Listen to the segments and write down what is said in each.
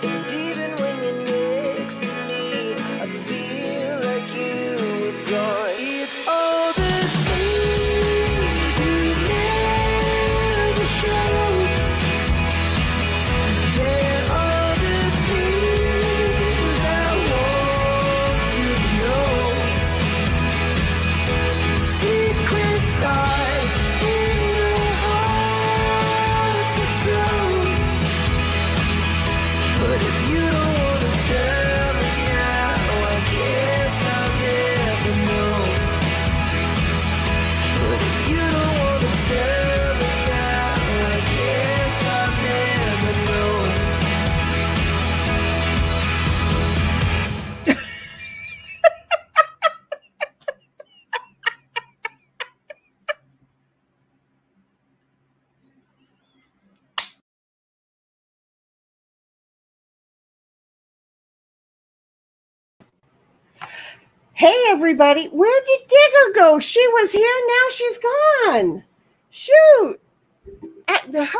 And even when you're next to me, I feel like you were gone. It's all the things you never show. They're all the things I want you to know. Secret stars in the heart to slow. But if you don't want to tell me now, I guess I'll never know. But if you don't want to tell me now, I guess I'll never know. Hey, everybody. Where did Digger go? She was here. Now she's gone. Shoot.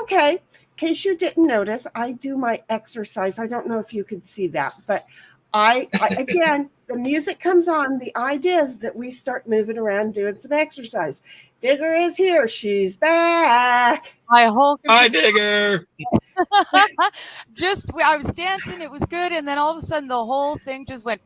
Okay. In case you didn't notice, I do my exercise. I don't know if you could see that, but I again, the music comes on. The idea is that we start moving around doing some exercise. Digger is here. She's back. My whole Hi, Digger. I was dancing. It was good. And then all of a sudden the whole thing just went.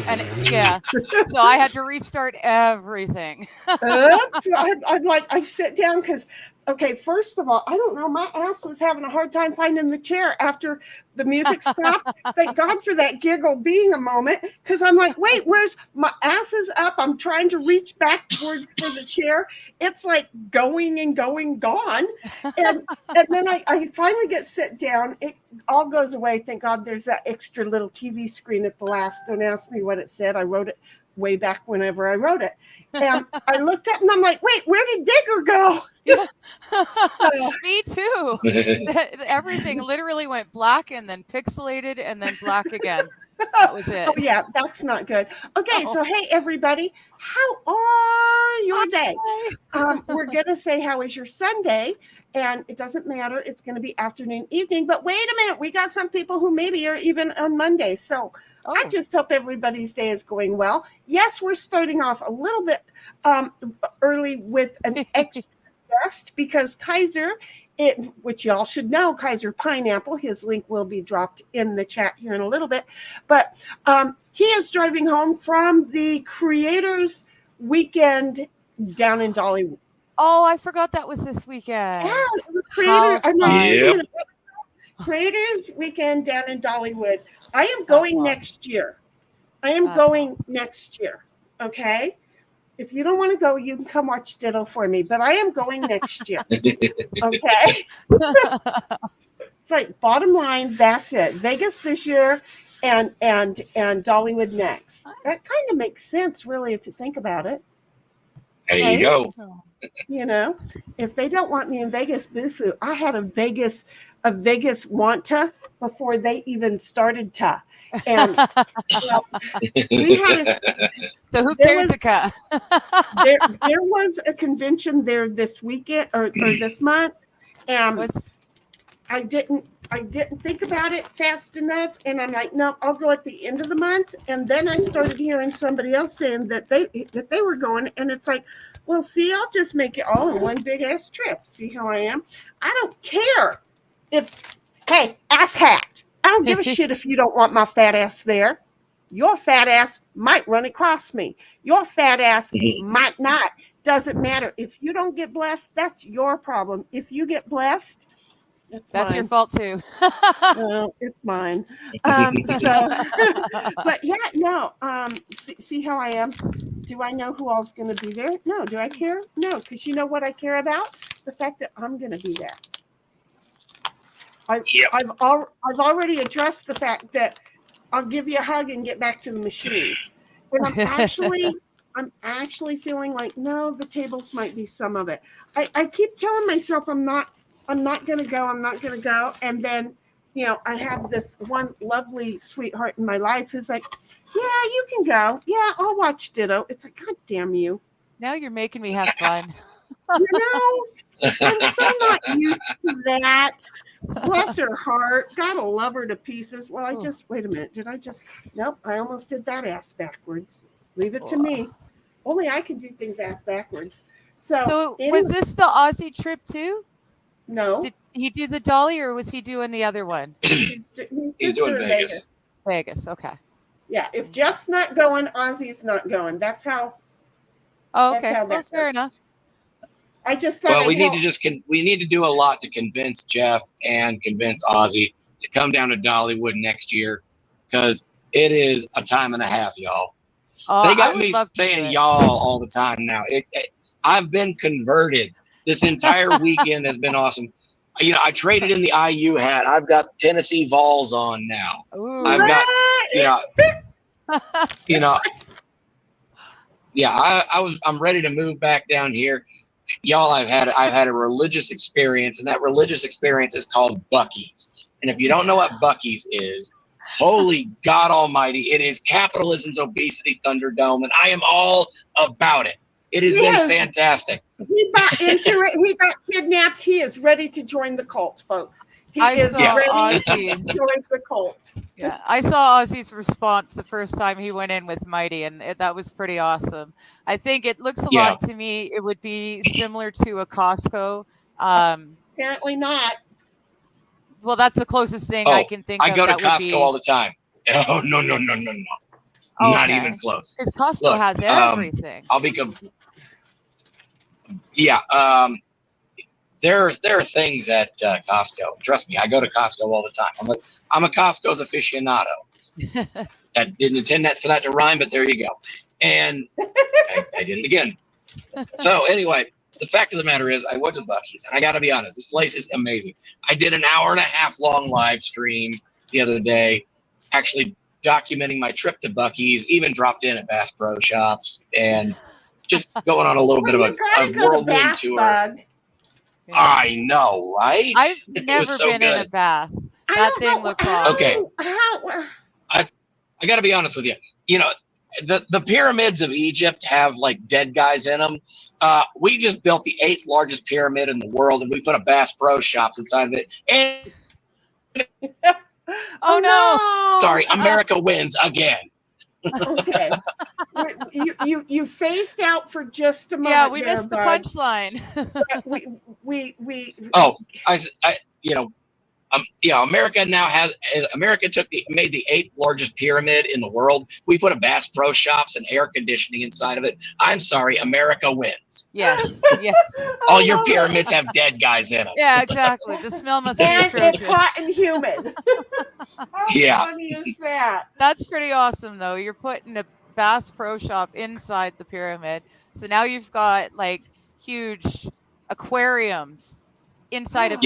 And so I had to restart everything. Oops. I sit down because, okay, first of all, I don't know, my ass was having a hard time finding the chair after the music stopped. Thank God for that giggle being a moment, because I'm like, wait, where's my ass is up? I'm trying to reach backwards for the chair. It's like going and gone. And then I finally get sit down. It all goes away. Thank God there's that extra little TV screen at the last. Don't ask me what it said. I wrote it way back whenever I wrote it. And I looked up and I'm like, wait, where did Digger go? Me too. Everything literally went black and then pixelated and then black again. That was it. Oh, yeah, that's not good. Okay, So hey, everybody, how are your day? We're going to say, how is your Sunday? And it doesn't matter. It's going to be afternoon, evening. But wait a minute. We got some people who maybe are even on Monday. So I just hope everybody's day is going well. Yes, we're starting off a little bit early with an extra guest because Kaiser, which y'all should know, Kaiser Pineapple, his link will be dropped in the chat here in a little bit. But he is driving home from the Creators Weekend down in Dollywood. Oh, I forgot that was this weekend. Yeah, it was Creators Weekend down in Dollywood. I am going next year. Next year. Okay. If you don't want to go, you can come watch Ditto for me, but I am going next year. Okay. It's like bottom line, that's it. Vegas this year and Dollywood next. That kind of makes sense, really, if you think about it. There you go. You know, if they don't want me in Vegas, boo-foo. I had a Vegas want to before they even started to. And we had so who cares? There was a convention there this weekend or this month, and I didn't think about it fast enough, and I'm like, no, I'll go at the end of the month. And then I started hearing somebody else saying that they were going, and it's like, well, see, I'll just make it all in one big ass trip. See how I am? I don't care hey, ass hat. I don't give a shit if you don't want my fat ass there. Your fat ass might run across me. Your fat ass might not. Doesn't matter. If you don't get blessed, that's your problem. If you get blessed, that's mine. Your fault too. No, it's mine. But yeah, no. See how I am? Do I know who all's going to be there? No. Do I care? No, because you know what I care about? The fact that I'm going to be there. I've already addressed the fact that I'll give you a hug and get back to the machines. And I'm actually feeling like, no, the tables might be some of it. I keep telling myself I'm not going to go. And then, you know, I have this one lovely sweetheart in my life who's like, yeah, you can go. Yeah, I'll watch Ditto. It's like, God damn you. Now you're making me have fun. You know, I'm so not used to that. Bless her heart. Gotta love her to pieces. Well, wait a minute. Nope, I almost did that ass backwards. Leave it to me. Only I can do things ass backwards. So was this the Aussie trip too? No. Did he do the dolly or was he doing the other one? He's just doing doing Vegas. Vegas, okay. Yeah, if Jeff's not going, Ozzy's not going. That's how. Oh, okay. That's how Well, fair enough. I just thought. Well, we need to do a lot to convince Jeff and convince Ozzy to come down to Dollywood next year, because it is a time and a half, y'all. They got me saying y'all all the time now. I've been converted. This entire weekend has been awesome. You know, I traded in the IU hat. I've got Tennessee Vols on now. Ooh. I've got, yeah, I'm ready to move back down here. Y'all, I've had a religious experience, and that religious experience is called Buc-ee's. And if you don't know what Buc-ee's is, holy God Almighty, it is capitalism's obesity Thunderdome, and I am all about it. It has been fantastic. He bought into it. He got kidnapped. He is ready to join the cult, folks. He is ready to join the cult. Yeah, I saw Ozzy's response the first time he went in with Mighty, and that was pretty awesome. I think it looks a lot to me. It would be similar to a Costco. Apparently not. Well, that's the closest thing I can think of. I go to Costco all the time. Oh, no. Okay. Not even close. Because Costco has everything. I'll be there are things at Costco. Trust me, I go to Costco all the time. I'm a Costco's aficionado. That didn't intend for that to rhyme, but there you go. And I did it again. So anyway, the fact of the matter is, I went to Buc-ee's, and I got to be honest, this place is amazing. I did an 1.5 hour long live stream the other day, actually documenting my trip to Buc-ee's, even dropped in at Bass Pro Shops, and just going on a little bit of a whirlwind tour. Bug. Yeah. I know, right? I've never been in a Bass. That thing looked awesome. Okay. I got to be honest with you. You know, the pyramids of Egypt have like dead guys in them. We just built the 8th largest pyramid in the world, and we put a Bass Pro Shops inside of it. And oh no! Sorry, America wins again. Okay, you phased out for just a moment. Yeah, we missed the punchline. America now made the 8th largest pyramid in the world. We put a Bass Pro Shops and air conditioning inside of it. I'm sorry, America wins. Yes. All your pyramids have dead guys in them. Yeah, exactly. The smell must be and atrocious. it's hot and humid. How funny is that? That's pretty awesome, though. You're putting a Bass Pro Shop inside the pyramid, so now you've got like huge aquariums inside a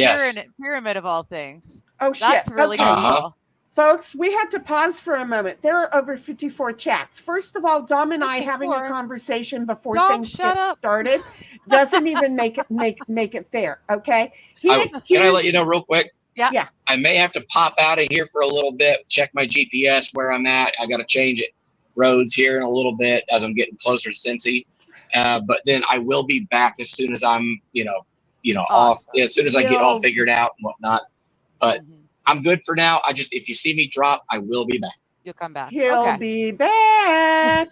pyramid of all things. Oh, shit. That's really cool. Folks, we had to pause for a moment. There are over 54 chats. First of all, Dom and I having a conversation before things get started doesn't even make it fair. Okay. Can I let you know real quick? Yeah. I may have to pop out of here for a little bit, check my GPS where I'm at. I got to change it roads here in a little bit as I'm getting closer to Cincy. But then I will be back as soon as I'm, off, as soon as I get all figured out and whatnot. But I'm good for now. If you see me drop, I will be back. You'll come back. He'll be back.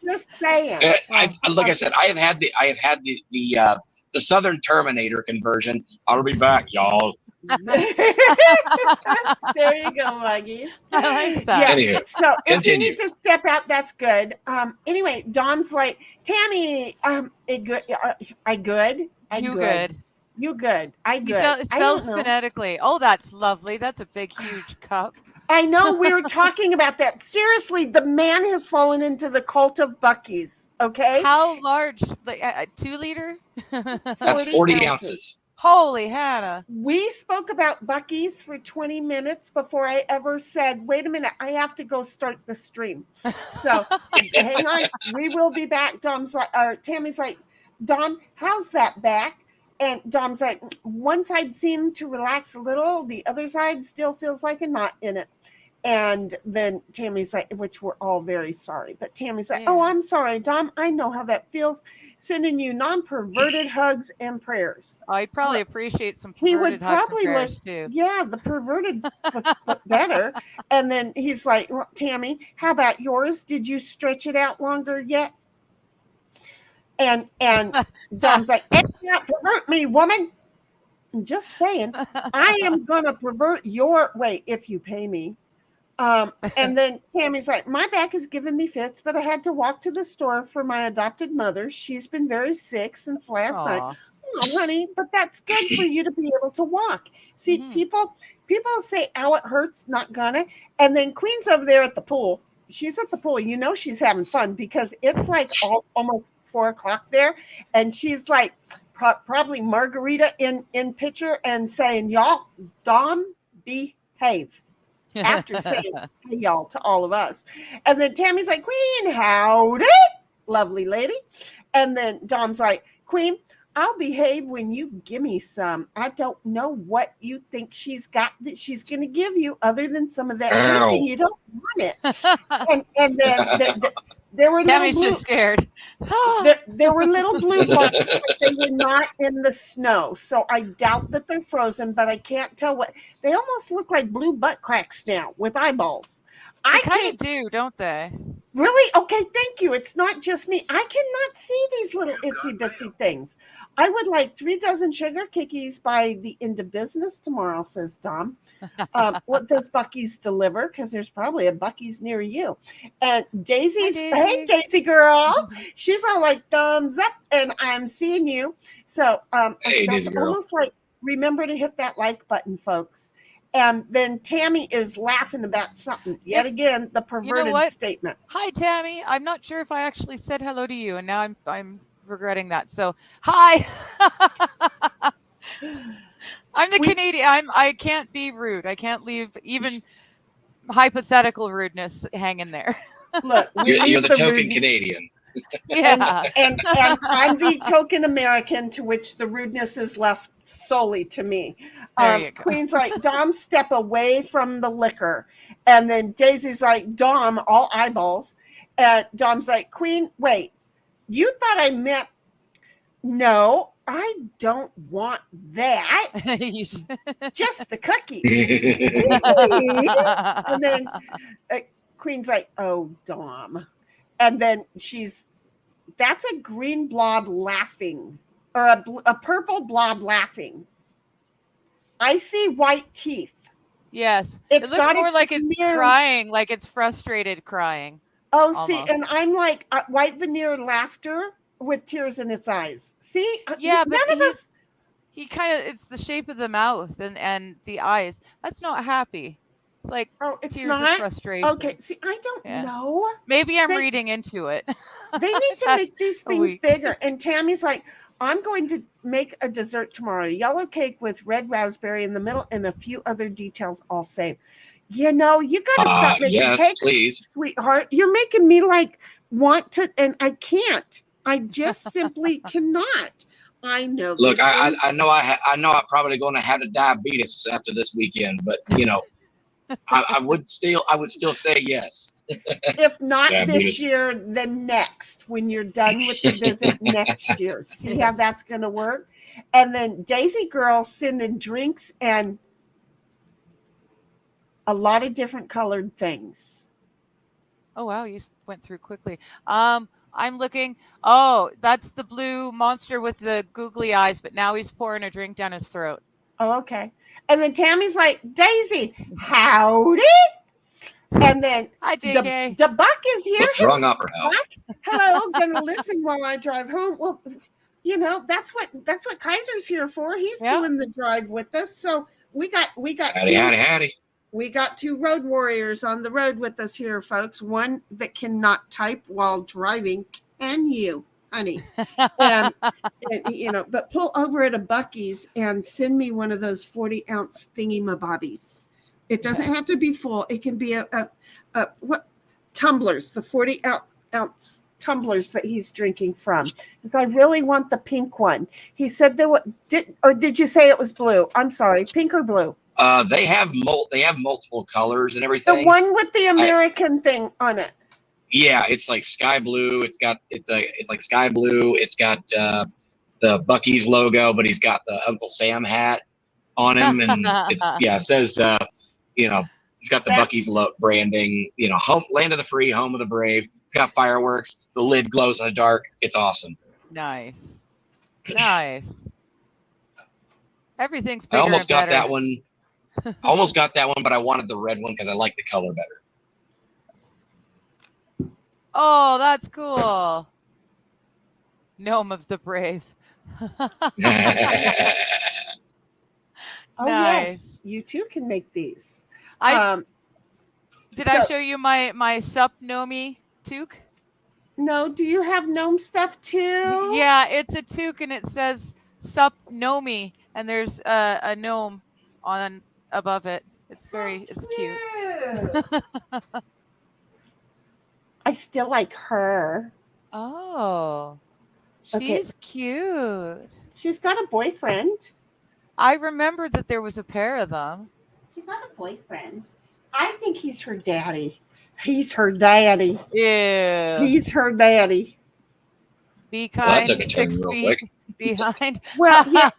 Just saying. Like I said, I have had the Southern Terminator conversion. I'll be back, y'all. There you go, Muggy. I like that. Yeah. Anywho, so if continue. you need to step out, that's good. Anyway, Dom's like, Tammy, You good? I good. It spells phonetically. Oh, that's lovely. That's a big, huge cup. I know, we were talking about that. Seriously, the man has fallen into the cult of Buc-ee's. Okay. How large? Like 2 liter? That's 40 ounces. Holy Hannah. We spoke about Buc-ee's for 20 minutes before I ever said, wait a minute, I have to go start the stream. So hang on. We will be back. Tammy's like, Dom, how's that back? And Dom's like, one side seemed to relax a little. The other side still feels like a knot in it. And then Tammy's like, which we're all very sorry, but Tammy's like, oh, I'm sorry, Dom. I know how that feels. Sending you non-perverted hugs and prayers. I'd probably appreciate some perverted hugs and prayers too. Yeah, the perverted but better. And then he's like, well, Tammy, how about yours? Did you stretch it out longer yet? And Dom's like, not pervert me, woman. I'm just saying, I am gonna pervert your if you pay me. And then Tammy's like, my back is giving me fits, but I had to walk to the store for my adopted mother. She's been very sick since last night. Oh, honey, but that's good for you to be able to walk. See, people say, ow, it hurts, not gonna. And then Queen's over there at the pool. She's at the pool. You know she's having fun because it's like almost 4:00 there. And she's like probably margarita in picture and saying, y'all, Dom, behave. After saying hey y'all to all of us. And then Tammy's like, Queen, howdy, lovely lady. And then Dom's like, Queen, I'll behave when you give me some. I don't know what you think she's got that she's going to give you other than some of that drink, and you don't want it. And then there were Tammy's just scared. there were little blue balls, but they were not in the snow. So I doubt that they're frozen, but I can't tell what. They almost look like blue butt cracks now with eyeballs. They kind of do, don't they? Really? Okay, thank you. It's not just me. I cannot see these little itsy bitsy things. I would like 3 dozen sugar cookies by the end of business tomorrow, says Dom. What does Bucky's deliver? Because there's probably a Bucky's near you. And Daisy's, hey, Daisy girl. She's all like, thumbs up, and I'm seeing you. So hey, that's almost like, remember to hit that like button, folks. And then Tammy is laughing about something. Yet again, the perverted statement. Hi, Tammy. I'm not sure if I actually said hello to you, and now I'm regretting that. So, hi. I'm the Canadian. I can't be rude. I can't leave even hypothetical rudeness hanging there. Look, you're the token Canadian. Yeah. And I'm the token American to which the rudeness is left solely to me. Queen's like, Dom, step away from the liquor. And then Daisy's like, Dom, all eyeballs. And Dom's like, Queen, wait, you thought I meant, no, I don't want that. Just the cookies. And then Queen's like, oh, Dom. And then that's a green blob laughing, or a purple blob laughing. I see white teeth. Yes. It looks more like it's crying, like it's frustrated crying. Oh, almost. See, and I'm like white veneer laughter with tears in its eyes. See? Yeah, but he kind of, it's the shape of the mouth and the eyes. That's not happy. It's like it's tears not? of frustration. Okay, see, I don't know. Maybe I'm reading into it. They need to make these things bigger. And Tammy's like, I'm going to make a dessert tomorrow. A yellow cake with red raspberry in the middle and a few other details all same. You know, you got to stop making cakes, please. Sweetheart. You're making me want to, and I can't. I just simply cannot. I know. Look, I know I'm probably going to have a diabetes after this weekend, but you know. I would still say yes. If not this year, then next, when you're done with the visit next year. See how that's going to work? And then Daisy Girl sending drinks and a lot of different colored things. Oh, wow. You went through quickly. I'm looking. Oh, that's the blue monster with the googly eyes, but now he's pouring a drink down his throat. Oh, okay. And then Tammy's like, Daisy, howdy. And then hi, JK. The Buck is here. Wrong opera house. Hello, gonna listen while I drive home. Well, you know, that's what Kaiser's here for. He's doing the drive with us. So we got howdy. We got 2 road warriors on the road with us here, folks. One that cannot type while driving. Can you? Honey, and, you know, but pull over at a Bucky's and send me one of those 40-ounce thingy-mabobbies. It doesn't have to be full. It can be what tumblers, the 40-ounce tumblers that he's drinking from. Because I really want the pink one. He said did you say it was blue? I'm sorry, pink or blue? They have multiple colors and everything. The one with the American thing on it. Yeah, it's like sky blue. It's like sky blue. It's got the Buc-ee's logo, but he's got the Uncle Sam hat on him, and it says he's got the Buc-ee's branding. Home, land of the free, home of the brave. It's got fireworks. The lid glows in the dark. It's awesome. Nice. Everything's bigger. I almost got better. that one. Almost got that one, but I wanted the red one because I like the color better. Oh, that's cool. Gnome of the Brave. Oh, Nice. yes. You too can make these. I show you my sup Nomi toque? No, do you have gnome stuff too? Yeah, it's a toque and it says sup Nomi and there's a gnome on above it. It's cute. I still like her. Oh. She's cute. She's got a boyfriend. I remember that there was a pair of them. She got a boyfriend. I think he's her daddy. He's her daddy. Yeah. He's her daddy. Be kind, Well, that took a turn 6 real feet quick. behind. Well, yeah,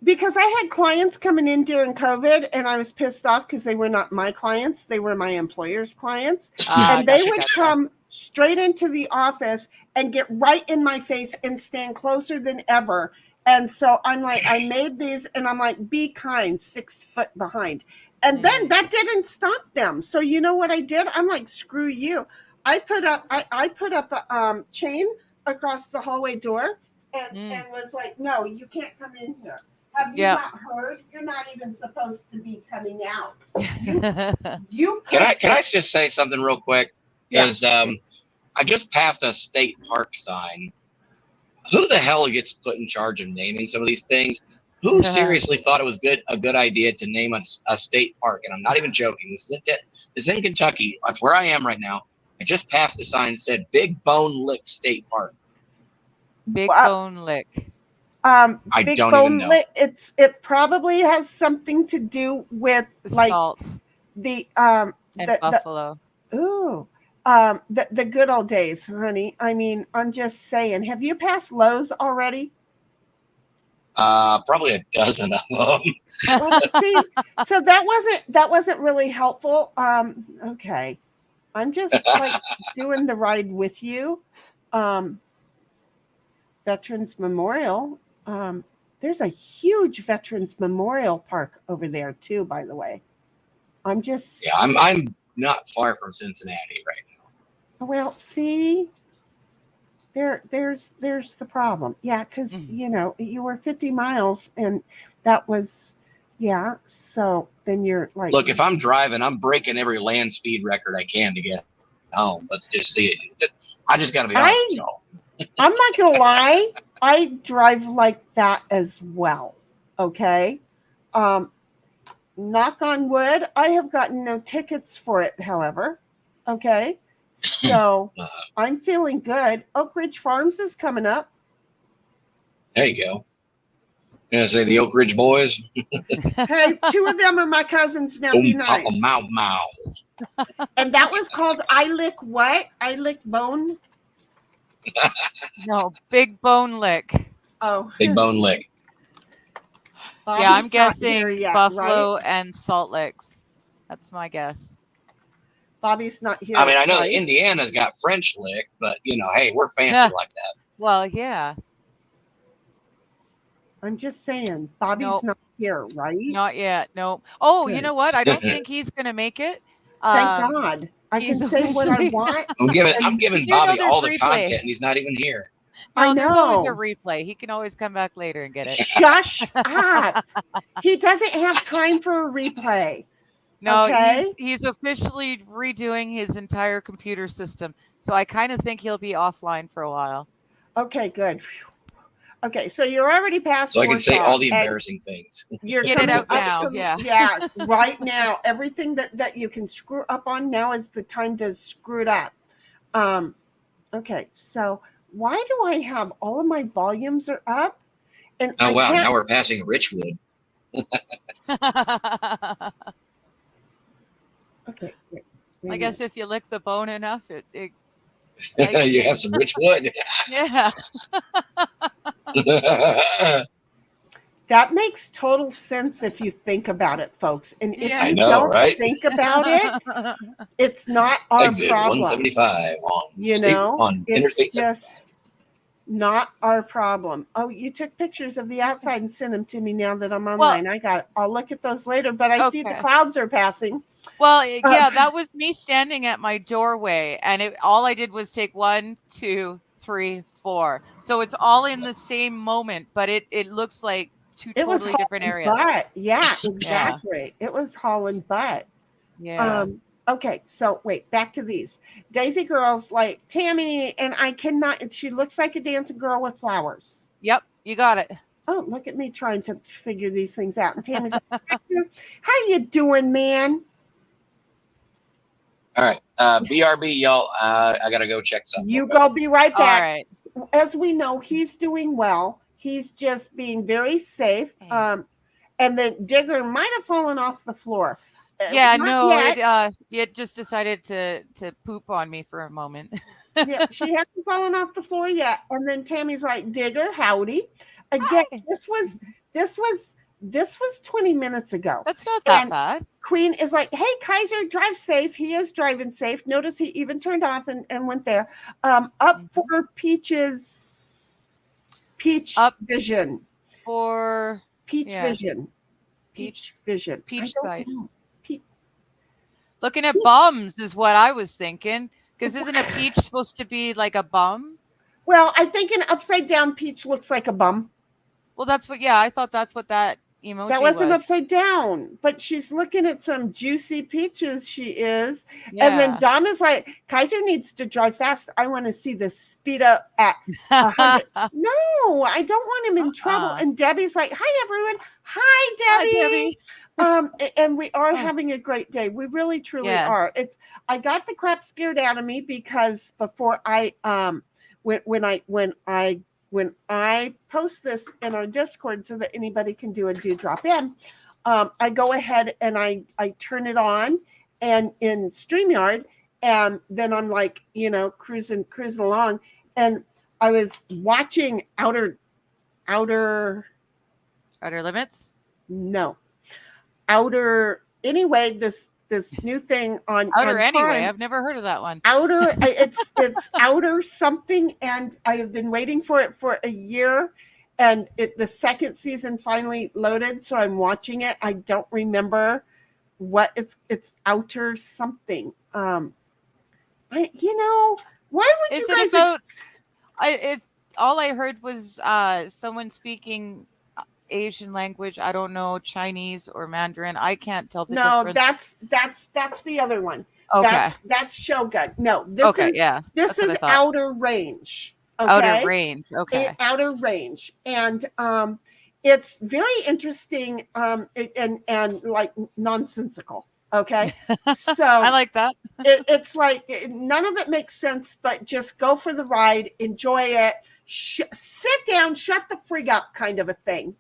because I had clients coming in during COVID and I was pissed off because they were not my clients. They were my employer's clients. And they would come straight into the office and get right in my face and stand closer than ever. And so I'm like, I made these and I'm like, be kind, 6 foot behind. And then that didn't stop them. So you know what I did? I'm like, screw you. I put up a chain across the hallway door and was like, no, you can't come in here. Have you not heard? You're not even supposed to be coming out. You Can I just say something real quick? Because I just passed a state park sign. Who the hell gets put in charge of naming some of these things? Who seriously thought it was a good idea to name a state park? And I'm not even joking. This is in Kentucky. That's where I am right now. I just passed a sign that said Big Bone Lick State Park. Big Bone Lick. I Big don't Bone even know. Lick, it probably has something to do with The like salt the and buffalo. The good old days, honey. I mean, I'm just saying. Have you passed Lowe's already? Probably a dozen of them. Well, see, so that wasn't really helpful. Okay, I'm just like doing the ride with you. Veterans Memorial. There's a huge Veterans Memorial Park over there too. By the way, I'm not far from Cincinnati right now. Mm-hmm. Well, see, there's the problem. Yeah, because you were 50 miles, and that was So then you're like, look, if I'm driving, I'm breaking every land speed record I can to get home. Let's just see it. I just got to be honest with y'all. I'm not gonna lie, I drive like that as well. Okay. Knock on wood, I have gotten no tickets for it, however. Okay. So I'm feeling good. Oak Ridge Farms is coming up. There you go. You gonna say the Oak Ridge Boys? Hey, 2 of them are my cousins now. Be nice. Mow. And that was called I Lick what? I Lick Bone? No, Big Bone Lick. Oh. Big Bone Lick. Bobby's I'm not guessing here yet, buffalo right? and salt licks. That's my guess. Bobby's not here. I mean, I know right? Indiana's got French Lick, but hey, we're fancy like that. Well, yeah. I'm just saying, Bobby's not here, right? Not yet. No. Oh, Good. you know what? I don't think he's going to make it. Thank God. I can say what I want. I'm giving You know Bobby all the there's content, replay. and he's not even here. No, I there's always a know. replay. He can always come back later and get it. Shush up. He doesn't have time for a replay. No, Okay. he's officially redoing his entire computer system. So I kind of think he'll be offline for a while. Okay, good. Phew. Okay, so you're already past. So I can say workshop, all the and embarrassing things. You're Get it coming out up now, to- yeah. right now. Everything that you can screw up on, now is the time to screw it up. Okay, so why do I have all of my volumes are up? And Oh I wow! can't- Now we're passing Richwood. Okay. Wait, I guess if you lick the bone enough, it You have some rich wood. yeah. That makes total sense if you think about it, folks. And if Yeah. you I know, don't right? think about it, it's not our Exit problem. 175 on on it's Interstate just 75. not our problem. Oh, you took pictures of the outside and sent them to me now that I'm online. I got it. I'll look at those later, but I see the clouds are passing. Well, yeah, that was me standing at my doorway, and all I did was take 1, 2, 3, 4. So it's all in the same moment, but it looks like two totally different areas. Butt. Yeah, exactly. Yeah. It was hauling butt. Yeah. Okay, so wait, back to these. Daisy Girl's like, Tammy, and I cannot, she looks like a dancing girl with flowers. Yep, you got it. Oh, look at me trying to figure these things out. And Tammy's like, how you doing, man? All right. BRB, y'all. I got to go check something. You go, be right back. All right. As we know, he's doing well. He's just being very safe. And then Digger might have fallen off the floor. Yeah, no, it just decided to poop on me for a moment. Yeah, she hasn't fallen off the floor yet. And then Tammy's like, Digger, howdy. Again, this was 20 minutes ago. That's not that bad. Queen is like, hey, Kaiser, drive safe. He is driving safe. Notice he even turned off and went there. Up for Peach Vision. For Peach Vision. Peach Vision. Peach side. Looking at bums is what I was thinking. Because isn't a peach supposed to be like a bum? Well, I think an upside down peach looks like a bum. Well, that's what, I thought that's what that emoji was. That wasn't upside down, but she's looking at some juicy peaches, she is. Yeah. And then Donna's like, Kaiser needs to drive fast. I want to see this speed up at 100. No, I don't want him in trouble. And Debbie's like, hi, everyone. Hi, Debbie. Hi, Debbie. And we are having a great day. We really, truly are. I got the crap scared out of me because before when I post this in our Discord so that anybody can do a drop in, I go ahead and I turn it on and in StreamYard, and then I'm like, cruising along, and I was watching Outer Limits? No. Anyway, this new thing on Anyway. I've never heard of that one. It's Outer something, and I have been waiting for it for a year, and the second season finally loaded, so I'm watching it. I don't remember what it's Outer something. Why would you guys? It's all I heard was someone speaking Asian language. I don't know, Chinese or Mandarin. I can't tell the difference. That's the other one. Okay. That's Shogun. No, this is Outer Range. Okay? Outer Range. Okay. Outer Range. And it's very interesting and like nonsensical. Okay. So I like that. It's like none of it makes sense, but just go for the ride, enjoy it, sit down, shut the frig up kind of a thing,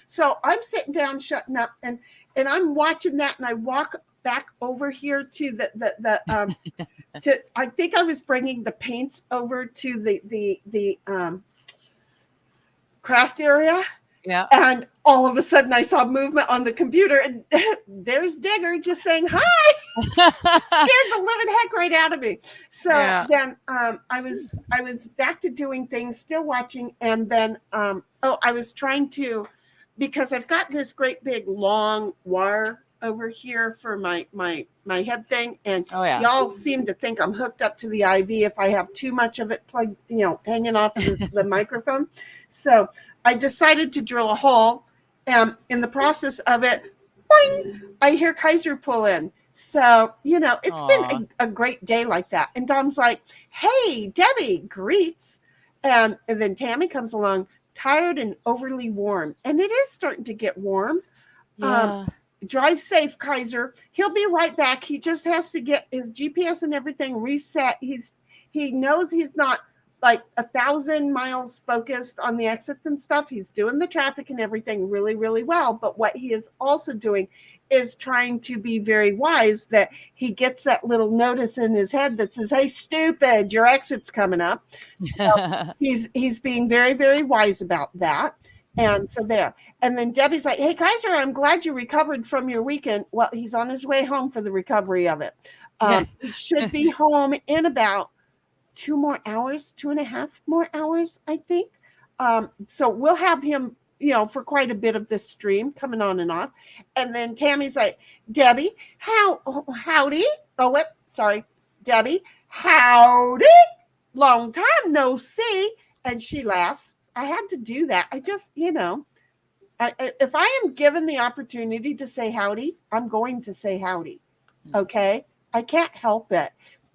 So I'm sitting down, shutting up, and I'm watching that, and I walk back over here to the I think I was bringing the paints over to the craft area. Yeah. And all of a sudden I saw movement on the computer, and there's Digger just saying hi. Scared the living heck right out of me. So then I was back to doing things, still watching, and then I was trying to, because I've got this great big long wire over here for my head thing, and y'all seem to think I'm hooked up to the IV if I have too much of it plugged, hanging off the microphone. So I decided to drill a hole, and in the process of it, boing, I hear Kaiser pull in. So, it's been a great day like that. And Dom's like, hey, Debbie, greets. And then Tammy comes along, tired and overly warm. And it is starting to get warm. Yeah. Drive safe, Kaiser. He'll be right back. He just has to get his GPS and everything reset. He knows he's not like 1,000 miles focused on the exits and stuff. He's doing the traffic and everything really, really well. But what he is also doing is trying to be very wise, that he gets that little notice in his head that says, hey, stupid, your exit's coming up. So he's being very, very wise about that. And so there. And then Debbie's like, hey, Kaiser, I'm glad you recovered from your weekend. Well, he's on his way home for the recovery of it. He should be home in about 2.5 more hours, I think. So we'll have him, for quite a bit of this stream coming on and off. And then Tammy's like, Debbie, howdy. Oh, what? Sorry, Debbie, howdy. Long time no see. And she laughs. I had to do that. I just, if I am given the opportunity to say howdy, I'm going to say howdy. Okay. I can't help it.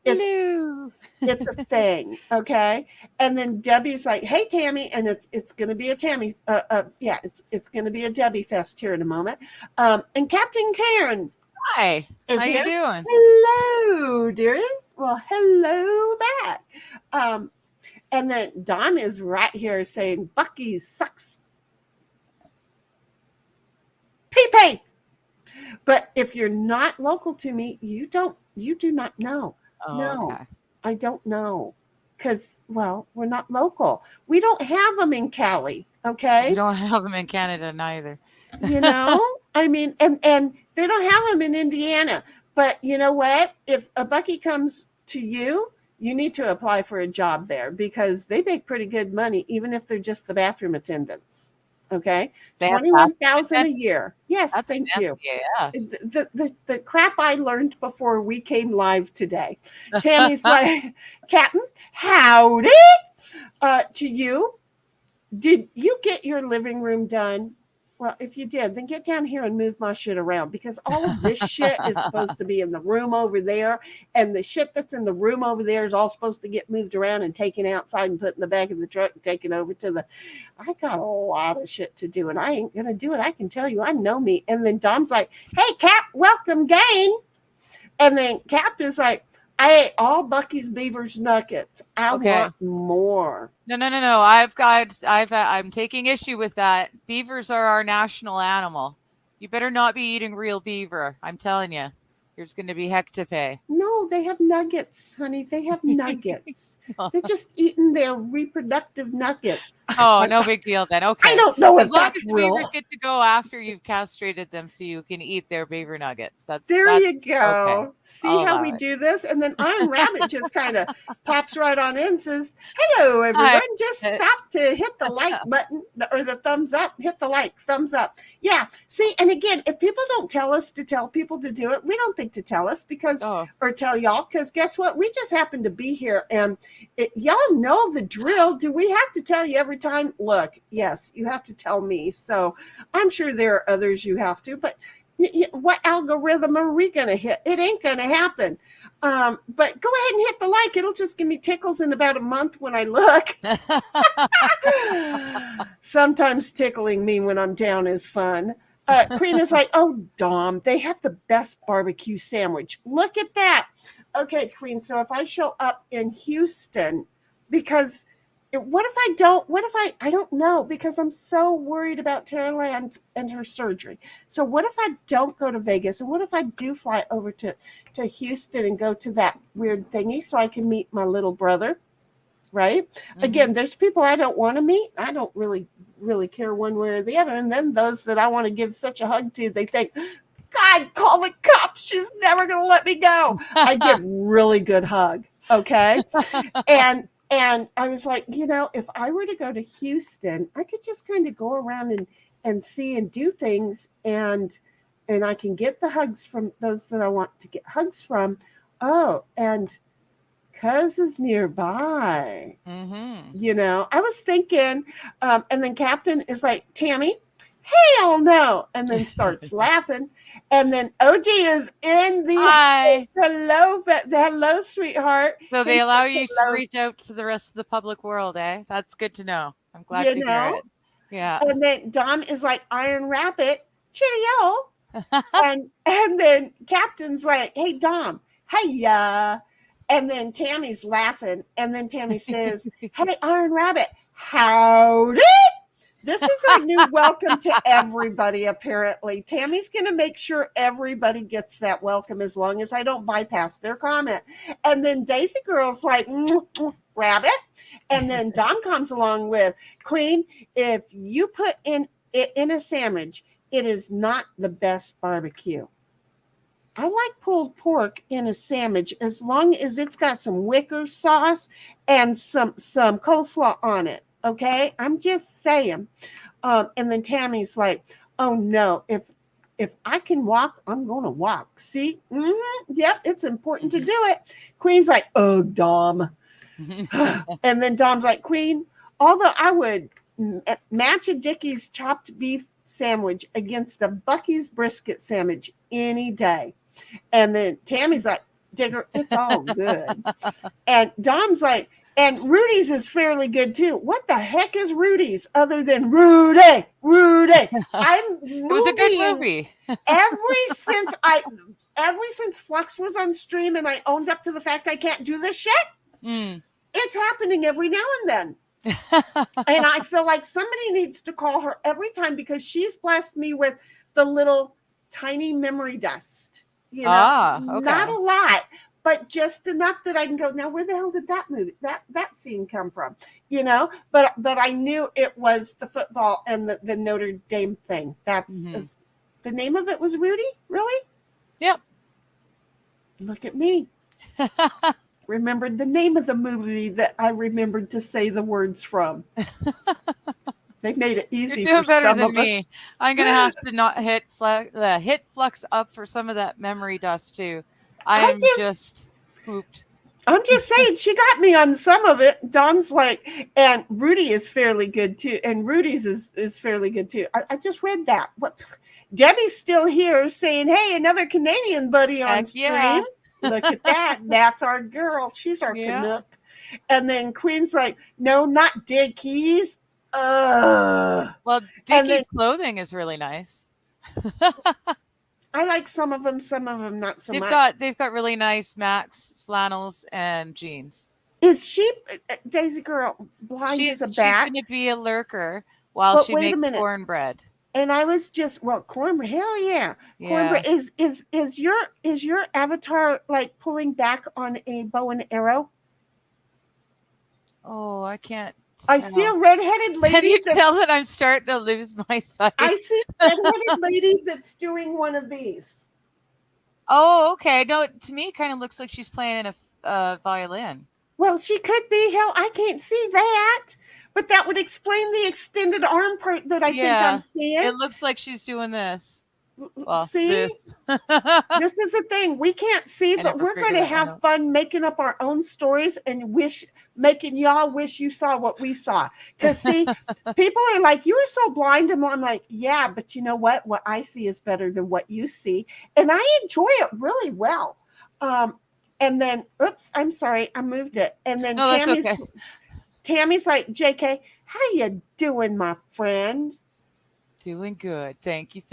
It's a thing. Okay. And then Debbie's like, hey, Tammy. And it's going to be a Tammy. It's going to be a Debbie fest here in a moment. And Captain Karen. Hi. How you doing? Hello, dearest. Well, hello back. And then Don is right here saying, Bucky sucks. Pee. But if you're not local to me, you do not know. Oh, no, okay. I don't know. Because, well, we're not local. We don't have them in Cali, okay? You don't have them in Canada neither. I mean, and they don't have them in Indiana. But you know what? If a Bucky comes to you, you need to apply for a job there because they make pretty good money, even if they're just the bathroom attendants. Okay, $21,000 a year. Yes, thank you. Yeah. The crap I learned before we came live today. Tammy's like, Captain, howdy to you. Did you get your living room done? Well, if you did, then get down here and move my shit around because all of this shit is supposed to be in the room over there. And the shit that's in the room over there is all supposed to get moved around and taken outside and put in the back of the truck and taken over to I got a lot of shit to do and I ain't going to do it. I can tell you, I know me. And then Dom's like, hey, Cap, welcome, gang. And then Cap is like, I ate all Bucky's Beaver's nuggets. I want more. No. I'm taking issue with that. Beavers are our national animal. You better not be eating real beaver. I'm telling you. There's going to be heck to pay. No, they have nuggets, honey. They have nuggets. They're just eating their reproductive nuggets. Oh, no big deal then. Okay. I don't know if as long that's as the real. beavers get to go after you've castrated them so you can eat their beaver nuggets. There you go. Okay. See how we do this? And then Iron Rabbit just kind of pops right on in and says, hello, everyone. Hi. Just stop to hit the like button or the thumbs up. Hit the like, thumbs up. Yeah. See, and again, if people don't tell us to tell people to do it, we don't think to tell us because or tell y'all because guess what, we just happen to be here and y'all know the drill. Do we have to tell you every time? Look, yes, you have to tell me, so I'm sure there are others you have to, but what algorithm are we gonna hit? It ain't gonna happen. But go ahead and hit the like. It'll just give me tickles in about a month when I look. Sometimes tickling me when I'm down is fun. Queen is like, oh, Dom, they have the best barbecue sandwich. Look at that. Okay, Queen. So if I show up in Houston, because what if I don't know, because I'm so worried about Tara Land and her surgery. So what if I don't go to Vegas? And what if I do fly over to Houston and go to that weird thingy so I can meet my little brother? Right. Mm-hmm. Again, there's people I don't want to meet. I don't really care one way or the other. And then those that I want to give such a hug to, they think, God, call the cops. She's never going to let me go. I give really good hug. Okay. And I was like, if I were to go to Houston, I could just kind of go around and see and do things. And I can get the hugs from those that I want to get hugs from. Oh, and Cuz is nearby. Mm-hmm. I was thinking, and then Captain is like, Tammy, hell no, and then starts laughing. And then OG is in the Hi. Hello, sweetheart. So they allow you to reach out to the rest of the public world, eh? That's good to know. I'm glad to hear it. Yeah. And then Dom is like, Iron Rabbit, cheerio. and then Captain's like, hey, Dom, hey, And then Tammy's laughing. And then Tammy says, hey, Iron Rabbit, howdy. This is our new welcome to everybody, apparently. Tammy's going to make sure everybody gets that welcome as long as I don't bypass their comment. And then Daisy Girl's like, Rabbit. And then Dom comes along with, Queen, if you put it in a sandwich, it is not the best barbecue. I like pulled pork in a sandwich as long as it's got some wicker sauce and some coleslaw on it. Okay, I'm just saying. And then Tammy's like, oh no, if I can walk, I'm going to walk. See? Yep, it's important to do it. Queen's like, oh, Dom. And then Dom's like, Queen, although I would match a Dickie's chopped beef sandwich against a Bucky's brisket sandwich any day. And then Tammy's like, Digger, it's all good. And Dom's like, and Rudy's is fairly good too. What the heck is Rudy's other than Rudy? It was a good movie. Ever since Flux was on stream and I owned up to the fact I can't do this shit, it's happening every now and then. And I feel like somebody needs to call her every time because she's blessed me with the little tiny memory dust. You know, okay. Not a lot, but just enough that I can go, now where the hell did that movie, that scene come from? You know, but I knew it was the football and the Notre Dame thing. That's the name of it was Rudy? Really? Yep. Look at me. Remembered the name of the movie that I remembered to say the words from. They made it easy. You're doing better than me. I'm gonna have to not hit Flux up for some of that memory dust too. I'm just pooped. I'm just saying, she got me on some of it. Dom's like, and Rudy is fairly good too, and Rudy's is fairly good too. I just read that. What? Debbie's still here saying, "Hey, another Canadian buddy on stream." Yeah. Look at that. That's our girl. She's our Canuck. And then Queen's like, "No, not Dickies." Well, Dickie's clothing is really nice. I like some of them not so much. They've got really nice Max flannels and jeans. Is she, Daisy Girl, blind as a bat? She's going to be a lurker while she makes cornbread. And I was just, cornbread, hell yeah. Cornbread. Is your avatar like pulling back on a bow and arrow? Oh, I can't. I see a redheaded lady. Can you tell that I'm starting to lose my sight? I see a redheaded lady that's doing one of these. Oh, okay. No, to me, it kind of looks like she's playing a violin. Well, she could be. Hell, I can't see that. But that would explain the extended arm part that I think I'm seeing. It looks like she's doing this. Well, see? This is the thing. We can't see, but we're going to have fun making up our own stories and making y'all wish you saw what we saw. Because, see, people are like, you were so blind. And I'm like, yeah, but you know what? What I see is better than what you see. And I enjoy it really well. And then, oops, I'm sorry. I moved it. And then Tammy's like, JK, how you doing, my friend? Doing good. Thank you.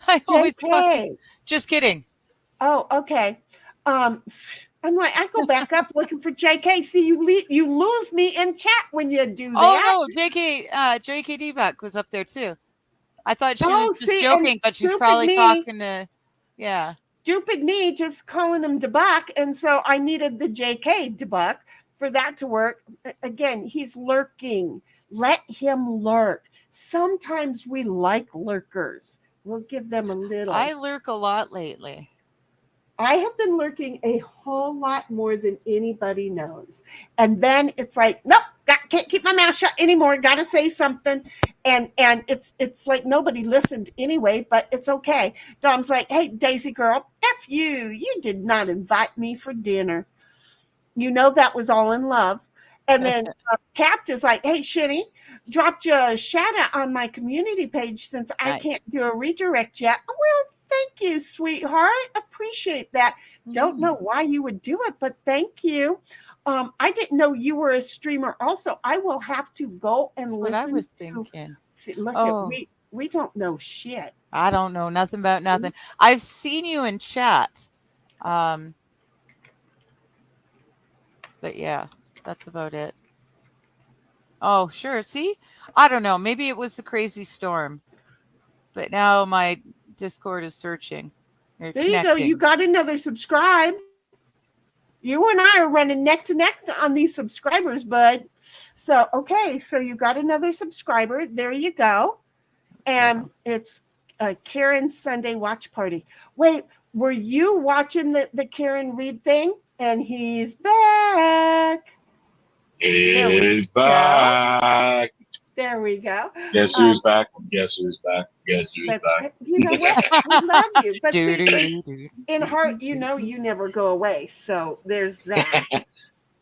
I always talk. Just kidding. Oh, okay. I'm like, I go back up looking for JK. See, you lose me in chat when you do that. Oh no, JK D-Buck was up there too. I thought she was just joking, but she's probably talking to Stupid me just calling him DeBuck, and so I needed the JK DeBuck for that to work. Again, he's lurking. Let him lurk. Sometimes we like lurkers. We'll give them a little. I lurk a lot lately. I have been lurking a whole lot more than anybody knows. And then it's like, nope, can't keep my mouth shut anymore. Got to say something. And it's like nobody listened anyway, but it's okay. Dom's like, hey, Daisy Girl, F you. You did not invite me for dinner. You know that was all in love. And then Capt is like, hey, Shitty, dropped you a shout out on my community page since I can't do a redirect yet. Well, thank you, sweetheart. Appreciate that. Don't know why you would do it, but thank you. I didn't know you were a streamer also. I will have to go and listen. What I was thinking. See, look at we don't know shit. I don't know nothing about nothing. I've seen you in chat. But yeah, that's about it. Oh, sure. See, I don't know. Maybe it was the crazy storm, but now my Discord is searching. There you go. You got another subscribe. You and I are running neck to neck on these subscribers, bud. So, okay. So you got another subscriber. There you go. And it's a Karen Sunday watch party. Wait, were you watching the Karen Reed thing? And he's back. He's back. There we go. Guess who's back? Guess who's back? Guess who's back? You know what? We love you. But see, in heart, you know you never go away. So there's that.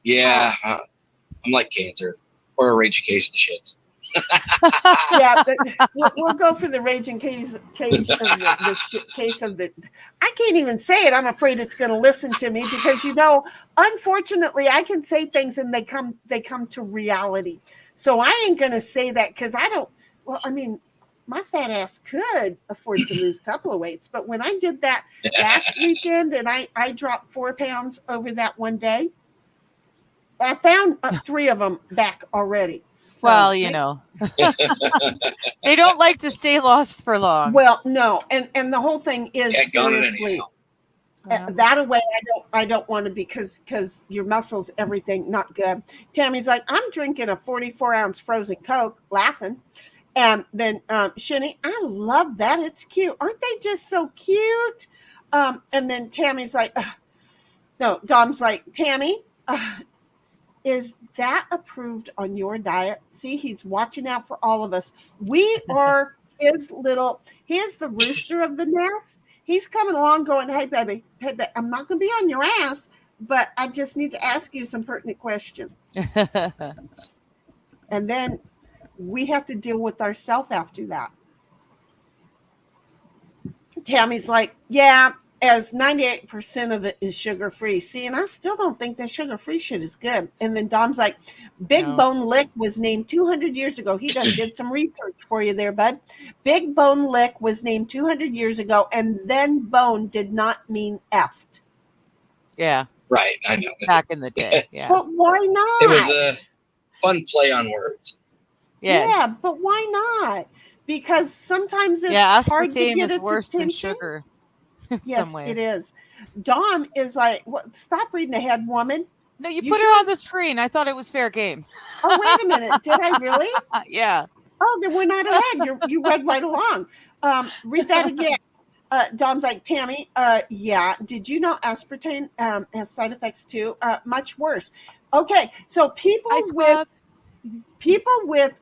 Yeah. I'm like cancer or a raging case of the shits. Yeah, we'll go for the raging case of the case of the. I can't even say it. I'm afraid it's going to listen to me because unfortunately, I can say things and they come to reality. So I ain't going to say that because I don't. Well, I mean, my fat ass could afford to lose a couple of weights, but when I did that last weekend and I dropped 4 pounds over that one day, I found 3 of them back already. So, well, they don't like to stay lost for long. Well, no, and the whole thing is seriously that away. I don't want to because your muscles, everything, not good. Tammy's like, I'm drinking a 44-ounce frozen Coke, laughing, and then Shinny, I love that. It's cute. Aren't they just so cute? And then Tammy's like, no, Dom's like, Tammy. Is that approved on your diet? See, he's watching out for all of us. We are he is the rooster of the nest. He's coming along going, hey, baby, I'm not going to be on your ass, but I just need to ask you some pertinent questions. And then we have to deal with ourselves after that. Tammy's like, yeah, as 98% of it is sugar-free. See, and I still don't think that sugar-free shit is good. And then Dom's like, Big Bone Lick was named 200 years ago. He did some research for you there, bud. Big Bone Lick was named 200 years ago, and then bone did not mean effed. Yeah. Right, I know. Back in the day, yeah. But why not? It was a fun play on words. Yes. Yeah, but why not? Because sometimes it's hard to get its worse attention. than sugar. Yes, it is. Dom is like, stop reading ahead, woman. No, you put it on the screen. I thought it was fair game. Oh, wait a minute. Did I really? Yeah. Oh, then we're not ahead. You read right along. Read that again. Dom's like, Tammy, yeah. Did you know aspartame has side effects too? Much worse. Okay, so people with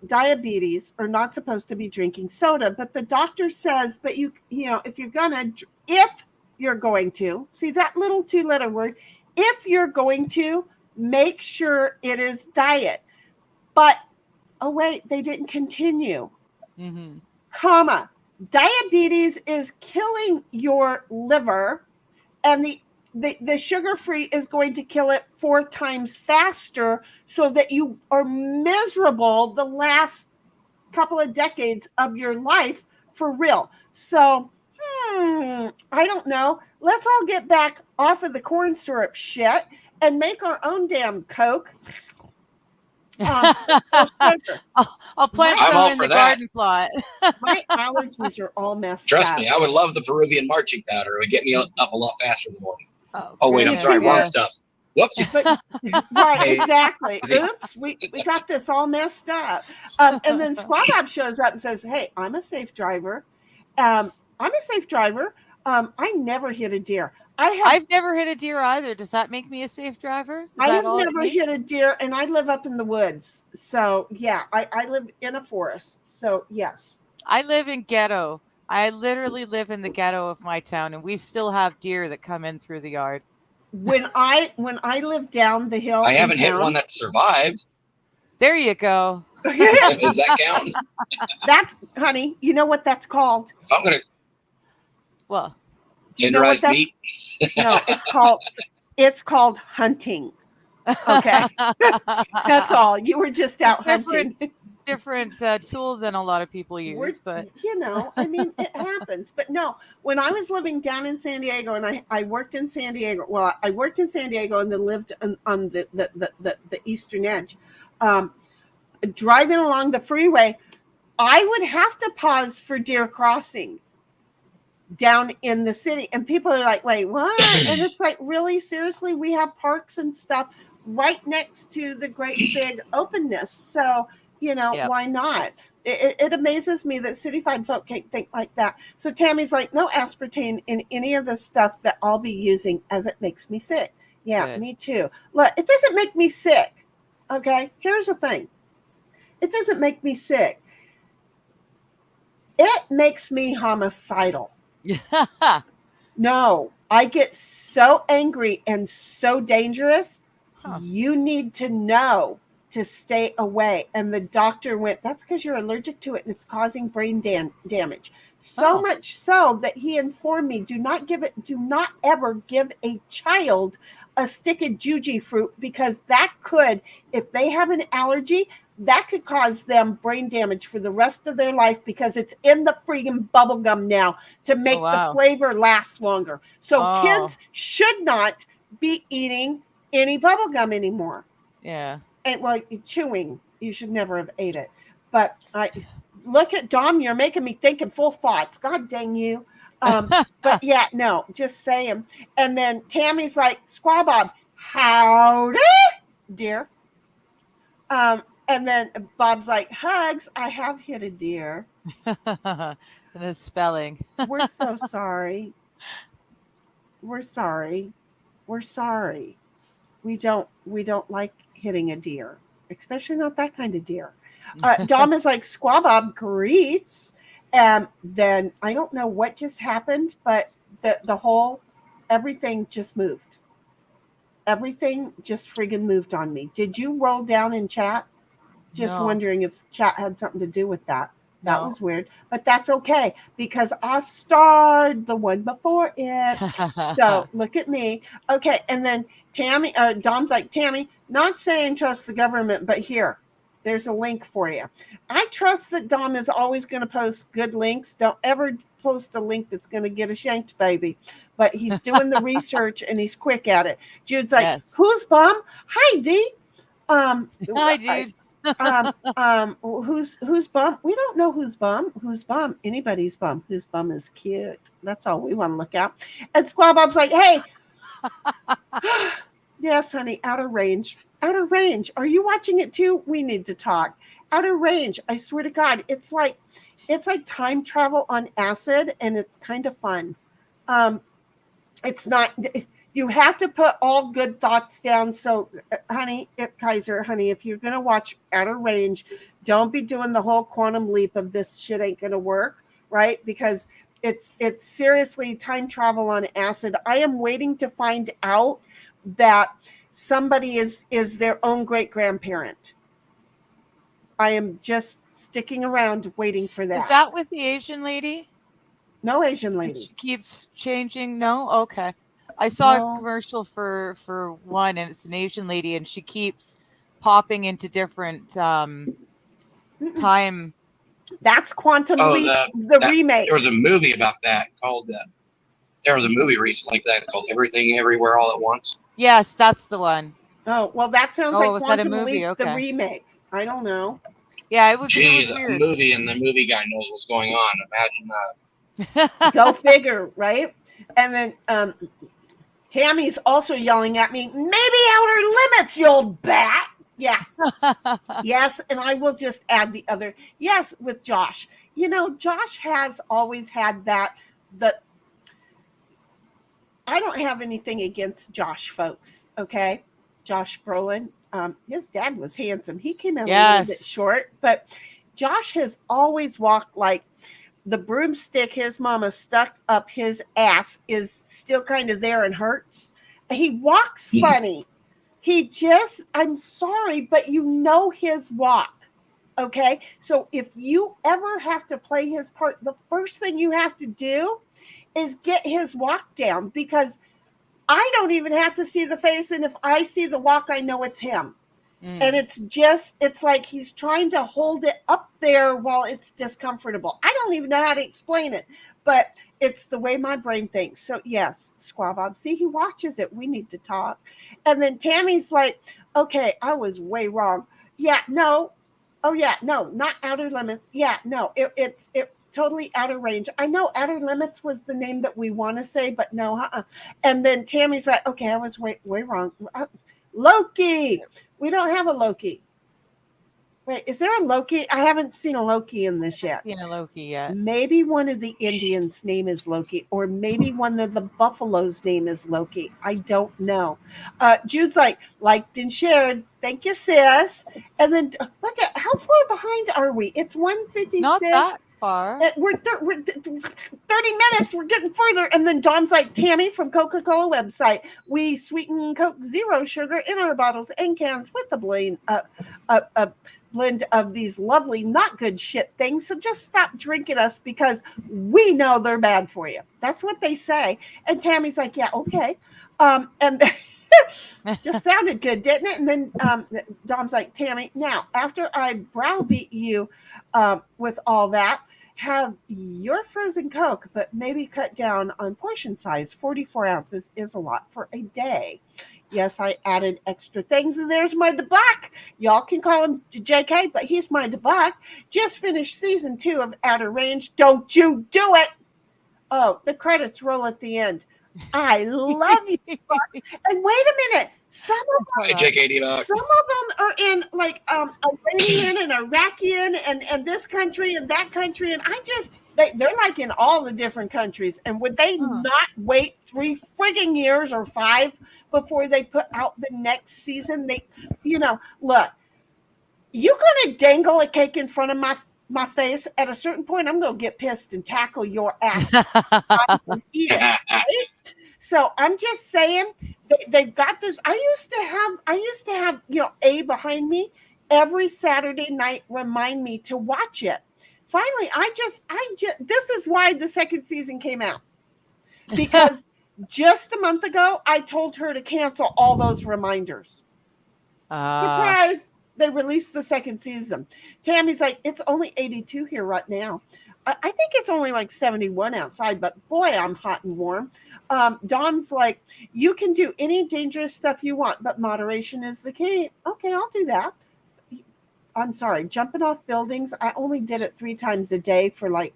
diabetes are not supposed to be drinking soda, but the doctor says, but if you're going to see that little 2-letter word, if you're going to, make sure it is diet. But oh wait, they didn't continue. Comma, diabetes is killing your liver, and the sugar-free is going to kill it 4 times faster, so that you are miserable the last couple of decades of your life for real. So, I don't know. Let's all get back off of the corn syrup shit and make our own damn Coke. I'll plant some in the garden plot. My allergies are all messed up. Trust me, I would love the Peruvian marching powder. It would get me up a lot faster in the morning. Oh wait, I'm sorry, wrong stuff. Whoops. Right, exactly. Oops, we got this all messed up. And then Squad Bob shows up and says, hey, I'm a safe driver. I never hit a deer. I've never hit a deer either. Does that make me a safe driver? I have never hit a deer, and I live up in the woods. So, yeah, I live in a forest. So, yes. I live in ghetto. I literally live in the ghetto of my town, and we still have deer that come in through the yard. When I live down the hill, I haven't hit one that survived. There you go. Does that count? That's, honey, you know what that's called? If I'm gonna, well, tenderized meat. No, it's called hunting. Okay, that's all. You were just out hunting. different tool than a lot of people use, but I mean, it happens. But no, when I was living down in San Diego, and I worked in San Diego. Well, I worked in San Diego and then lived on the eastern edge. Driving along the freeway, I would have to pause for deer crossing down in the city, and people are like, "Wait, what?" And it's like, really, seriously, we have parks and stuff right next to the great big openness, so why not? It amazes me that cityfied folk can't think like that. So Tammy's like, no aspartame in any of the stuff that I'll be using, as it makes me sick. Yeah, good. Me too. Look, it doesn't make me sick. Okay, here's the thing. It doesn't make me sick. It makes me homicidal. No, I get so angry and so dangerous. You need to know to stay away. And the doctor went, that's because you're allergic to it and it's causing brain damage. So much so that he informed me, do not ever give a child a stick of juji fruit, because that could, if they have an allergy, that could cause them brain damage for the rest of their life, because it's in the freaking bubble gum now to make the flavor last longer. So kids should not be eating any bubble gum anymore. Yeah. And chewing, you should never have ate it. But I look at Dom, you're making me think in full thoughts. God dang you. But yeah, no, just saying. And then Tammy's like, Squaw Bob, howdy, dear. And then Bob's like, hugs, I have hit a deer. And the spelling. We're so sorry. We're sorry. We're sorry. We don't like hitting a deer, especially not that kind of deer. Dom is like, Squaw Bob greets. And then I don't know what just happened, but the whole, everything just moved. Everything just friggin' moved on me. Did you roll down in chat? Just wondering if chat had something to do with that. That was weird, but that's okay, because I starred the one before it. So look at me. Okay. And then Tammy, Dom's like, Tammy, not saying trust the government, but here, there's a link for you. I trust that Dom is always going to post good links. Don't ever post a link that's going to get a shanked baby, but he's doing the research and he's quick at it. Jude's like, who's bum? Hi, D. Hi, Jude. Who's bum? We don't know who's bum. Who's bum? Anybody's bum. Whose bum is cute. That's all we want to look at. And Squaw Bob's like, hey. Yes, honey, Outer Range. Outer Range. Are you watching it too? We need to talk. Outer Range. I swear to God, it's like time travel on acid, and it's kind of fun. It's not. You have to put all good thoughts down. So, honey, Kaiser, honey, if you're going to watch Outer Range, don't be doing the whole quantum leap of this shit ain't going to work, right? Because it's seriously time travel on acid. I am waiting to find out that somebody is their own great-grandparent. I am just sticking around waiting for that. Is that with the Asian lady? No Asian lady. She keeps changing? No? Okay. I saw a commercial for one, and it's an Asian lady, and she keeps popping into different time. That's Quantum Leap, the remake. There was a movie about that called. There was a movie recently like that called Everything Everywhere All at Once. Yes, that's the one. Oh well, that sounds like Quantum Leap, the remake. I don't know. Yeah, it was. Gee, it was weird. Movie, and the movie guy knows what's going on. Imagine that. Go figure, right? And then Tammy's also yelling at me, maybe outer limits, you old bat. Yeah. Yes. And I will just add the other. Yes. With Josh, Josh has always had that, I don't have anything against Josh, folks. Okay. Josh Brolin. His dad was handsome. He came out a little bit short, but Josh has always walked like the broomstick his mama stuck up his ass is still kind of there and hurts. He walks funny. I'm sorry, but his walk. Okay. So if you ever have to play his part, the first thing you have to do is get his walk down, because I don't even have to see the face. And if I see the walk, I know it's him. And it's like he's trying to hold it up there while it's discomfortable. I don't even know how to explain it, but it's the way my brain thinks. So yes, Squaw Bob, see, he watches it. We need to talk. And then Tammy's like, okay, I was way wrong. Yeah, no. Oh yeah, no, not Outer Limits. Yeah, no, it's totally Outer Range. I know Outer Limits was the name that we want to say, but no, And then Tammy's like, okay, I was way wrong. Loki. We don't have a Loki. Wait, is there a Loki? I haven't seen a Loki in this yet. Seen a Loki yet? Maybe one of the Indians' name is Loki, or maybe one of the buffaloes' name is Loki. I don't know. Jude's like, liked and shared. Thank you, sis. And then look at how far behind are we? It's 1:56. Not that far. We're 30 minutes. We're getting further. And then Dom's like, Tammy from Coca-Cola website. We sweeten Coke zero sugar in our bottles and cans with the blend of these lovely, not good shit things. So just stop drinking us because we know they're bad for you. That's what they say. And Tammy's like, yeah, okay. And just sounded good, didn't it? And then Dom's like, Tammy, now after I browbeat you with all that, have your frozen Coke, but maybe cut down on portion size. 44 ounces is a lot for a day. Yes, I added extra things, and there's my DeBuck. Y'all can call him JK, but he's my DeBuck. Just finished season 2 of Outer Range. Don't you do it. Oh, the credits roll at the end. I love you. And wait a minute. Some of them are in like Iranian and Iraqian and this country and that country. And they're like in all the different countries. And would they not wait 3 frigging years or 5 before they put out the next season? Look, you're going to dangle a cake in front of my face. At a certain point, I'm going to get pissed and tackle your ass. I can eat it, right? So I'm just saying they've got this. I used to have A behind me every Saturday night remind me to watch it. Finally, I just this is why the second season came out, because just a month ago I told her to cancel all those reminders. Surprise! They released the second season. Tammy's like, it's only 82 here right now. I think it's only like 71 outside, but boy, I'm hot and warm. Dom's like, you can do any dangerous stuff you want, but moderation is the key. Okay, I'll do that. I'm sorry, jumping off buildings. I only did it 3 times a day for like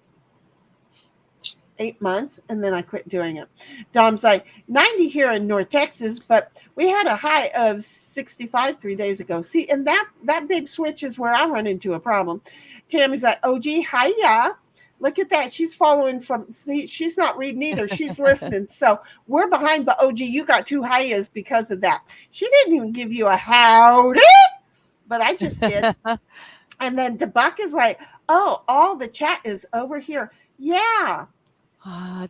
8 months, and then I quit doing it. Dom's like, 90 here in North Texas, but we had a high of 65 3 days ago. See, and that big switch is where I run into a problem. Tammy's like, OG, hiya. Look at that. She's following she's not reading either. She's listening. So we're behind, but OG, you got 2 highs because of that. She didn't even give you a howdy, but I just did. And then DeBuck is like, oh, all the chat is over here. Yeah.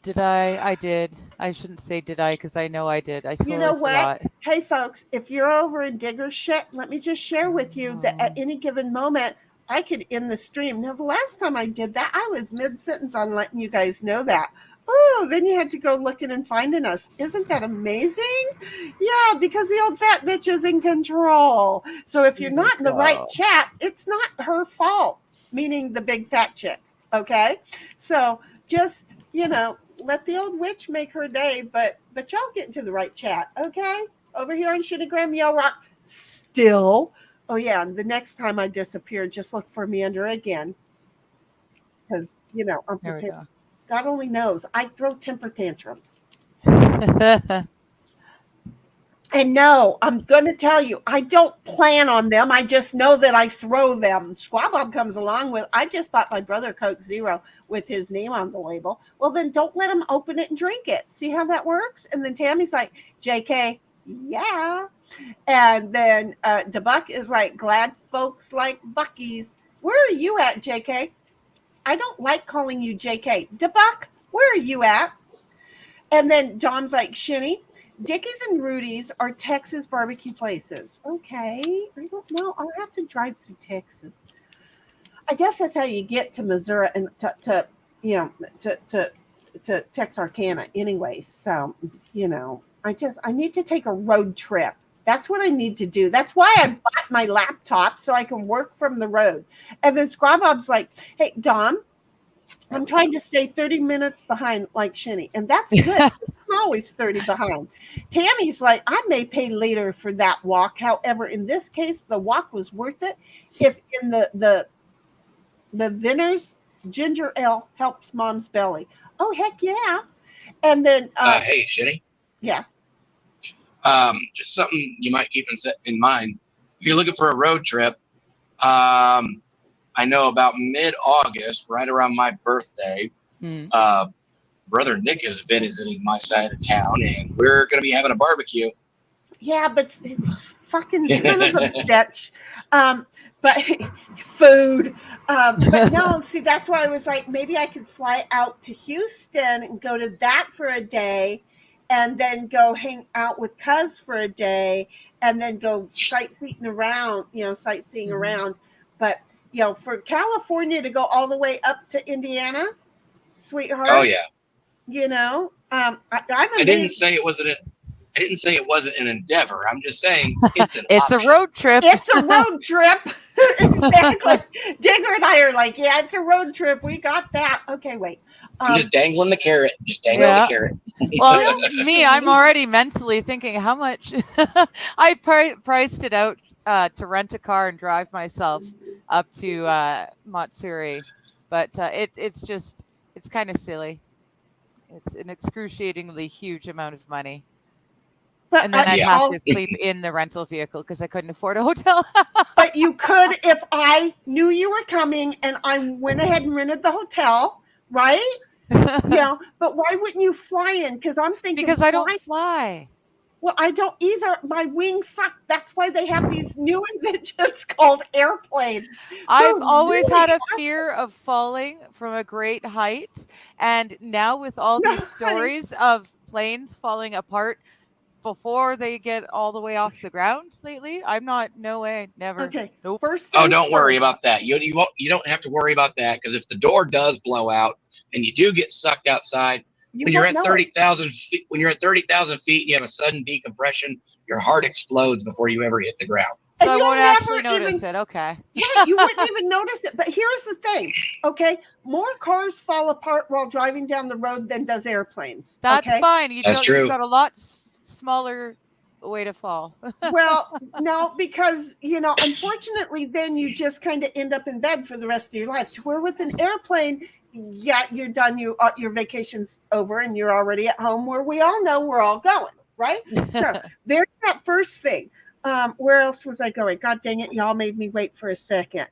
Did I? I did. I shouldn't say did I, because I know I did. I totally forgot. Hey, folks, if you're over in Digger shit, let me just share with you that at any given moment, I could end the stream. Now, the last time I did that, I was mid-sentence on letting you guys know that. Oh, then you had to go looking and finding us. Isn't that amazing? Yeah, because the old fat bitch is in control. So if you're not in the right chat, it's not her fault, meaning the big fat chick, okay? So just, let the old witch make her day, but y'all get into the right chat, okay? Over here on Shittygram, Yell Rock, still. Oh, yeah, and the next time I disappear, just look for me under again. Because, I'm prepared. God only knows. I throw temper tantrums. And no, I'm going to tell you, I don't plan on them. I just know that I throw them. Squaw Bob comes along with, I just bought my brother Coke Zero with his name on the label. Well, then don't let him open it and drink it. See how that works? And then Tammy's like, JK, yeah. And then DeBuck is like, glad folks like Bucky's. Where are you at, JK? I don't like calling you JK. DeBuck, where are you at? And then Dom's like, Shinny, Dickie's and Rudy's are Texas barbecue places. Okay. I don't know. I'll have to drive through Texas. I guess that's how you get to Missouri and to Texarkana anyway. So, I need to take a road trip. That's what I need to do. That's why I bought my laptop so I can work from the road. And then Squabob's like, hey, Dom, I'm trying to stay 30 minutes behind like Shinny. And that's good. I'm always 30 behind. Tammy's like, I may pay later for that walk. However, in this case, the walk was worth it. If in the Vinner's ginger ale helps mom's belly. Oh, heck yeah. And then hey, Shitty. Yeah. Just something you might keep in mind. If you're looking for a road trip, I know about mid-August, right around my birthday, Brother Nick is visiting my side of town, and we're going to be having a barbecue. Yeah, but fucking son of a bitch. But food. But no, see, that's why I was like, maybe I could fly out to Houston and go to that for a day, and then go hang out with Cuz for a day, and then go sightseeing around. But for California to go all the way up to Indiana, sweetheart. Oh yeah. I'm amazed. I didn't say it wasn't an endeavor. I'm just saying it's an It's option. a road trip. It's a road trip. Exactly. Digger and I are like, yeah, it's a road trip. We got that. Okay, wait. I'm just dangling the carrot. The carrot. Well, me, I'm already mentally thinking how much I priced it out to rent a car and drive myself up to Matsuri, but it's kind of silly. It's an excruciatingly huge amount of money. But and then I'd have to sleep in the rental vehicle because I couldn't afford a hotel. But you could if I knew you were coming and I went ahead and rented the hotel, right? But why wouldn't you fly in? Because I'm thinking I don't fly. Well, I don't either. My wings suck. That's why they have these new inventions called airplanes. I've always had a fear of falling from a great height. And now with all these stories of planes falling apart before they get all the way off the ground lately, I'm not, no way, never. Okay. Nope. Don't worry about that. You don't have to worry about that, because if the door does blow out and you do get sucked outside, when you're at 30,000 feet, and you have a sudden decompression, your heart explodes before you ever hit the ground. So I won't actually notice it. Okay. Yeah, you wouldn't even notice it. But here's the thing. Okay, more cars fall apart while driving down the road than does airplanes. That's fine. That's true. You've got a lot smaller way to fall. Well, no, because unfortunately, then you just kind of end up in bed for the rest of your life. To where with an airplane, yeah, you're done. Your vacation's over, and you're already at home, where we all know we're all going, right? So there's that first thing. Where else was I going? God dang it, y'all made me wait for a second.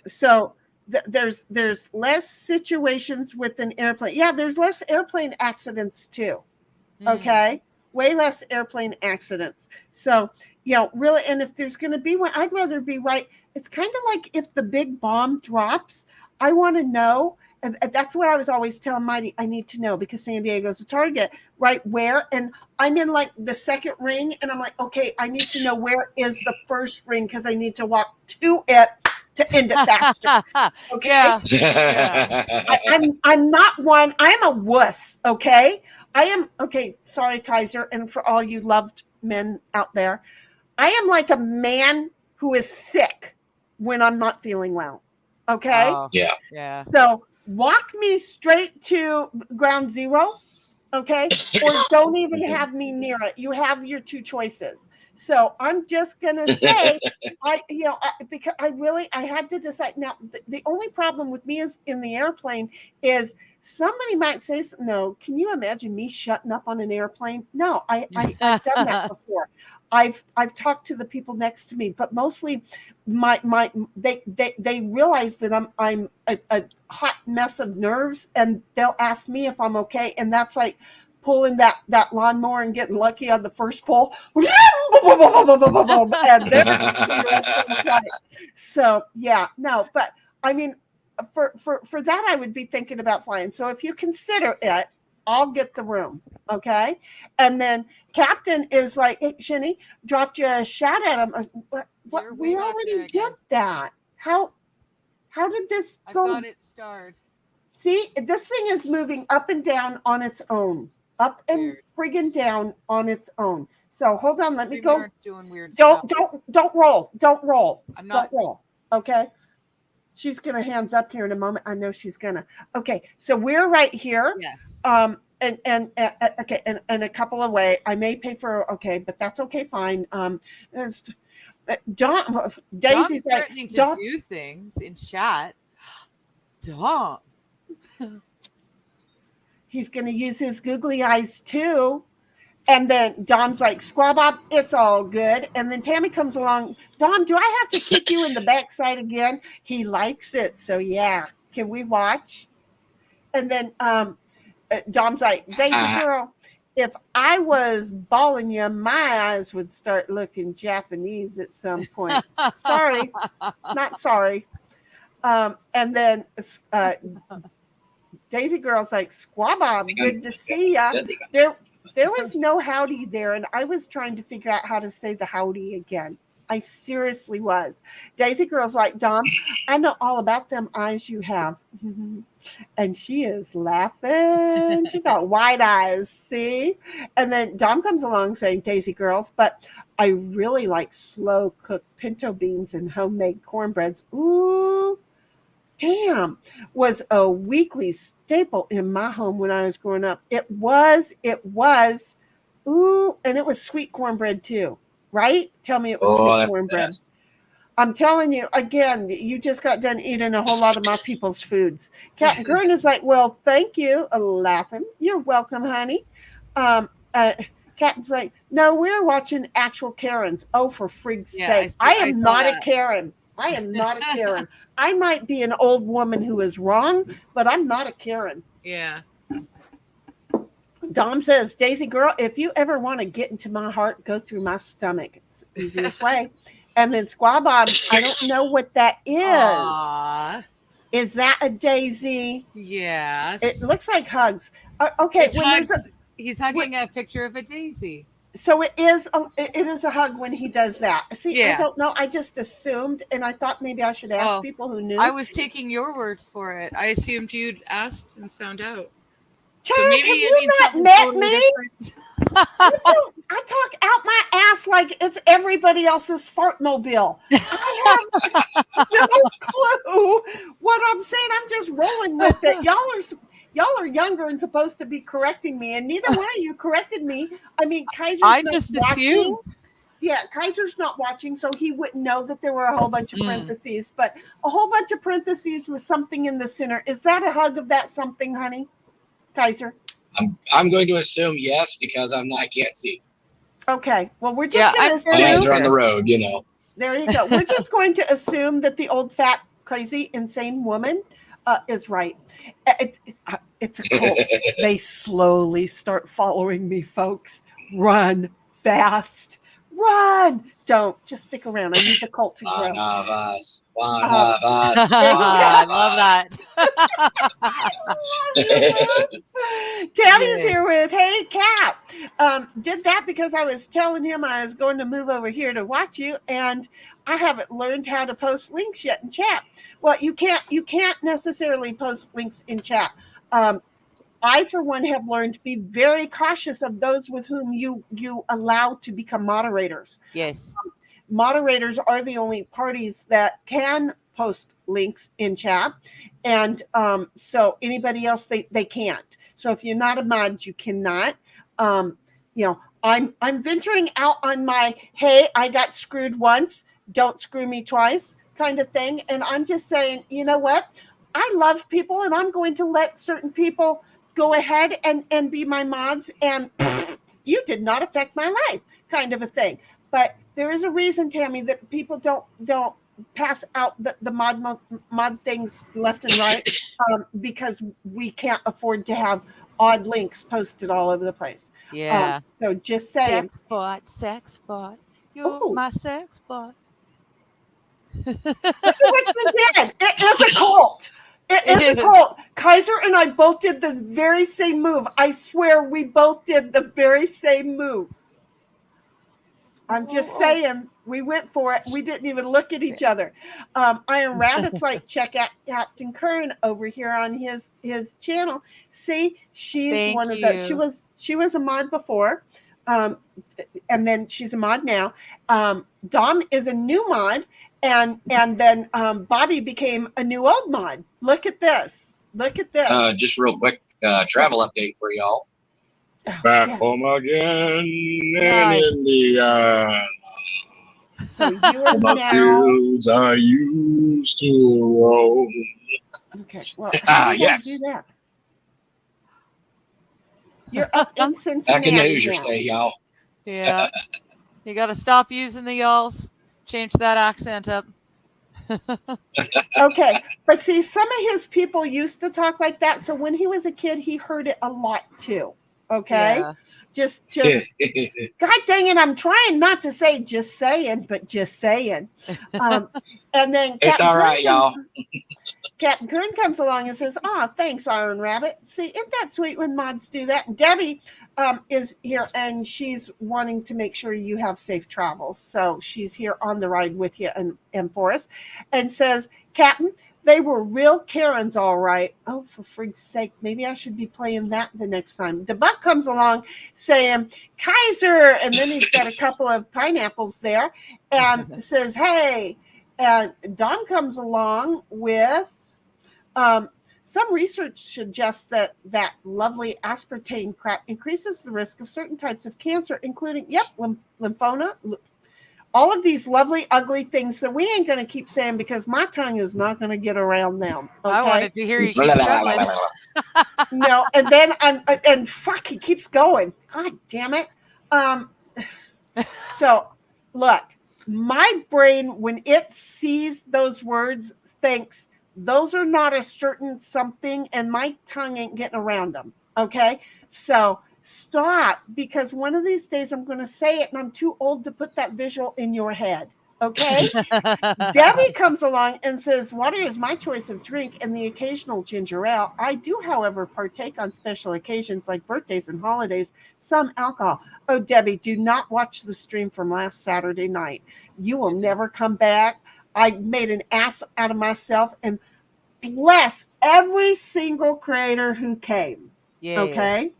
So there's less situations with an airplane. Yeah, there's less airplane accidents too. Okay, way less airplane accidents. So really, and if there's going to be one, I'd rather be right. It's kind of like if the big bomb drops, I want to know. And that's what I was always telling Mighty. I need to know, because San Diego's a target, right? Where? And I'm in like the second ring, and I'm like, okay, I need to know where is the first ring, because I need to walk to it to end it faster. Okay. Yeah. I'm not one. I am a wuss. Okay. I am. Okay. Sorry, Kaiser. And for all you loved men out there, I am like a man who is sick when I'm not feeling well. Okay. Oh, yeah. So walk me straight to ground zero, okay? Or don't even have me near it. You have your two choices. So I'm just gonna say, because I had to decide. Now, the only problem with me is in the airplane is somebody might say, no, can you imagine me shutting up on an airplane? No, I've done that before. I've talked to the people next to me, but mostly they realize that I'm a hot mess of nerves, and they'll ask me if I'm okay, and that's like pulling that lawnmower and getting lucky on the first pull. And then so yeah, no, but I mean, for that I would be thinking about flying. So if you consider it, I'll get the room. Okay. And then Captain is like, hey, Shinny, dropped you a shout at him. What? We already did that. How did this go? I've got it starred. See, this thing is moving up and down on its own. up and Weird. friggin' down on its own. So hold on, let me go. StreamYard's doing weird stuff. Don't roll. Don't roll. I'm not. Don't roll. Okay. She's gonna hands up here in a moment. I know she's gonna. Okay, so we're right here. Yes. And okay, and a couple away. I may pay for okay, but that's okay, fine. Daisy's like threatening to do things in chat. Dom. He's gonna use his googly eyes too. And then Dom's like, Squaw Bob, it's all good. And then Tammy comes along. Dom, do I have to kick you in the backside again? He likes it. So yeah. Can we watch? And then Dom's like, Daisy girl, if I was balling you, my eyes would start looking Japanese at some point. Sorry. Not sorry. And then Daisy girl's like, Squaw Bob, good to see ya. There was no howdy there, and I was trying to figure out how to say the howdy again. I seriously was. Daisy girl's like, Dom, I know all about them eyes you have. And she is laughing. She got wide eyes, see? And then Dom comes along saying, Daisy girls, but I really like slow cooked pinto beans and homemade cornbreads. Ooh. Damn, was a weekly staple in my home when I was growing up. It was. Ooh, and it was sweet cornbread too, right? Tell me it was sweet cornbread. I'm telling you, again, you just got done eating a whole lot of my people's foods. Captain Kern is like, well, thank you, laughing. You're welcome, honey. Captain's like, no, we're watching actual Karens. Oh, for frig's sake. I am not a Karen. I am not a Karen. I might be an old woman who is wrong, but I'm not a Karen. Yeah. Dom says, Daisy girl, if you ever want to get into my heart, go through my stomach. It's the easiest way. And then Squaw Bob, I don't know what that is. Aww. Is that a daisy? Yes. It looks like hugs. Okay. He's hugging a picture of a daisy. So it is a hug when he does that. See, yeah. I don't know. I just assumed, and I thought maybe I should ask people who knew. I was taking your word for it. I assumed you'd asked and found out. Child, so maybe have you not met me? I talk out my ass like it's everybody else's fartmobile. I have no clue what I'm saying. I'm just rolling with it. Y'all are younger and supposed to be correcting me, and neither one of you corrected me. I mean, Kaiser's I just assumed. Yeah, Kaiser's not watching, so he wouldn't know that there were a whole bunch of parentheses. But a whole bunch of parentheses with something in the center. Is that a hug of that something, honey? Kaiser? I'm going to assume yes, because I can't see. Okay. Well, we're just going to assume. My eyes are on the road, you know. There you go. We're just going to assume that the old, fat, crazy, insane woman is right. It's a cult. They slowly start following me, folks. Run fast. Run. Don't. Just stick around. I need the cult to grow. One of us. One of us. I love that. Daddy's here with, hey, Cat. Did that because I was telling him I was going to move over here to watch you, and I haven't learned how to post links yet in chat. Well, you can't necessarily post links in chat. I, for one, have learned to be very cautious of those with whom you allow to become moderators. Yes. Moderators are the only parties that can post links in chat. And so anybody else, they can't. So if you're not a mod, you cannot. I'm venturing out on my, hey, I got screwed once, don't screw me twice kind of thing. And I'm just saying, you know what? I love people, and I'm going to let certain people go ahead and be my mods, and you did not affect my life kind of a thing. But there is a reason, Tammy, that people don't pass out the mod things left and right because we can't afford to have odd links posted all over the place. Yeah. So just saying. Sex bot. You're my sex bot. Look at what you did. It is a cult. It is a cult. Kaiser and I both did the very same move. I swear we both did the very same move. I'm just saying, we went for it. We didn't even look at each other. Iron Rabbit's like, check out Captain Kern over here on his channel. See, she's one of those. She was a mod before, and then she's a mod now. Dom is a new mod, and then Bobby became a new old mod. Look at this. Look at this. Just real quick, travel update for y'all. Back home again in India. So you are The now. fields I used to roam. Okay. Well, how do you yes. do that? You're up in Cincinnati Back in the Hoosier now. State, y'all. Yeah. You got to stop using the y'alls. Change that accent up. Okay, but see, some of his people used to talk like that. So when he was a kid, he heard it a lot too. Okay, Yeah. just God dang it, I'm trying not to say just saying, but just saying. And then It's all right, y'all. Captain Kern comes along and says, thanks, Iron Rabbit. See, isn't that sweet when mods do that? And Debbie is here, and she's wanting to make sure you have safe travels. So she's here on the ride with you and for us, and says, Captain, they were real Karens, all right. Oh, for frig's sake, maybe I should be playing that the next time. The Buck comes along saying, Kaiser, and then he's got a couple of pineapples there, and says, hey. And Don comes along with some research suggests that lovely aspartame crap increases the risk of certain types of cancer, including, lymphoma, all of these lovely, ugly things that we ain't going to keep saying because my tongue is not going to get around them. Okay? I wanted to hear you keep struggling. No, and then and fuck, he keeps going. God damn it. So, look, my brain, when it sees those words, thinks those are not a certain something, and my tongue ain't getting around them. Okay, so stop, because one of these days I'm going to say it, and I'm too old to put that visual in your head. Okay. Debbie comes along and says, water is my choice of drink and the occasional ginger ale. I do, however, partake on special occasions like birthdays and holidays, some alcohol. Oh, Debbie, do not watch the stream from last Saturday night. You will never come back. I made an ass out of myself, and bless every single creator who came. Yes. Okay.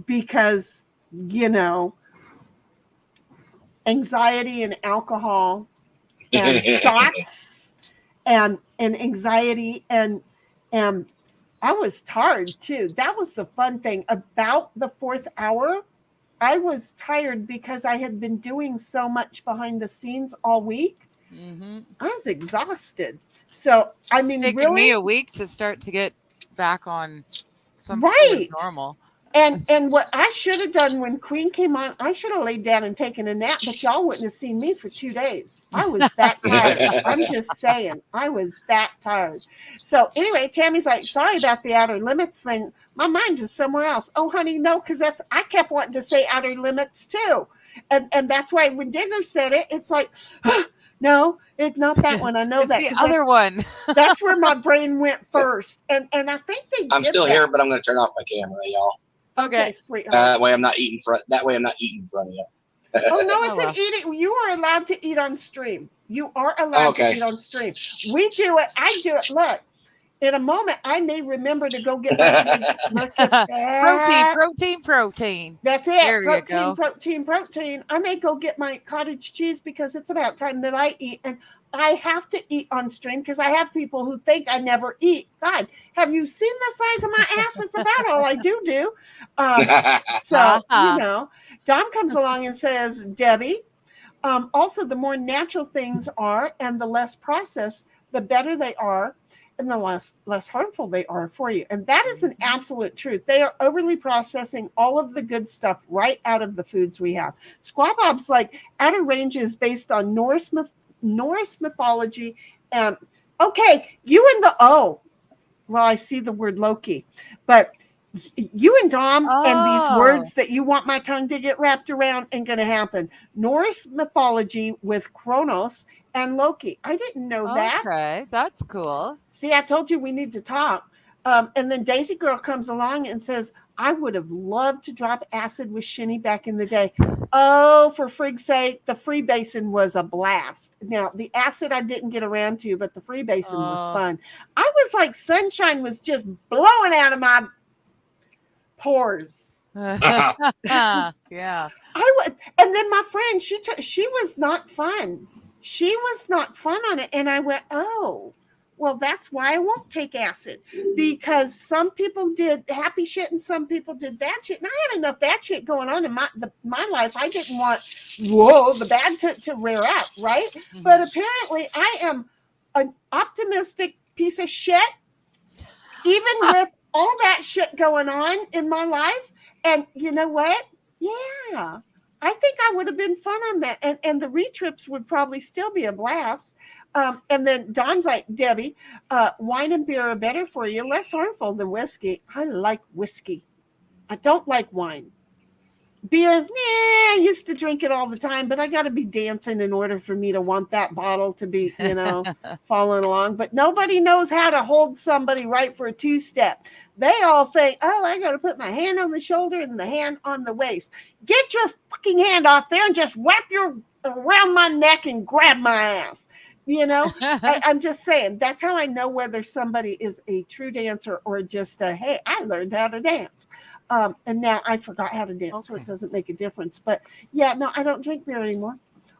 Because, anxiety and alcohol and shots and anxiety and I was tired too. That was the fun thing about the 4th hour. I was tired because I had been doing so much behind the scenes all week. Mm-hmm. I was exhausted. So I mean, It's taken really, me a week to start to get back on some right normal. And what I should have done when Queen came on, I should have laid down and taken a nap, but y'all wouldn't have seen me for 2 days. I was that tired. I'm just saying, I was that tired. So anyway, Tammy's like, sorry about the outer limits thing. My mind was somewhere else. Oh, honey, no, because I kept wanting to say outer limits too. And that's why when Digger said it, it's like, no, it's not that one. I know It's that. the other one. That's where my brain went first. And I think they I'm still here, but I'm going to turn off my camera, y'all. Okay, sweetheart. That way I'm not eating in front of you. Oh no, it's an eating. You are allowed to eat on stream. You are allowed to eat on stream. We do it. I do it. Look, in a moment, I may remember to go get my look at that. Protein. That's it. There you go. Protein. I may go get my cottage cheese because it's about time that I eat, and I have to eat on stream because I have people who think I never eat. God, have you seen the size of my ass? That's about all I do. So, Dom comes along and says, Debbie, also the more natural things are and the less processed, the better they are and the less harmful they are for you. And that is an absolute truth. They are overly processing all of the good stuff right out of the foods we have. Squaw Bob's like outer range is based on Norse mythology. Okay, you and I see the word Loki, but you and Dom and these words that you want my tongue to get wrapped around ain't going to happen. Norse mythology with Kronos and Loki. I didn't know that. Okay, that's cool. See, I told you we need to talk. And then Daisy Girl comes along and says, I would have loved to drop acid with Shinny back in the day. Oh, for frig's sake, the free basin was a blast. Now, the acid I didn't get around to, but the free basin was fun. I was like, sunshine was just blowing out of my pores. Yeah. I would, and then my friend, she was not fun. She was not fun on it. And I went, oh, well, that's why I won't take acid, because some people did happy shit and some people did bad shit. And I had enough bad shit going on in my life. I didn't want, the bad to rear up, right? Mm-hmm. But apparently I am an optimistic piece of shit, even with all that shit going on in my life. And you know what? Yeah, I think I would have been fun on that. And the retrips would probably still be a blast. And then Don's like, Debbie, wine and beer are better for you, less harmful than whiskey. I like whiskey. I don't like wine. Beer, I used to drink it all the time, but I got to be dancing in order for me to want that bottle to be, following along. But nobody knows how to hold somebody right for a two-step. They all think, oh, I got to put my hand on the shoulder and the hand on the waist. Get your fucking hand off there and just wrap around my neck and grab my ass. I'm just saying, that's how I know whether somebody is a true dancer or just hey, I learned how to dance. And now I forgot how to dance, so it doesn't make a difference. But yeah, no, I don't drink beer anymore.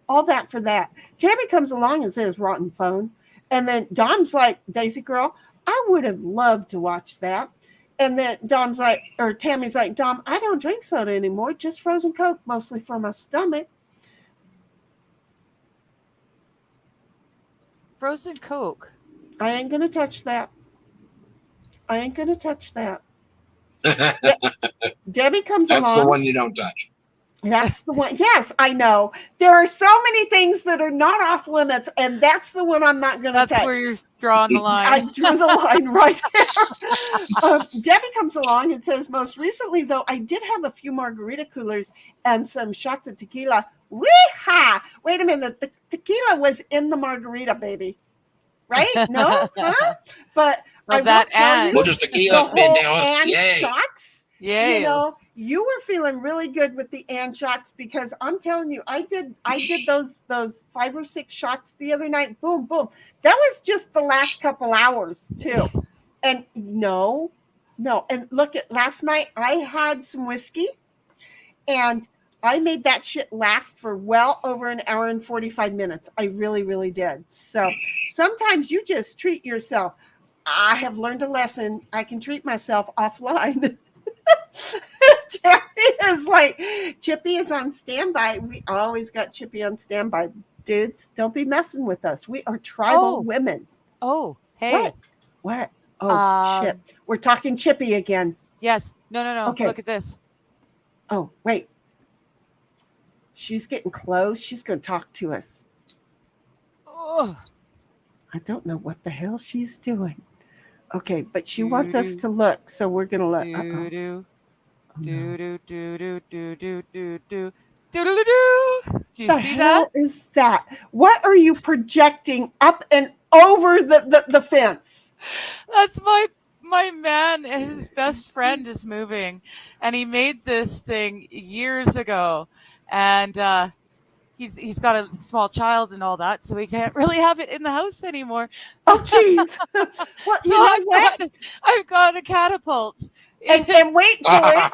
All that for that. Tammy comes along and says, rotten phone. And then Dom's like, Daisy Girl, I would have loved to watch that. And then Tammy's like, Dom, I don't drink soda anymore, just frozen Coke, mostly for my stomach. Frozen Coke. I ain't going to touch that. Debbie comes along. That's the one you don't touch. That's the one. Yes, I know. There are so many things that are not off limits, and that's the one I'm not going to touch. That's where you're drawing the line. I drew the line right there. Debbie comes along and says, most recently, though, I did have a few margarita coolers and some shots of tequila. Wee-ha! Wait a minute. The tequila was in the margarita, baby. Right? No? Huh? But I will tell you, just tequila's been down. And shots. Yeah. You were feeling really good with the and shots, because I'm telling you, I did those 5 or 6 shots the other night. Boom, boom. That was just the last couple hours too. And no. And look at last night, I had some whiskey and I made that shit last for well over an hour and 45 minutes. I really, really did. So sometimes you just treat yourself. I have learned a lesson. I can treat myself offline. Terry is like, Chippy is on standby. We always got Chippy on standby. Dudes, don't be messing with us. We are tribal women. Oh, hey. What? Oh, shit. We're talking Chippy again. Yes. No. Okay. Look at this. Oh, wait. She's getting close. She's going to talk to us. Oh. I don't know what the hell she's doing. Okay, but she wants us to look, so we're going to look. Do you see that? What is that? What are you projecting up and over the fence? That's my man. His best friend is moving, and he made this thing years ago, and he's got a small child and all that, so he can't really have it in the house anymore. Oh, jeez. So I've got a catapult. And wait for it.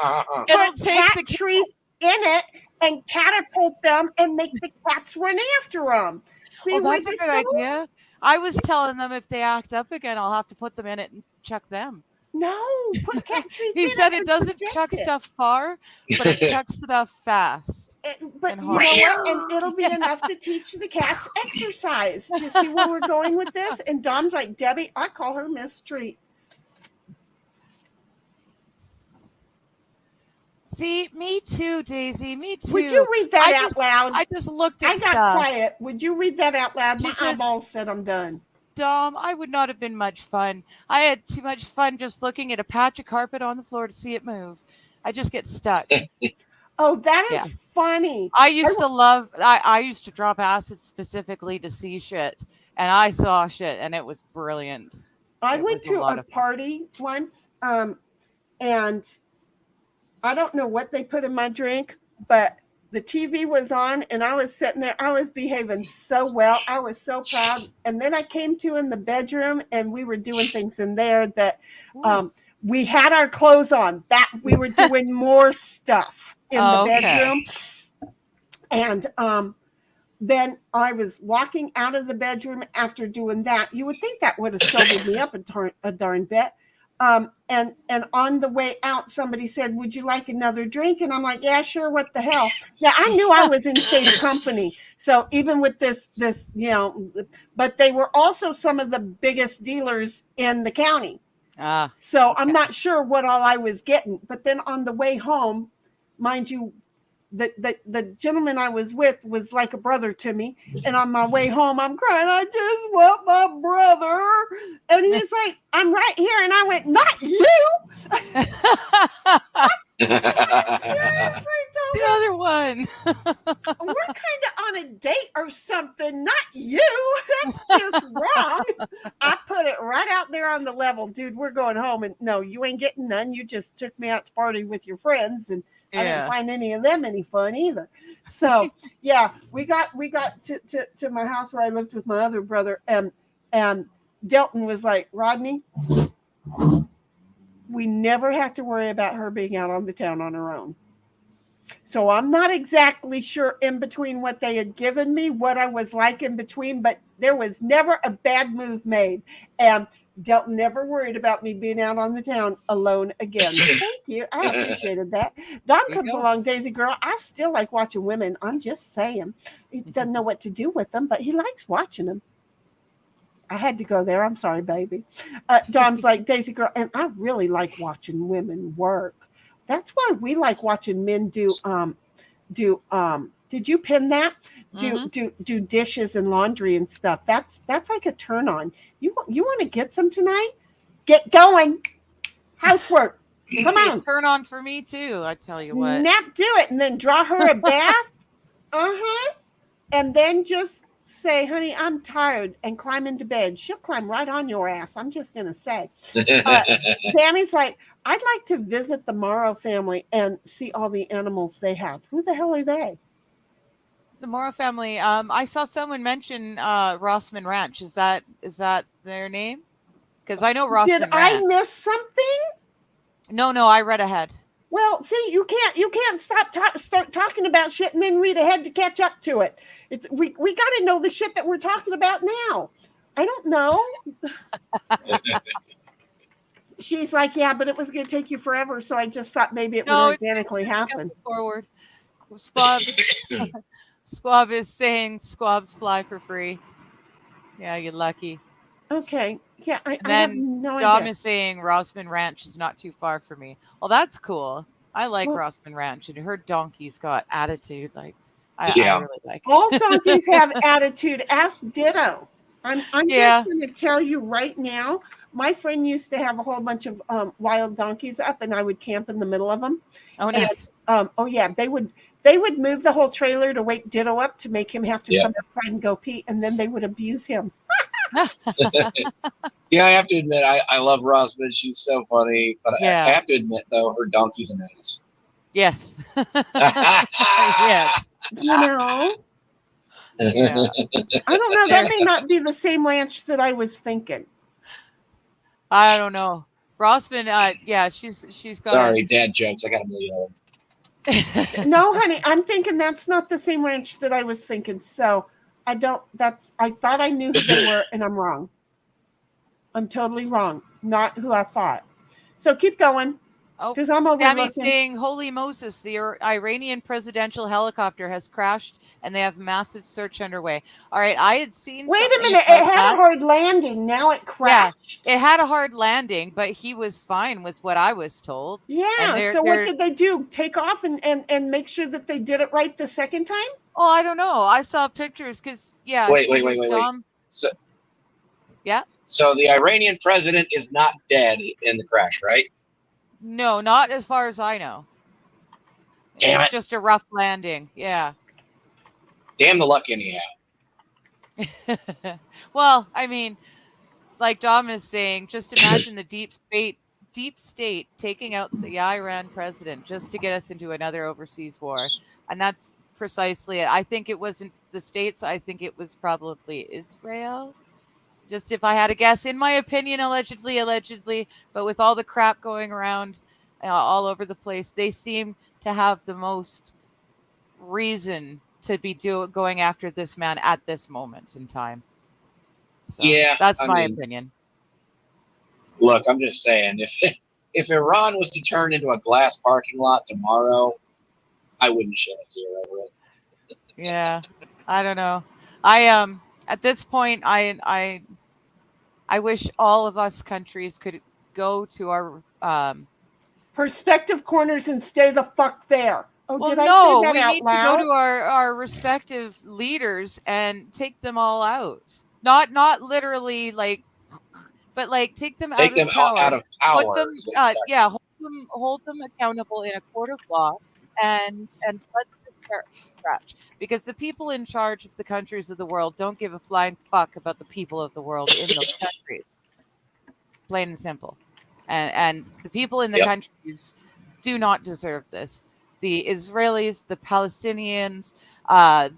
It'll Put take cat trees in it and catapult them and make the cats run after them. See, that's a good idea. I was telling them if they act up again, I'll have to put them in it and check them. No, put cat trees in He said it doesn't protect chuck it. stuff far, but it chucks stuff fast. But and you know what? And it'll be enough to teach the cats exercise. Do you see where we're going with this? And Dom's like, Debbie, I call her Miss Treat. See, me too, Daisy. Me too. Would you read that out loud? I just looked at I got stuff. quiet. Would you read that out loud? She My says- eyeballs said I'm done. Dom, I would not have been much fun. I had too much fun just looking at a patch of carpet on the floor to see it move. I just get stuck. Oh, that is funny. I used to drop acid specifically to see shit, and I saw shit, and it was brilliant. I It went was a to lot a of fun. party once, and I don't know what they put in my drink, but the TV was on and I was sitting there. I was behaving so well. I was so proud. And then I came to in the bedroom and we were doing things in there that Ooh. we had our clothes on. That we were doing more stuff in the Oh, okay. bedroom. And then I was walking out of the bedroom after doing that. You would think that would have sobered me up a darn bit. And on the way out, somebody said, "Would you like another drink?" And I'm like, "Yeah, sure. What the hell?" Now I knew I was in safe company. So even with this, but they were also some of the biggest dealers in the county. So I'm not sure what all I was getting. But then on the way home, mind you, the gentleman I was with was like a brother to me. And on my way home, I'm crying, "I just want my brother." And he's like, "I'm right here." And I went, "Not you." The other one. We're kind of on a date or something, not you. That's just wrong. I put it right out there on the level. "Dude, we're going home." And no, you ain't getting none. You just took me out to party with your friends, and I didn't find any of them any fun either. So yeah, we got to my house where I lived with my other brother, and Delton was like, "Rodney, we never have to worry about her being out on the town on her own." So I'm not exactly sure in between what they had given me, what I was like in between, but there was never a bad move made. And Delton never worried about me being out on the town alone again. Thank you. I appreciated that. Don comes along, Daisy girl. I still like watching women. I'm just saying. He doesn't know what to do with them, but he likes watching them. I had to go there. I'm sorry, baby. Don's like, "Daisy girl," and I really like watching women work. That's why we like watching men do did you pin that? Do dishes and laundry and stuff. That's like a turn on. You want to get some tonight? Get going. Housework. Come on. Turn on for me too. I tell you what. Snap, do it, and then draw her a bath. And then just say, "Honey, I'm tired," and climb into bed. She'll climb right on your ass. I'm just going to say. Tammy's like, "I'd like to visit the Morrow family and see all the animals they have." Who the hell are they? The Morrow family. I saw someone mention Rossman Ranch. Is that their name? Because I know Rossman Did Ranch. I miss something? No, I read ahead. Well, see, you can't start talking about shit and then read ahead to catch up to it. We got to know the shit that we're talking about now. I don't know. She's like, "Yeah, but it was going to take you forever, so I just thought maybe it would organically happen." Forward. Squab is saying squabs fly for free. Yeah, you're lucky. Okay. Yeah, I then have no Dom idea. is saying Rossman Ranch is not too far for me. Well, that's cool. I like Rossman Ranch, and her donkey's got attitude. Like, I really like it. All donkeys have attitude. Ask Ditto. I'm just going to tell you right now. My friend used to have a whole bunch of wild donkeys up, and I would camp in the middle of them. Oh, nice. And, they would move the whole trailer to wake Ditto up to make him have to come outside and go pee, and then they would abuse him. Yeah, I have to admit, I love Rosamund. She's so funny. But I have to admit, though, her donkey's an ass. Yes. Yeah. You know? Yeah. I don't know. That may not be the same ranch that I was thinking. I don't know. Rossman, she's got. Sorry, dad jokes. I got a million of them. No, honey, I'm thinking that's not the same ranch that I was thinking. So I thought I knew who they were, and I'm wrong. I'm totally wrong. Not who I thought. So keep going. Because I'm overlooking. Tammy's saying, "Holy Moses, the Iranian presidential helicopter has crashed and they have massive search underway." All right, I had seen. Wait a minute, it had a hard landing. Now it crashed. Yeah, it had a hard landing, but he was fine, was what I was told. Yeah. So what did they do? Take off and make sure that they did it right the second time? Oh, I don't know. I saw pictures because Wait. So, So the Iranian president is not dead in the crash, right? No, not as far as I know. Damn it's just a rough landing. Yeah. Damn the luck anyhow. Well, I mean, like Dom is saying, just imagine the deep state taking out the Iran president just to get us into another overseas war. And that's precisely it. I think it wasn't the States. I think it was probably Israel. Just if I had to guess, in my opinion, allegedly, but with all the crap going around all over the place, they seem to have the most reason to be going after this man at this moment in time. So Yeah, that's I my mean, opinion. Look, I'm just saying, if Iran was to turn into a glass parking lot tomorrow, I wouldn't shed a tear over it. Yeah, I don't know. At this point, I wish all of us countries could go to our perspective corners and stay the fuck there. Oh, well, did I no, say that we out need loud? to go to our respective leaders and take them all out. Not literally like, but like take them Take out them of power. out of power. Put them, is what you're hold them accountable in a court of law, and let them start from scratch. Because the people in charge of the countries of the world don't give a flying fuck about the people of the world in those countries. Plain and simple. And the people in the Yep. countries do not deserve this. The Israelis, the Palestinians,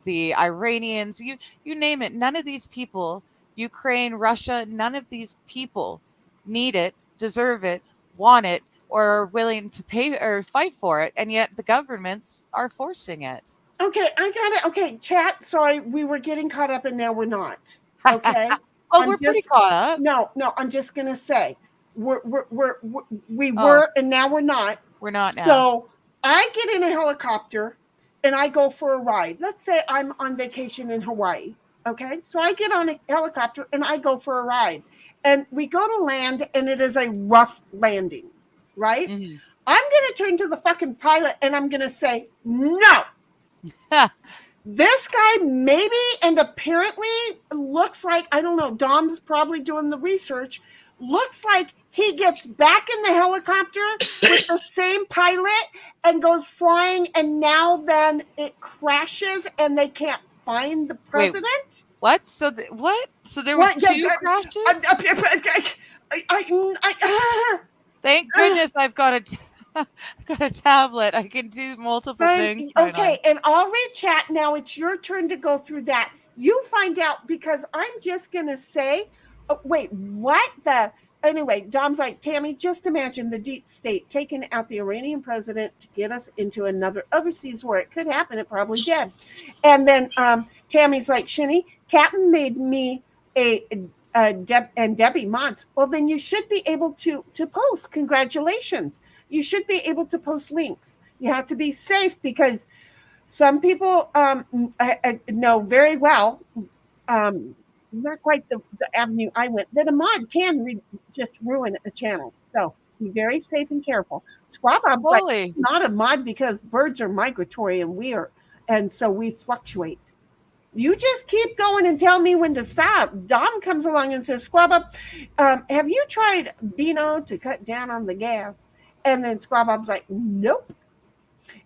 the Iranians, you name it. None of these people, Ukraine, Russia, none of these people need it, deserve it, want it, or are willing to pay or fight for it. And yet the governments are forcing it. Okay, I got it. Okay, chat. Sorry, we were getting caught up and now we're not. Okay. Oh, we're pretty caught up. No, I'm just gonna say we Oh. were and now we're not. We're not now. So I get in a helicopter and I go for a ride. Let's say I'm on vacation in Hawaii. Okay, so I get on a helicopter and I go for a ride, and we go to land, and it is a rough landing, right? Mm-hmm. I'm gonna turn to the fucking pilot and I'm gonna say no. This guy maybe and apparently looks like, I don't know, Dom's probably doing the research, looks like he gets back in the helicopter with the same pilot and goes flying, and now then it crashes and they can't find the president. Wait, what? So what? So there was two crashes? Thank goodness I've got a tablet. I can do multiple things. Okay, and I'll read chat now. It's your turn to go through that. You find out, because I'm just gonna say, wait, what the? Anyway, Dom's like, Tammy, just imagine the deep state taking out the Iranian president to get us into another overseas war. It could happen. It probably did. And then Tammy's like, Shinny, Captain made me and Debbie mods. Well, then you should be able to post. Congratulations. You should be able to post links. You have to be safe, because some people know very well, not quite the avenue I went, that a mod can just ruin a channel. So be very safe and careful. Squabob's like, not a mod, because birds are migratory and so we fluctuate. You just keep going and tell me when to stop. Dom comes along and says, Squabob, have you tried Beano to cut down on the gas? And then Squabob's like, nope.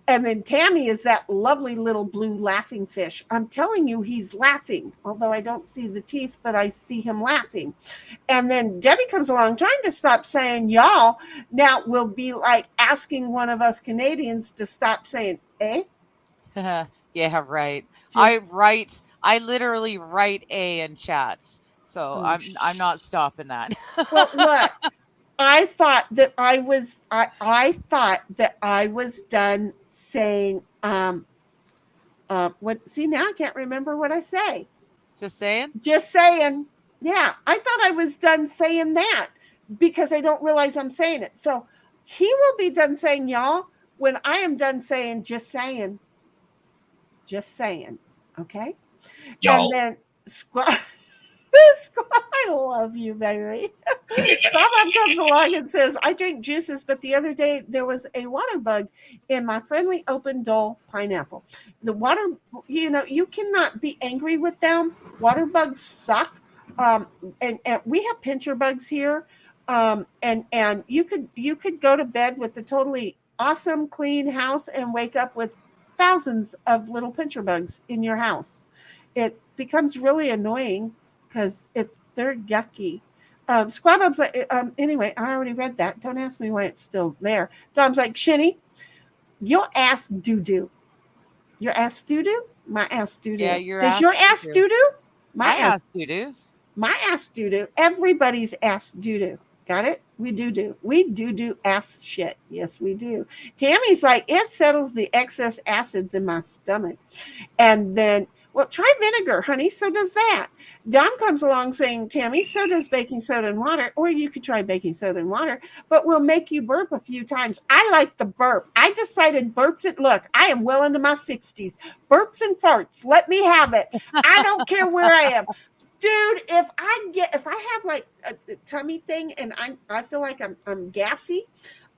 And then Tammy is that lovely little blue laughing fish. I'm telling you, he's laughing, although I don't see the teeth, but I see him laughing. And then Debbie comes along trying to stop saying y'all. Now we'll be like asking one of us Canadians to stop saying, eh? Yeah, right. I literally write A in chats. So I'm not stopping that. Well, look, I thought that I was done saying what, see, now I can't remember what I say. Just saying? Yeah, I thought I was done saying that, because I don't realize I'm saying it. So he will be done saying y'all when I am done saying just saying. Okay? Y'all. And then I love you, Mary. Squabbob comes along and says, I drink juices, but the other day there was a water bug in my friendly open dole pineapple. The water, you cannot be angry with them. Water bugs suck. And we have pincher bugs here. And you could go to bed with a totally awesome, clean house and wake up with thousands of little pincher bugs in your house. It becomes really annoying because they're yucky. Squabub's like, anyway, I already read that. Don't ask me why it's still there. Dom's like, Shinny, your ass doo-doo. Your ass doo-doo? My ass doo-doo. Yeah, your Does ass your ass doo-doo. doo-doo? My ass doo-doo. My ass doo-doo. Everybody's ass doo-doo. Got it? We do. We do ass shit. Yes, we do. Tammy's like, it settles the excess acids in my stomach. And then, well, try vinegar, honey. So does that. Dom comes along saying, Tammy, so does baking soda and water. Or you could try baking soda and water, but we'll make you burp a few times. I like the burp. I decided burps it. Look, I am well into my 60s. Burps and farts. Let me have it. I don't care where I am. Dude, if I have like a tummy thing and I feel like I'm gassy,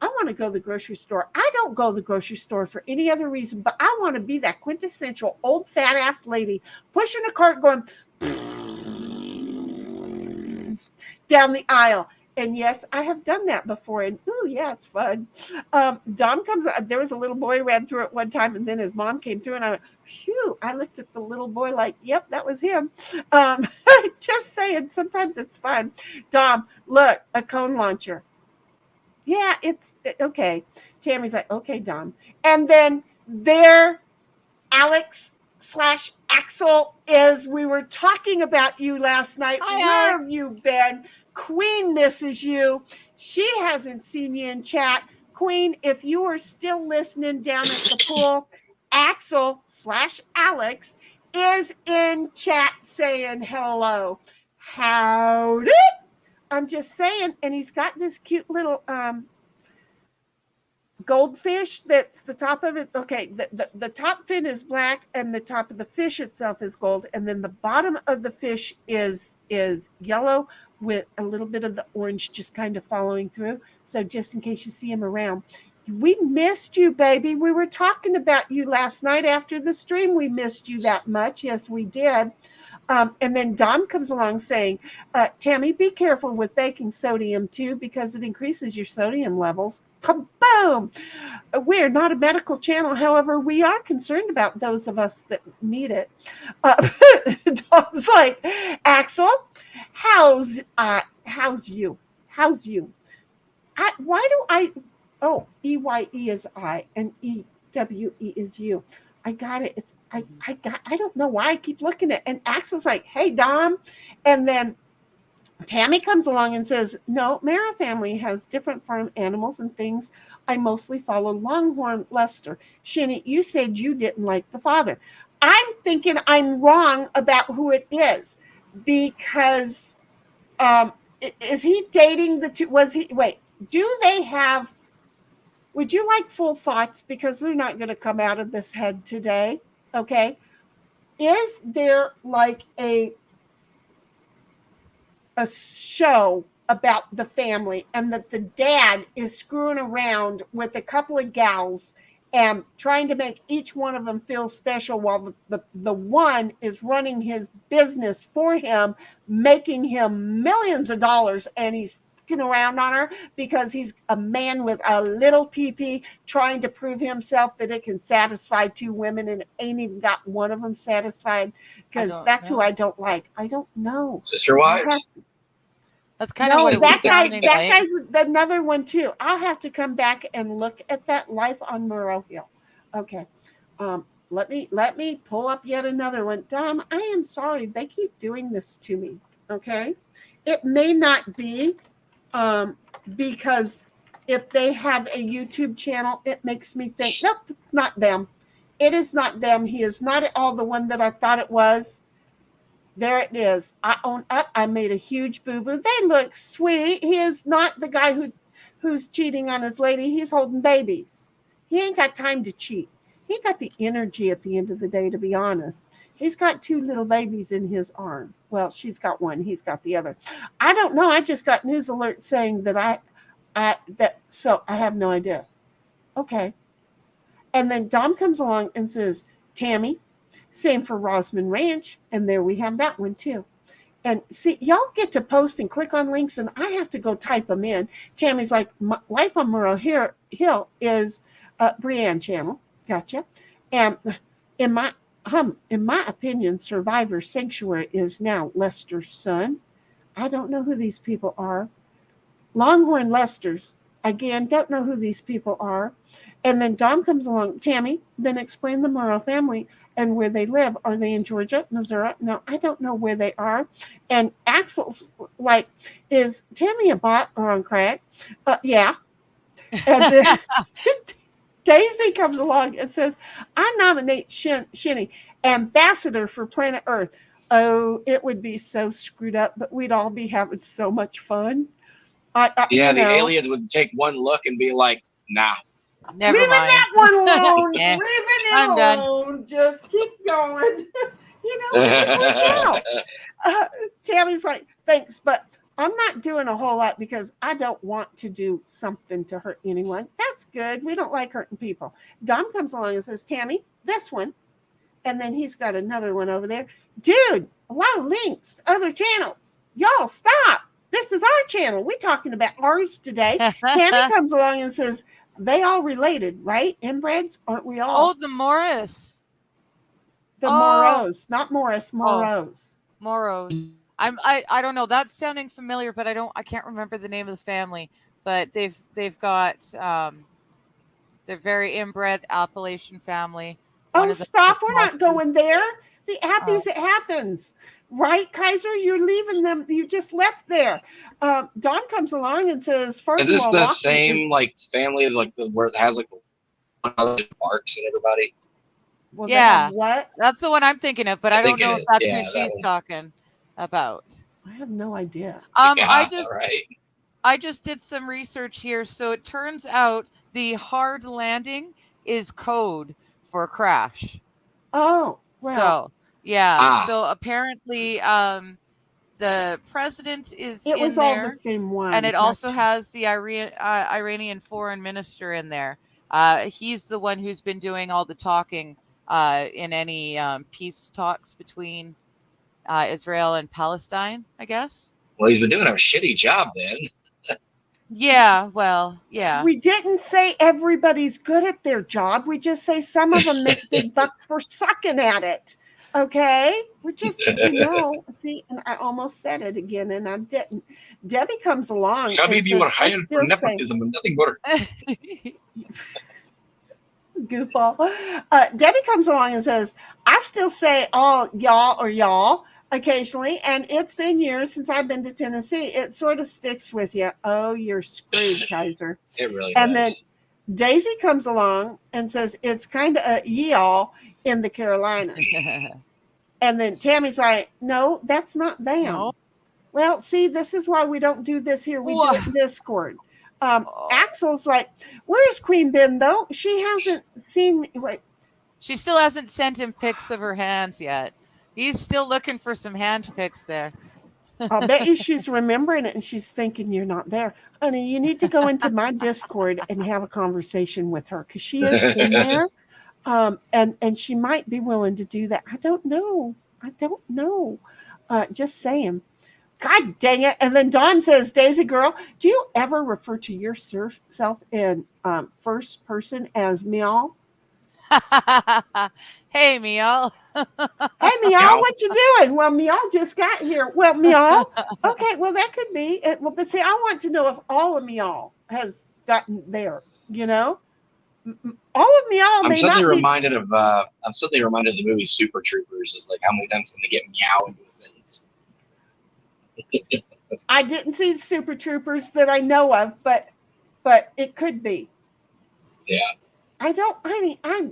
I want to go to the grocery store. I don't go to the grocery store for any other reason, but I want to be that quintessential old fat ass lady pushing a cart going down the aisle. And yes, I have done that before. And oh yeah, it's fun. Dom comes. There was a little boy ran through it one time, and then his mom came through, and I went, phew. I looked at the little boy like, yep, that was him. Just saying, sometimes it's fun. Dom, look, a cone launcher. Yeah, it's okay. Tammy's like, okay, Dom. And then there, Alex/Axel is. We were talking about you last night. Hi, Where Alex. have you been? Queen misses you. She hasn't seen you in chat. Queen, if you are still listening down at the pool, Axel/Alex is in chat saying hello. Howdy. I'm just saying, and he's got this cute little goldfish that's the top of it. Okay, the top fin is black and the top of the fish itself is gold, and then the bottom of the fish is yellow with a little bit of the orange just kind of following through. So just in case you see him around. We missed you, baby. We were talking about you last night after the stream. We missed you that much. Yes, we did. And then Dom comes along saying, Tammy, be careful with baking sodium too, because it increases your sodium levels. Kaboom! We're not a medical channel. However, we are concerned about those of us that need it. Dom's like, Axel, how's you? EYE is I and EWE is you. I got it. I don't know why I keep looking at it. And Axel's like, hey, Dom. And then Tammy comes along and says, no, Mara family has different farm animals and things. I mostly follow Longhorn Lester. Shinny, you said you didn't like the father. I'm thinking I'm wrong about who it is because is he dating the two? Do they have, would you like full thoughts? Because they're not going to come out of this head today. Okay. Is there like a show about the family and that the dad is screwing around with a couple of gals and trying to make each one of them feel special while the one is running his business for him, making him millions of dollars, and he's around on her because he's a man with a little pee-pee trying to prove himself that it can satisfy two women and ain't even got one of them satisfied, because that's who I don't like. I don't know. Sister wives? That's kind of what it that was guy. sounding That like. guy's another one too. I'll have to come back and look at that Life on Murrow Hill. Okay. Let me pull up yet another one. Dom, I am sorry. They keep doing this to me. Okay. It may not be because if they have a YouTube channel, it makes me think, nope, it's not them. It is not them. He is not at all the one that I thought it was. There it is. I own up. I made a huge boo-boo. They look sweet. He is not the guy who's cheating on his lady. He's holding babies. He ain't got time to cheat. He got the energy at the end of the day, to be honest. He's got two little babies in his arm. Well, she's got one. He's got the other. I don't know. I just got news alert saying that so I have no idea. Okay. And then Dom comes along and says, Tammy, same for Rosman Ranch. And there we have that one too. And see, y'all get to post and click on links and I have to go type them in. Tammy's like, Life on Murrow Hill is Brienne channel. Gotcha. And in my opinion, Survivor Sanctuary is now Lester's son. I don't know who these people are. Longhorn Lesters, again, don't know who these people are. And then Dom comes along. Tammy, then explain the Morrow family and where they live. Are they in Georgia, Missouri? No, I don't know where they are. And Axel's like, is Tammy a bot or on crack? Yeah. And then Daisy comes along and says, I nominate Shinny ambassador for planet Earth. Oh, it would be so screwed up, but we'd all be having so much fun. Yeah, the aliens would take one look and be like, nah. Never Leaving mind. that one alone. Yeah. Leaving it I'm alone. done. Just keep going. It would work out. Tammy's like, thanks, but I'm not doing a whole lot because I don't want to do something to hurt anyone. That's good. We don't like hurting people. Dom comes along and says, Tammy, this one. And then he's got another one over there. Dude, a lot of links to other channels. Y'all, stop. This is our channel. We're talking about ours today. Tammy comes along and says, they all related, right? Inbreds, aren't we all? Oh, the Morris. The Morrows, not Morris, Morrows. Morrows. I don't know. That's sounding familiar, but I can't remember the name of the family. But they've got they're very inbred Appalachian family. Oh, stop. We're not going there. The Appies, it happens. Right, Kaiser? You're leaving them. You just left there. Don comes along and says, first is this of all, the same like family like where it has like the marks and everybody? Well, yeah. What? That's the one I'm thinking of, but I don't know if that's who she's talking about. I have no idea. I just did some research here. So it turns out the hard landing is code for crash. Oh, well. So yeah. So apparently the president is it was in all there, the same one. and it also has the Iranian foreign minister in there. He's the one who's been doing all the talking in any peace talks between Israel and Palestine, I guess. Well, he's been doing a shitty job then. Yeah, well, yeah. We didn't say everybody's good at their job. We just say some of them make big bucks for sucking at it. Okay? We just, see, and I almost said it again, and I didn't. Debbie comes along. Habib, you were hired for nepotism and nothing more. Goofball. Debbie comes along and says, I still say all y'all or y'all occasionally, and it's been years since I've been to Tennessee. It sort of sticks with you. Oh, you're screwed, Kaiser. It really and does. Then Daisy comes along and says, it's kind of a y'all in the Carolinas. And then Tammy's like, no, that's not them. No. Well, see, this is why we don't do this here. We do it in Discord. Axel's like, where's Queen been, though? She hasn't seen me. Wait. She still hasn't sent him pics of her hands yet. He's still looking for some hand pics there. I'll bet you she's remembering it and she's thinking you're not there. Honey, you need to go into my Discord and have a conversation with her because she is in there. And she might be willing to do that. I don't know. Just saying. God dang it. And then Dawn says, Daisy girl, do you ever refer to yourself in first person as meow? Hey, meow. Hey, meow, what you doing? Well, meow just got here. Well, meow. Okay, well, that could be it. Well, but see, I want to know if all of meow has gotten there, All of meow I'm may suddenly not reminded of the movie Super Troopers. Is like how many times can they get meow into a sentence? I didn't see Super Troopers that I know of, but it could be. Yeah. I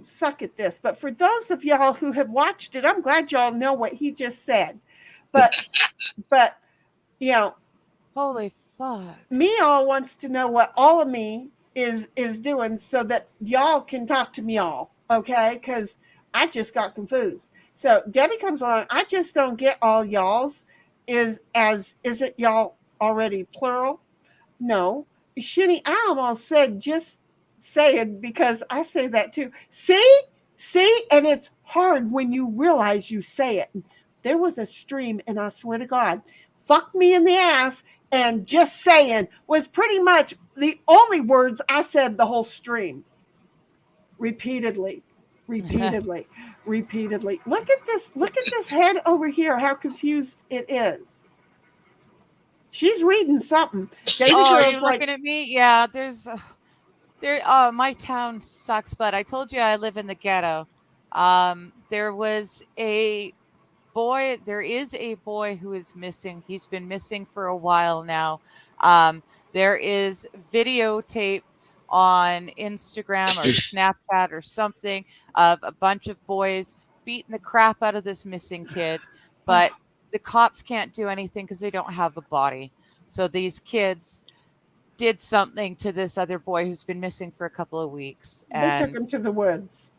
suck at this, but for those of y'all who have watched it, I'm glad y'all know what he just said. But holy fuck. Meow wants to know what all of me is doing so that y'all can talk to me all, okay? Because I just got confused. So Debbie comes along. I just don't get all y'all's. Is it y'all already plural? No. Shinny, I almost said just say it because I say that too. See, and it's hard when you realize you say it. There was a stream, and I swear to God, fuck me in the ass and just saying was pretty much the only words I said the whole stream. Repeatedly. Look at this head over here, how confused it is. She's reading something. Daisy Oh, are Girl's you like, looking at me? Yeah, my town sucks, but I told you I live in the ghetto. There is a boy who is missing. He's been missing for a while now. There is videotape on Instagram or Snapchat or something of a bunch of boys beating the crap out of this missing kid, but the cops can't do anything because they don't have a body. So these kids did something to this other boy who's been missing for a couple of weeks. they took him to the woods.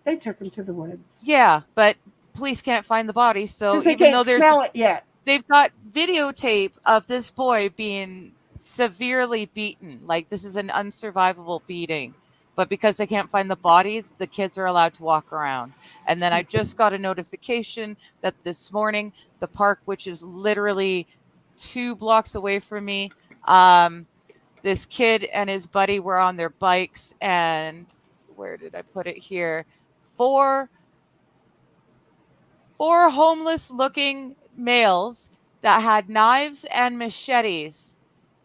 Yeah, but police can't find the body. So Because they even though can't smell it yet. they've got videotape of this boy being severely beaten. Like, this is an unsurvivable beating. But because they can't find the body, the kids are allowed to walk around. And then I just got a notification that this morning, the park, which is literally 2 blocks away from me, this kid and his buddy were on their bikes, and where did I put it here? 4 homeless looking males that had knives and machetes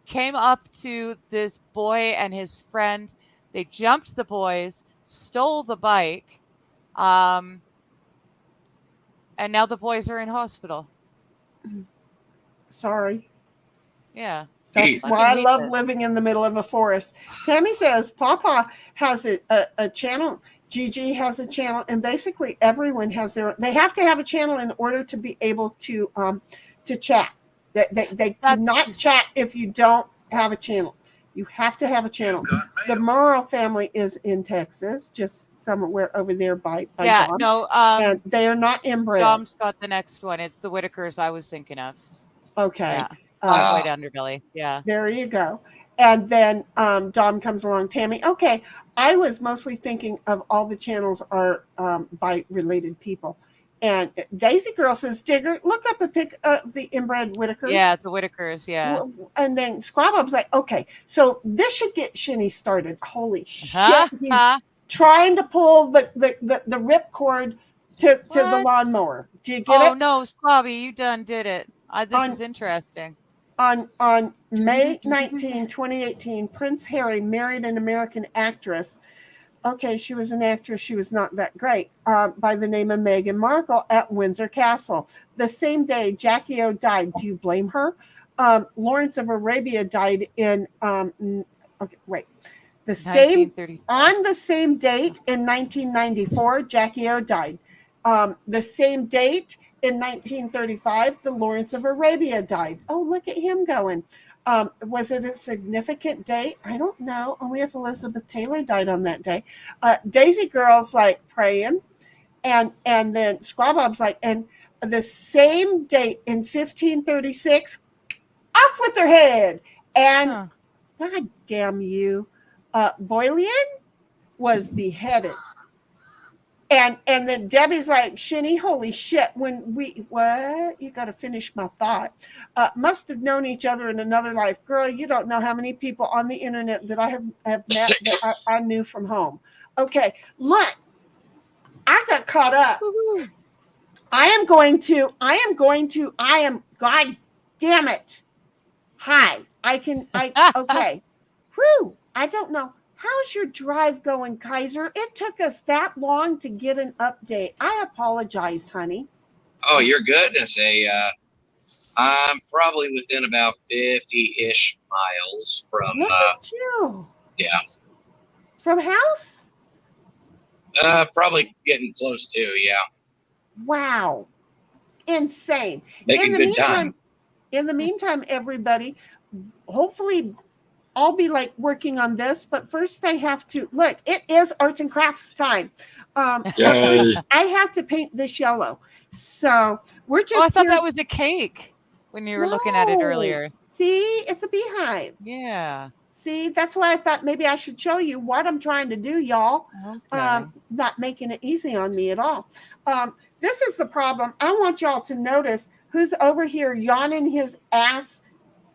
came up to this boy and his friend. They jumped the boys, stole the bike, and now the boys are in hospital. Sorry. Yeah. That's why I love living in the middle of a forest. Tammy says Papa has a channel. Gigi has a channel, and basically everyone has they have to have a channel in order to be able to chat. They cannot chat if you don't have a channel. You have to have a channel. The Morrow family is in Texas, just somewhere over there by Dom. No, and they are not inbred. Dom's got the next one. It's the Whitakers I was thinking of. Okay. Yeah. White underbelly. Yeah. There you go. And then Dom comes along. Tammy, okay. I was mostly thinking of all the channels are by related people. And Daisy Girl says, Digger, look up a pic of the inbred Whitakers. Yeah, the Whitakers, yeah. And then Squabob's like, okay, so this should get Shinny started. Holy shit. He's trying to pull the ripcord to the lawnmower. Do you get it? Oh, no, Squabby, you done did it. This is interesting. On May 19, 2018, Prince Harry married an American actress. Okay, she was an actress. She was not that great. By the name of Meghan Markle at Windsor Castle. The same day, Jackie O died. Do you blame her? Lawrence of Arabia died in. On the same date in 1994, Jackie O died. The same date in 1935, the Lawrence of Arabia died. Oh, look at him going. Was it a significant date? I don't know. Only if Elizabeth Taylor died on that day. Daisy Girl's like praying. And then Squabob's like, and the same date in 1536, off with her head. And God damn you, Boylian was beheaded. And then Debbie's like, Shinny, holy shit, what? You got to finish my thought. Must have known each other in another life. Girl, you don't know how many people on the internet that I have met that I knew from home. Okay, look, I got caught up. God damn it. Hi, okay. Whew, I don't know. How's your drive going, Kaiser? It took us that long to get an update. I apologize, honey. Oh, you're good. I'm probably within about 50-ish miles from. Look at you. Yeah. From house? Probably getting close to. Yeah. Wow. Insane. Making good time. In the meantime, everybody, hopefully I'll be like working on this, but first I have to look. It is arts and crafts time. First, I have to paint this yellow, so we're just. Oh, I thought that was a cake when you were looking at it earlier. See, it's a beehive. Yeah. See, that's why I thought maybe I should show you what I'm trying to do, y'all. Okay. Not making it easy on me at all. This is the problem. I want y'all to notice who's over here yawning his ass.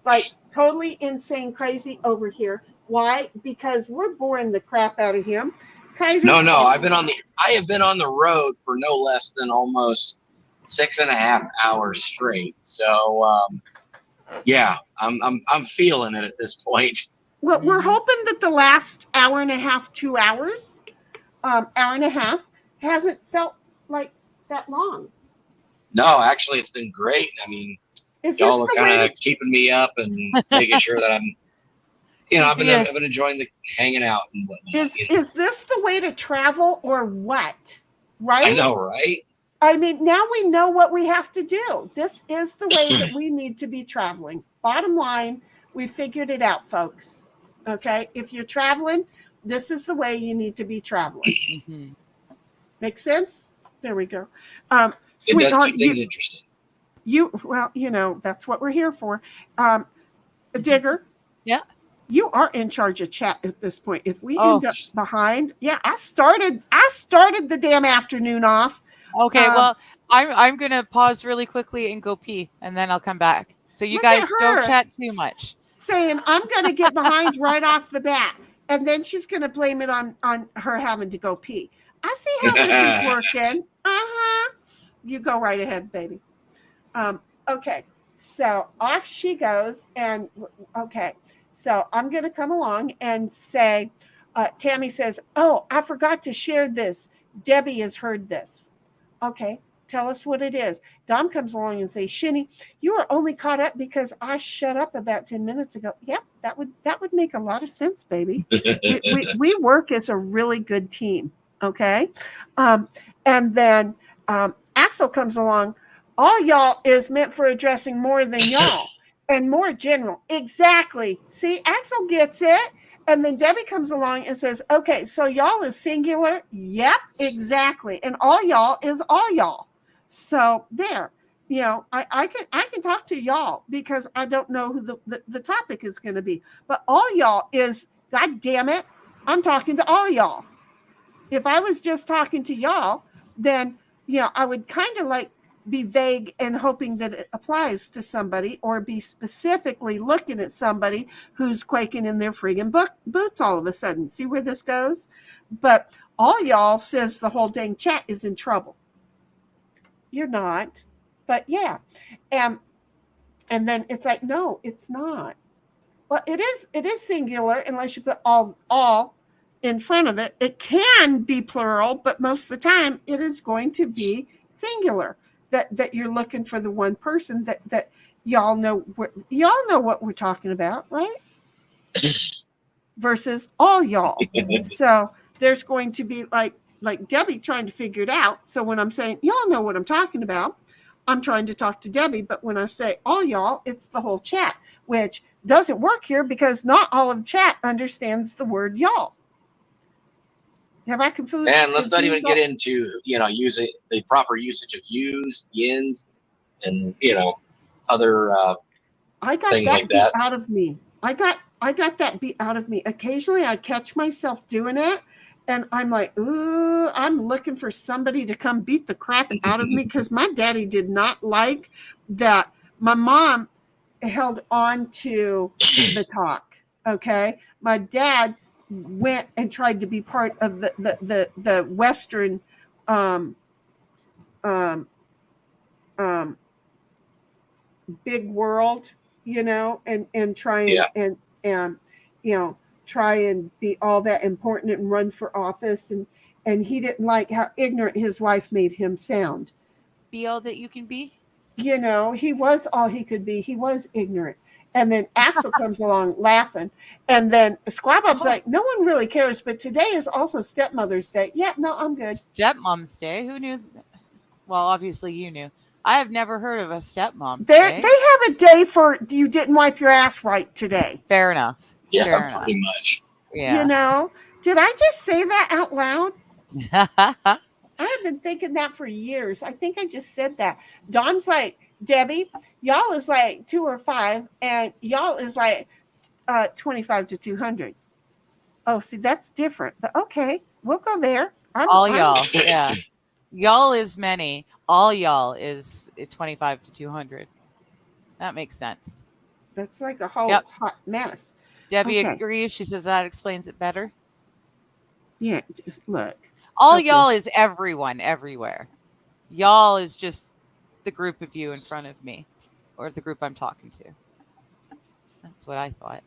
Like totally insane, crazy over here. Why? Because we're boring the crap out of him. Kaiser, no. I have been on the road for no less than almost 6.5 hours straight. So Yeah, I'm feeling it at this point. Well, we're hoping that the last hour and a half, 2 hours, hour and a half, hasn't felt like that long. No, actually, it's been great. I mean, Is y'all are this the kind way of keeping me up and making sure that I'm, you know, I've Yeah. been enjoying the hanging out and whatnot. is this the way to travel or what? Right? I know, right? I mean, now we know what we have to do. This is the way that we need to be traveling. Bottom line, we figured it out, folks. Okay? If you're traveling, this is the way you need to be traveling. Make sense? There we go. It does keep things interesting. Well, you know, that's what we're here for. Digger. Yeah. You are in charge of chat at this point. If we end up behind, I started the damn afternoon off. Okay, well, I'm gonna pause really quickly and go pee, and then I'll come back. So you guys don't chat too much. Saying I'm gonna get behind right off the bat, and then she's gonna blame it on her having to go pee. I see how this is working. You go right ahead, baby. Okay, so off she goes, and okay, so I'm gonna come along and say, Tammy says, "Oh, I forgot to share this. Debbie has heard this." Okay, tell us what it is. Dom comes along and says, "Shinny, you are only caught up because I shut up about 10 minutes ago." Yep, that would make a lot of sense, baby. we work as a really good team. Okay, and then Axel comes along. All y'all is meant for addressing more than y'all and more general. Exactly. See, Axel gets it. And then Debbie comes along and says, "Okay, so y'all is singular." Yep, exactly. And all y'all is all y'all. So there, you know, I can talk to y'all because I don't know who the topic is going to be. But all y'all is, God damn it, I'm talking to all y'all. If I was just talking to y'all, then, you know, I would kind of like be vague and hoping that it applies to somebody, or be specifically looking at somebody who's quaking in their friggin' boots all of a sudden. See where this goes? But all y'all says the whole dang chat is in trouble. You're not, but yeah. And then it's like, no, it's not. Well, it is singular unless you put all in front of it. It can be plural, but most of the time it is going to be singular. That you're looking for the one person that y'all know what we're talking about, right? Versus all y'all. So there's going to be like Debbie trying to figure it out. So when I'm saying y'all know what I'm talking about, I'm trying to talk to Debbie. But when I say all y'all, it's the whole chat, which doesn't work here because not all of chat understands the word y'all. Have I confused? And let's not even get into, you know, using the proper usage of yous, yins, and, you know, other I got things that like that. out of me. I got that beat out of me. Occasionally I catch myself doing it and I'm like, ooh, I'm looking for somebody to come beat the crap out of me, because my daddy did not like that. My mom held on to the talk. Okay. My dad went and tried to be part of the Western big world, you know, and try and you know, try and be all that important and run for office, and he didn't like how ignorant his wife made him sound. Be all that you can be. You know, he was all he could be. He was ignorant. And then Axel comes along laughing. And then Squabob's like, no one really cares, but today is also Stepmother's Day. Yeah, no, I'm good. Stepmom's Day? Who knew? Well, obviously you knew. I have never heard of a stepmom's Day. Day. They have a day for you didn't wipe your ass right today. Fair enough. Yeah, Fair pretty much. Yeah. You know, did I just say that out loud? I have been thinking that for years. I think I just said that. Dom's like, Debbie, y'all is like 2 or 5, and y'all is like 25 to 200. Oh, see, that's different. But okay, we'll go there. All y'all, yeah. Y'all is many. All y'all is 25 to 200. That makes sense. That's like a whole hot mess. Debbie agrees. She says that explains it better. Yeah, look. All y'all is everyone, everywhere. Y'all is just the group of you in front of me, or the group I'm talking to. That's what I thought.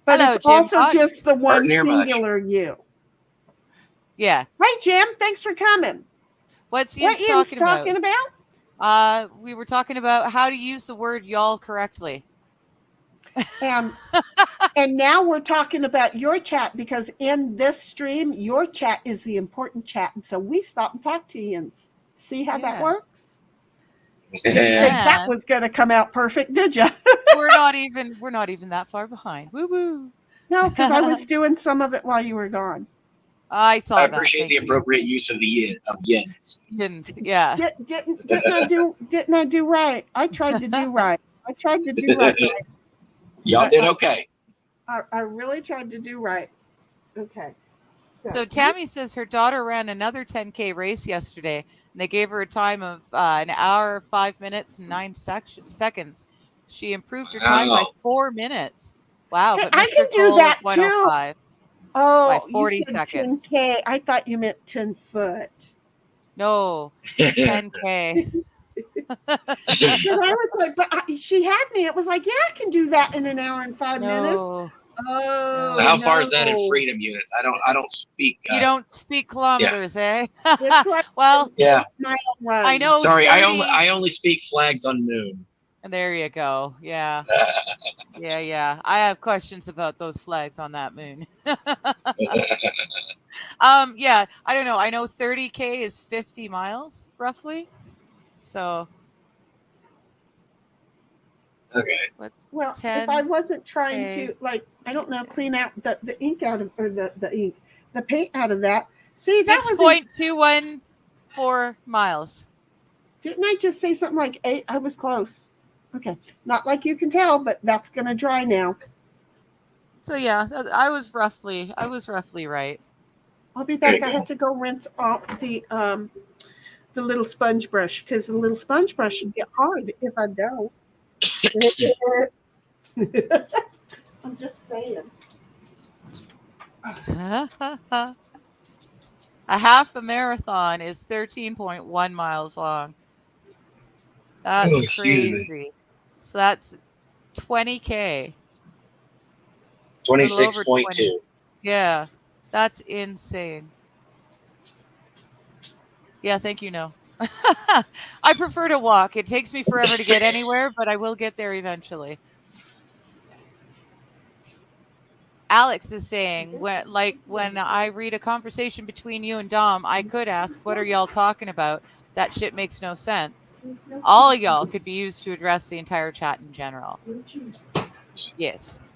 But Hello, it's Jim also Pot. just the one near much. singular you. Yeah. Hi, Jim. Thanks for coming. What's What Ian's Ian's talking about? We were talking about how to use the word y'all correctly. And now we're talking about your chat, because in this stream, your chat is the important chat. And so we stop and talk to Ian's. See how that works? Didn't think that was going to come out perfect, did you? we're not even that far behind. Woo woo. No, because I was doing some of it while you were gone. I saw I that. appreciate the appropriate use of the yins. Yins, yeah. Didn't I do right? I tried to do right. Y'all did okay. I really tried to do right. Okay. So Tammy says her daughter ran another 10K race yesterday, and they gave her a time of 1 hour, 5 minutes, and 9 seconds. She improved her time by 4 minutes. Wow. Hey, But I can do that too. By Oh, 40 you said seconds. 10K. I thought you meant 10 foot. No, 10K. I was like, but she had me. It was like, yeah, I can do that in 1 hour and 5 minutes. Oh, so how far is that in freedom units? I don't speak. You don't speak kilometers, eh? It's like well, yeah. I know. Sorry, 30... I only speak flags unknown. There you go. Yeah. Yeah. I have questions about those flags on that moon. Yeah, I don't know. I know 30K is 50 miles roughly. So okay. Well, if I wasn't trying to, like, I don't know, clean out the ink out of, or the paint out of that. See, that was 6.214 miles. Didn't I just say something like 8? I was close. Okay. Not like you can tell, but that's going to dry now. So yeah, I was roughly right. I'll be back. I have to go rinse off the little sponge brush, because the little sponge brush would get hard if I don't. I'm just saying. A half a marathon is 13.1 miles long. That's crazy. So that's 20K. 26.2. Yeah, that's insane. Yeah, thank you. No, I prefer to walk. It takes me forever to get anywhere, but I will get there eventually. Alex is saying, when I read a conversation between you and Dom, I could ask, what are y'all talking about? That shit makes no sense. All of y'all could be used to address the entire chat in general. Yes.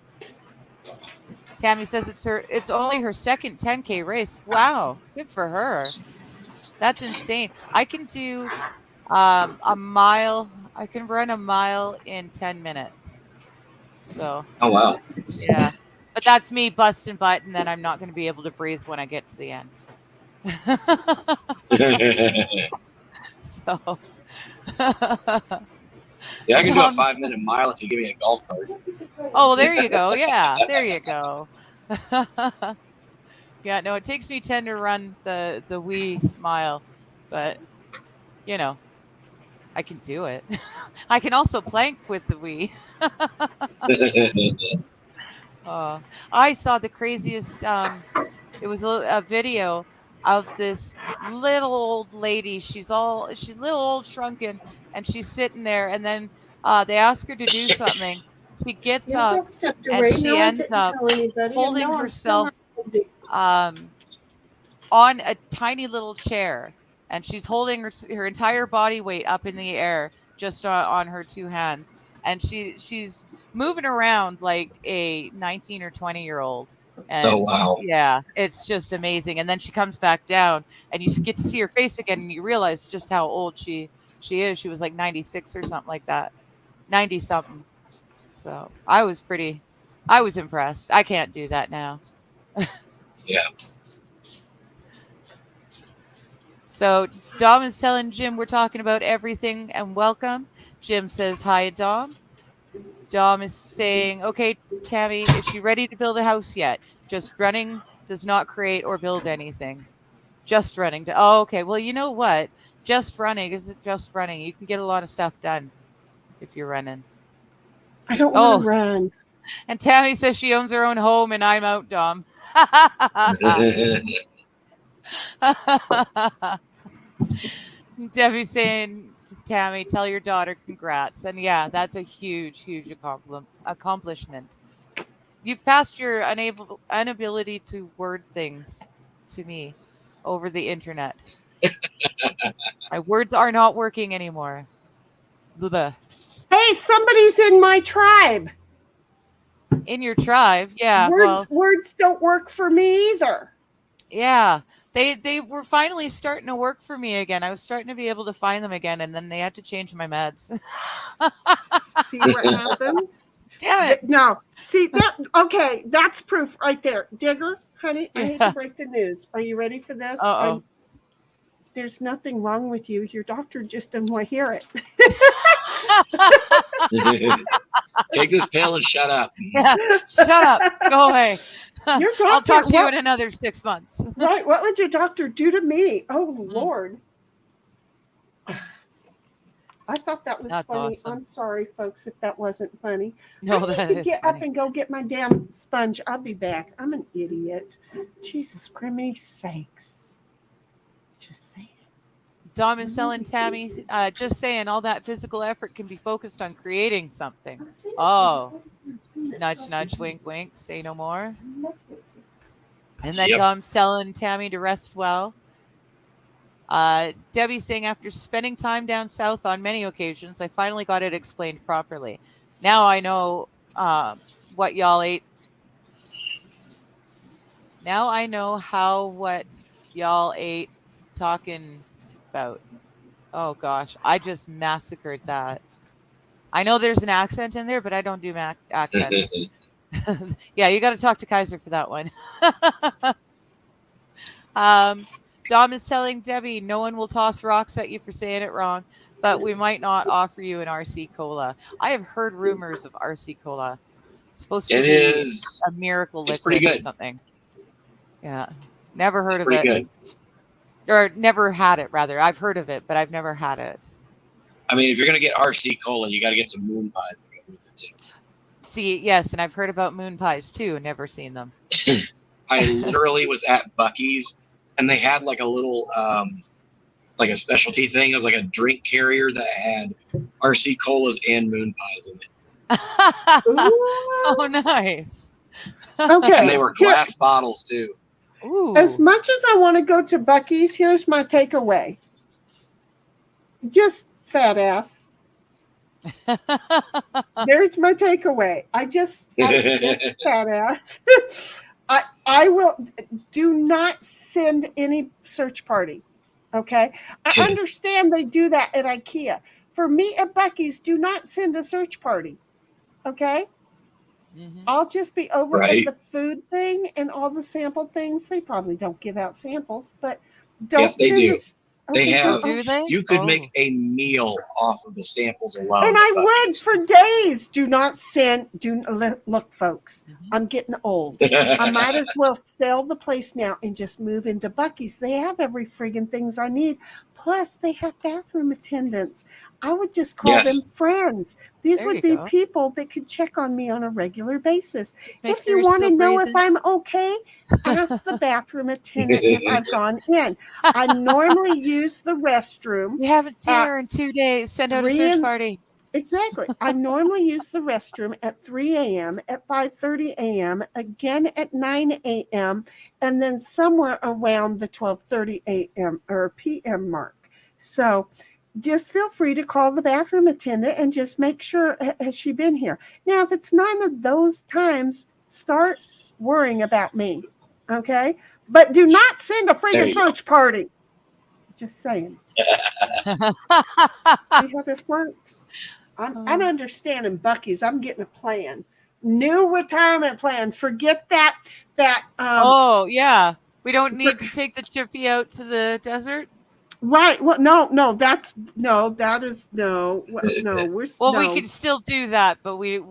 Tammy says it's only her second 10K race. Wow, good for her. That's insane. I can do a mile. I can run a mile in 10 minutes. So. Oh wow. Yeah. But that's me busting butt, and then I'm not going to be able to breathe when I get to the end. So. Yeah, I can do a 5-minute mile if you give me a golf cart. Oh, well, there you go. Yeah, there you go. Yeah, no, it takes me 10 to run the wee mile, but you know, I can do it. I can also plank with the wee. I saw the craziest. It was a video of this little old lady. She's little old shrunken, and she's sitting there. And then they ask her to do something. She gets up, and she ends up holding herself on a tiny little chair, and she's holding her entire body weight up in the air just on her two hands, and she's moving around like a 19 or 20-year-old. And oh wow. Yeah, it's just amazing. And then she comes back down, and you get to see her face again, and you realize just how old she is. She was like 96 or something like that, 90 something. So I was impressed. I can't do that now. Yeah. So Dom is telling Jim we're talking about everything and welcome. Jim says hi, Dom. Dom is saying, okay, Tammy, is she ready to build a house yet? Just running does not create or build anything. Just running. Oh, okay. Well, you know what? Just running isn't just running. You can get a lot of stuff done if you're running. I don't want to run. And Tammy says she owns her own home, and I'm out, Dom. Debbie's saying to Tammy, tell your daughter congrats. And yeah, that's a huge, huge accomplishment. You've passed your inability to word things to me over the internet. My words are not working anymore. Blah. Hey, somebody's in my tribe. In your tribe, yeah. Words don't work for me either. Yeah, they were finally starting to work for me again. I was starting to be able to find them again, and then they had to change my meds. See what happens? Damn it! No, see that? Okay, that's proof right there, Digger, honey. I hate to break the news. Are you ready for this? Uh-oh. There's nothing wrong with you. Your doctor just didn't want to hear it. Take this pill and shut up. Yeah, shut up. Go away. Your doctor, I'll talk to you in another 6 months. Right. What would your doctor do to me? Oh, Lord. I thought that was That's funny. awesome. I'm sorry, folks, if that wasn't funny. No, I that need to is get funny. up and go get my damn sponge. I'll be back. I'm an idiot. Jesus, criminy sakes. Just saying. Dom is telling Tammy, just saying all that physical effort can be focused on creating something. Oh, nudge, nudge, wink, wink, say no more. And then Dom's telling Tammy to rest well. Debbie's saying, after spending time down south on many occasions, I finally got it explained properly. Now I know what y'all ate. Now I know what y'all ate talking about. Oh gosh, I just massacred that. I know there's an accent in there, but I don't do accents. Yeah, you got to talk to Kaiser for that one. Dom is telling Debbie, no one will toss rocks at you for saying it wrong, but we might not offer you an RC Cola. I have heard rumors of RC Cola. It's supposed to be a miracle liquid or something. Yeah, never heard of it. Good. Or never had it, rather. I've heard of it, but I've never had it. I mean, if you're going to get RC Cola, you got to get some moon pies to go with it, too. See, yes, and I've heard about moon pies, too. Never seen them. I literally was at Buc-ee's, and they had like a little, like a specialty thing. It was like a drink carrier that had RC Colas and moon pies in it. Oh, nice. Okay. And they were glass bottles, too. Ooh. As much as I want to go to Buc-ee's, here's my takeaway. Just fat ass. There's my takeaway. I just fat ass. I will do not send any search party. Okay. I understand they do that at IKEA. For me at Buc-ee's, do not send a search party. Okay. Mm-hmm. I'll just be over at the food thing and all the sample things. They probably don't give out samples, but don't. Yes, they do. They have. Do they? You could make a meal off of the samples alone. And I would for days. Do not send. Look, folks. I'm getting old. I might as well sell the place now and just move into Buc-ee's. They have every friggin' things I need. Plus, they have bathroom attendants. I would just call them friends. These would be people that could check on me on a regular basis. If you want to know if I'm okay, ask the bathroom attendant if I've gone in. I normally use the restroom. We haven't seen her in 2 days. Send out a search party. Exactly. I normally use the restroom at 3 a.m., at 5:30 a.m., again at 9 a.m., and then somewhere around the 12:30 a.m. or p.m. mark. So just feel free to call the bathroom attendant and just make sure, has she been here? Now, if it's none of those times, start worrying about me, okay? But do not send a freaking search party. Just saying. See how this works? I'm understanding Buc-ee's. I'm getting a plan. New retirement plan. Forget that. Oh, yeah. We don't need to take the Chippy out to the desert? Right. Well, no. We could still do that, but we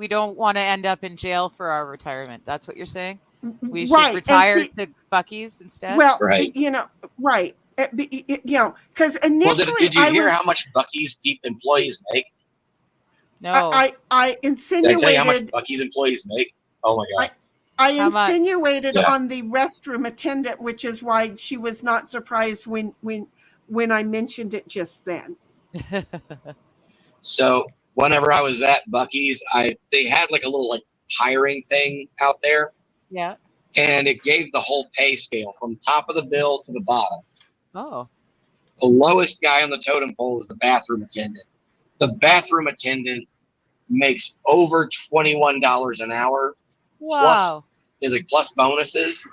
don't want to end up in jail for our retirement. That's what you're saying? We should retire to Buc-ee's instead? Well, right. Right. Because initially, did you hear how much Buc-ee's employees make? No. I Did I insinuated. tell you how much Bucky's employees make? Oh my god. I How much? insinuated Yeah. on the restroom attendant, which is why she was not surprised when I mentioned it just then. So whenever I was at Bucky's, they had like a little like hiring thing out there, Yeah. and it gave the whole pay scale from top of the bill to the bottom. Oh. The lowest guy on the totem pole is the bathroom attendant. The bathroom attendant makes over $21 an hour. Wow. Plus bonuses.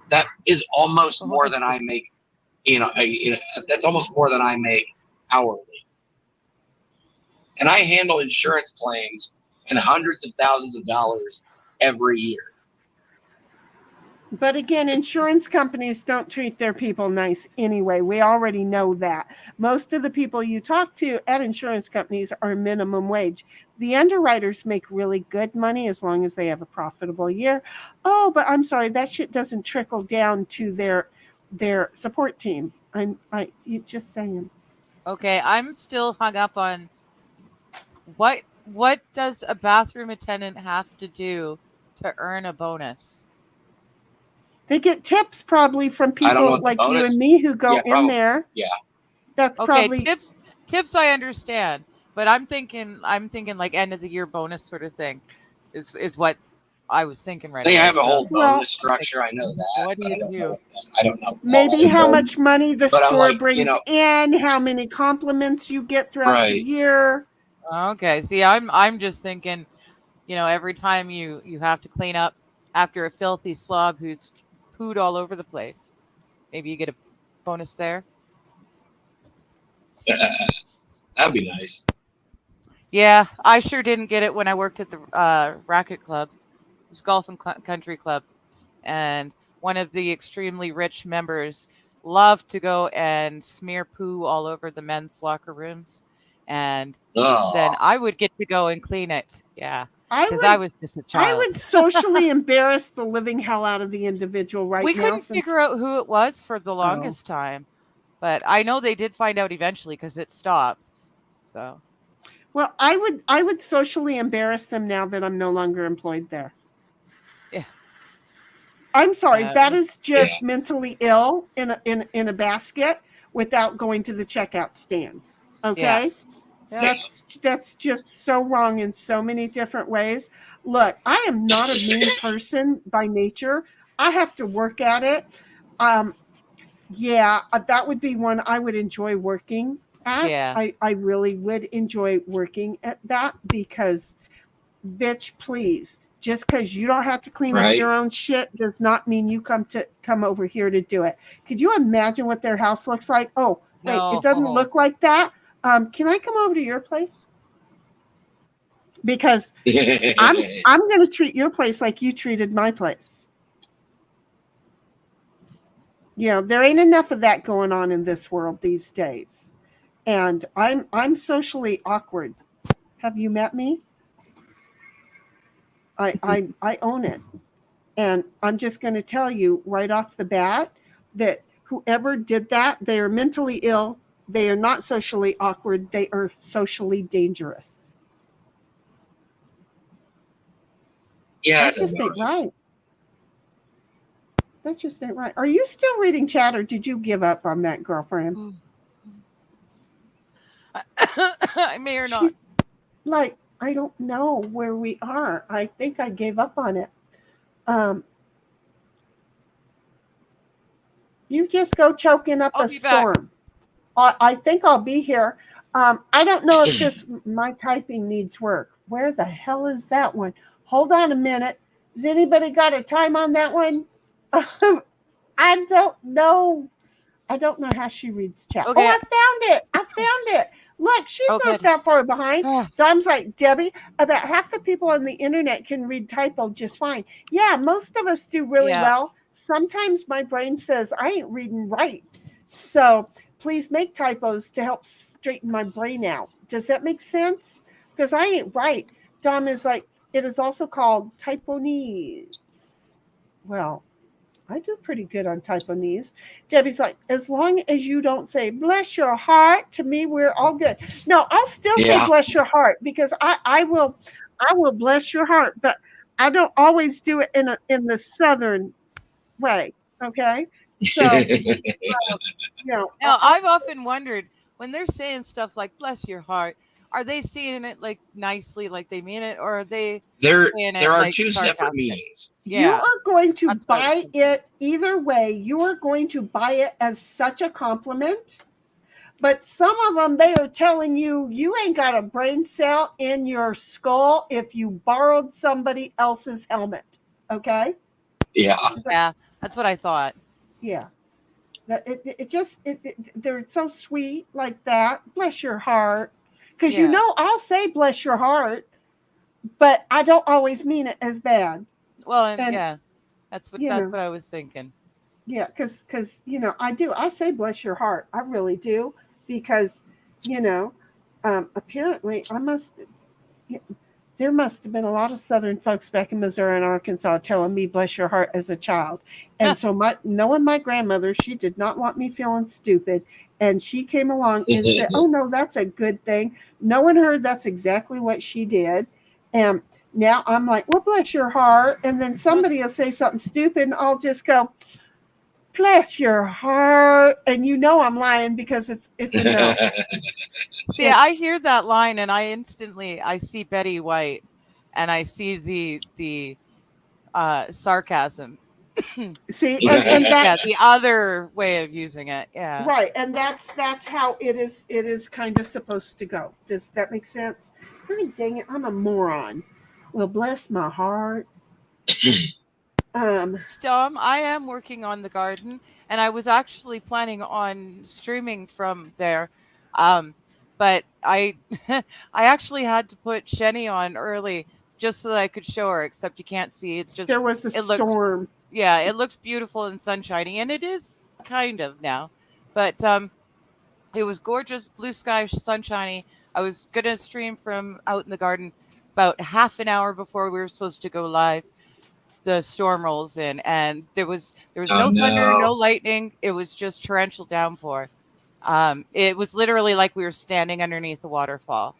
That is almost more than I make. That's almost more than I make hourly. And I handle insurance claims and hundreds of thousands of dollars every year. But again, insurance companies don't treat their people nice anyway. We already know that. Most of the people you talk to at insurance companies are minimum wage. The underwriters make really good money as long as they have a profitable year. Oh, but I'm sorry, that shit doesn't trickle down to their support team. You just saying. Okay, I'm still hung up on what does a bathroom attendant have to do to earn a bonus? They get tips probably from people like you and me who go in there. Yeah. That's okay, probably tips I understand, but I'm thinking like end of the year bonus sort of thing is what I was thinking right now. They have a whole bonus structure. I know that. What do you do? I don't know. Maybe how much money the store brings in, how many compliments you get throughout the year. Okay. See, I'm just thinking, every time you have to clean up after a filthy slob who's pooed all over the place, maybe you get a bonus there. That'd be nice. Yeah, I sure didn't get it when I worked at the racket club. It was golf and country club, and one of the extremely rich members loved to go and smear poo all over the men's locker rooms, and then I would get to go and clean it. Yeah, because I was just a child. I would socially embarrass the living hell out of the individual now. We couldn't figure out who it was for the longest time, but I know they did find out eventually because it stopped. So, well, I would socially embarrass them now that I'm no longer employed there. Yeah. I'm sorry, that is just mentally ill in a basket without going to the checkout stand. Okay? Yeah. That's just so wrong in so many different ways. Look, I am not a mean person by nature. I have to work at it. That would be one I would enjoy working at. Yeah. I really would enjoy working at that because, bitch, please, just because you don't have to clean up your own shit does not mean you come over here to do it. Could you imagine what their house looks like? Oh, wait, it doesn't look like that. Can I come over to your place? Because I'm going to treat your place like you treated my place. There ain't enough of that going on in this world these days. And I'm socially awkward. Have you met me? I own it. And I'm just going to tell you right off the bat that whoever did that, they are mentally ill. They are not socially awkward. They are socially dangerous. Yeah. That just ain't right. That just ain't right. Are you still reading chat or did you give up on that, girlfriend? I may or not. She's like, I don't know where we are. I think I gave up on it. You just go choking up a storm. I think I'll be here. I don't know if my typing needs work. Where the hell is that one? Hold on a minute. Has anybody got a time on that one? I don't know. I don't know how she reads chat. Okay. Oh, I found it. Look, she's not that far behind. Dom's like, Debbie, about half the people on the internet can read typo just fine. Yeah, most of us do really well. Sometimes my brain says I ain't reading right. So please make typos to help straighten my brain out. Does that make sense? Because I ain't right. Dom is like, it is also called typonese. Well, I do pretty good on Taiwanese. Debbie's like, as long as you don't say bless your heart, to me, we're all good. No, I'll still say Yeah. bless your heart because I will bless your heart, but I don't always do it in the Southern way. Okay. So, Now, I've often wondered when they're saying stuff like "bless your heart," are they saying it like nicely, like they mean it, or are they there saying there it are like two separate sarcastic? meanings. you Yeah, are going to that's what I was buy thinking. it either way. You are going to buy it as such a compliment. But some of them, they are telling you, you ain't got a brain cell in your skull if you borrowed somebody else's helmet. Okay? Yeah. It's like, Yeah, that's what I thought. yeah. They're so sweet like that. Bless your heart. Because Yeah. I'll say bless your heart, but I don't always mean it as bad. Well, And, yeah, that's what I was thinking. Yeah, because I do. I say bless your heart. I really do because apparently there must have been a lot of Southern folks back in Missouri and Arkansas telling me bless your heart as a child. And so knowing my grandmother, she did not want me feeling stupid. And she came along and said, oh, no, that's a good thing. Knowing her, that's exactly what she did. And now I'm like, well, bless your heart. And then somebody will say something stupid and I'll just go, bless your heart. And I'm lying because it's a no. See, I hear that line and I see Betty White and I see the sarcasm. See, and that the other way of using it. Yeah. right, and that's how it is kind of supposed to go. Does that make sense? God dang it, I'm a moron. Well, bless my heart. Stom, I am working on the garden and I was actually planning on streaming from there. But I I actually had to put Shenny on early just so that I could show her, except you can't see. It's just there was a storm. It looks beautiful and sunshiny, and it is kind of now. But it was gorgeous, blue sky, sunshiny. I was gonna stream from out in the garden about half an hour before we were supposed to go live. The storm rolls in, and there was no thunder, no lightning. It was just torrential downpour. It was literally like we were standing underneath a waterfall.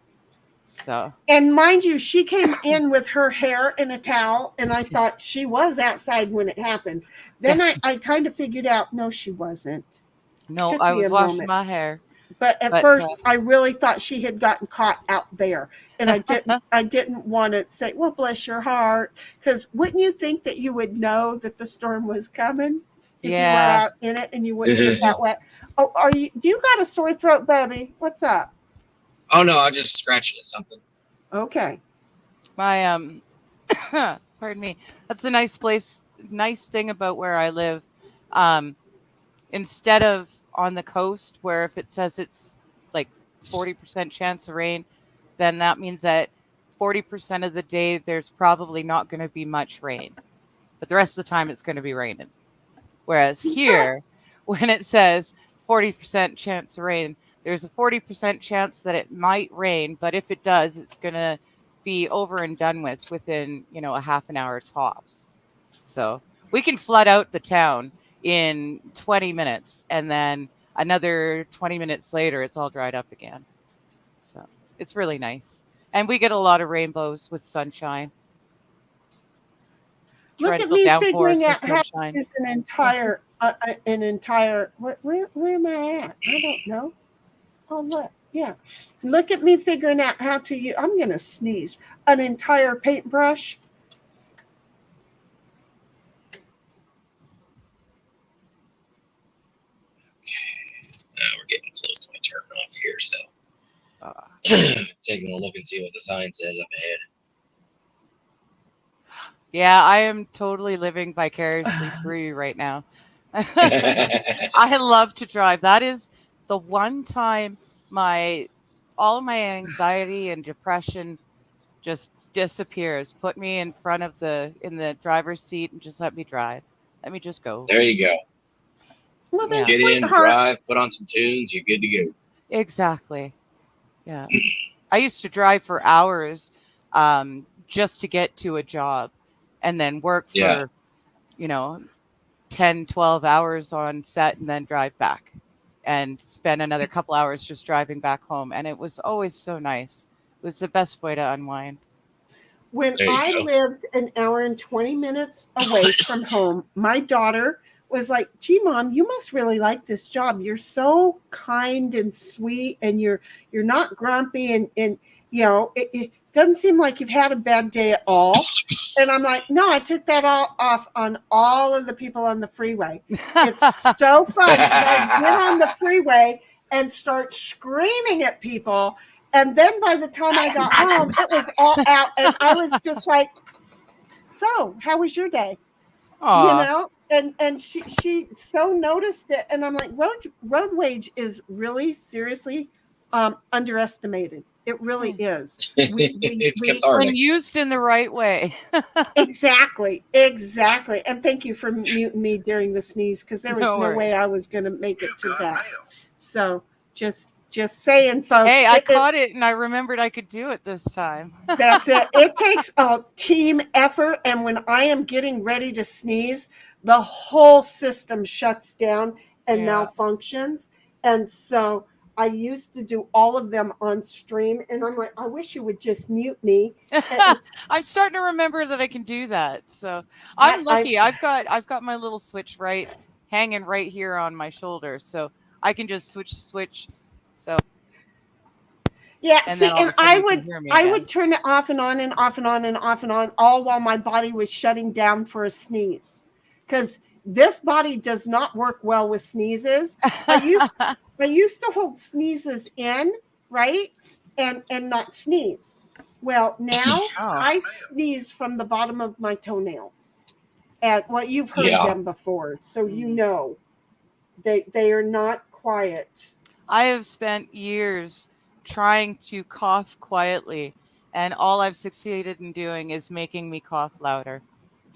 So, and mind you, she came in with her hair in a towel, and I thought she was outside when it happened. Then I kind of figured out, no, she wasn't. No, I was washing my hair. But at first, I really thought she had gotten caught out there, and I didn't want to say, "Well, bless your heart," because wouldn't you think that you would know that the storm was coming if you were out in it and you wouldn't get that wet? Oh, do you got a sore throat, baby? What's up? Oh no, I just scratching at something. Okay. My pardon me. That's a nice place. Nice thing about where I live. Instead of on the coast where if it says it's like 40% chance of rain, then that means that 40% of the day there's probably not going to be much rain. But the rest of the time it's going to be raining. Whereas here, when it says 40% chance of rain, there's a 40% chance that it might rain, but if it does, it's going to be over and done with within, a half an hour tops. So we can flood out the town in 20 minutes, and then another 20 minutes later, it's all dried up again. So it's really nice. And we get a lot of rainbows with sunshine. Look at me figuring out how to use an entire, where am I at? I don't know. Oh, look. Yeah. Look at me figuring out how to use, I'm going to sneeze, an entire paintbrush. We're getting close to my turn off here, so taking a look and see what the sign says up ahead. Yeah, I am totally living vicariously through you right now. I love to drive. That is the one time all of my anxiety and depression just disappears. Put me in the driver's seat and just let me drive. Let me just go. There you go. Well, just get in, drive, put on some tunes, you're good to go. Exactly. Yeah. I used to drive for hours just to get to a job and then work for, 10, 12 hours on set and then drive back and spend another couple hours just driving back home. And it was always so nice. It was the best way to unwind. When I lived an hour and 20 minutes away from home, my daughter was like, gee, Mom, you must really like this job. You're so kind and sweet, and you're not grumpy, and you know, it doesn't seem like you've had a bad day at all. And I'm like, no, I took that all off on all of the people on the freeway. It's so fun. I get on the freeway and start screaming at people. And then by the time I got home, it was all out. And I was just like, so how was your day? Aww. You know? And she so noticed it. And I'm like, road wage is really seriously underestimated. It really is. It's cathartic. When used in the right way. Exactly. And thank you for muting me during the sneeze, because there was no way I was going to make it to that. So just saying, folks. Hey, I caught it and I remembered I could do it this time. That's it. It takes a team effort. And when I am getting ready to sneeze, the whole system shuts down and malfunctions. And so I used to do all of them on stream. And I'm like, I wish you would just mute me. I'm starting to remember that I can do that. So I'm lucky. I've got my little switch hanging right here on my shoulder. So I can just switch. So yeah, see, and I would turn it off and on and off and on and off and on, all while my body was shutting down for a sneeze, because this body does not work well with sneezes. I used to hold sneezes in, right, and not sneeze. Well, now I sneeze from the bottom of my toenails. And you've heard them before, so you know they are not quiet. I have spent years trying to cough quietly, and all I've succeeded in doing is making me cough louder.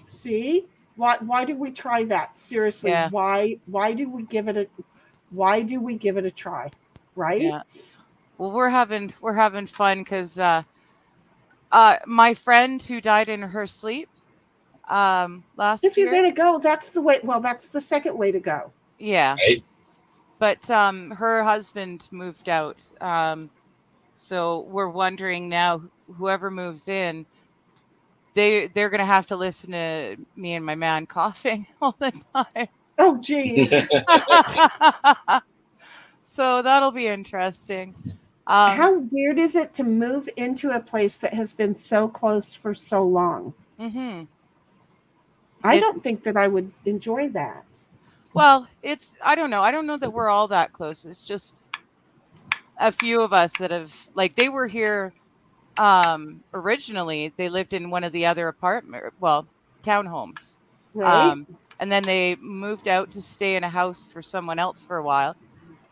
See? Why do we try that? Seriously, why do we give it a try? Right? Yeah. Well, we're having fun because my friend who died in her sleep last year. If you're gonna go, that's the way. Well, that's the second way to go. Yeah. Right. But her husband moved out. So we're wondering now, whoever moves in, they're going to have to listen to me and my man coughing all the time. Oh, geez. So that'll be interesting. How weird is it to move into a place that has been so close for so long? Mm-hmm. I don't think that I would enjoy that. Well, I don't know. I don't know that we're all that close. It's just a few of us that have, like, they were here originally. They lived in one of the other townhomes. Right. And then they moved out to stay in a house for someone else for a while.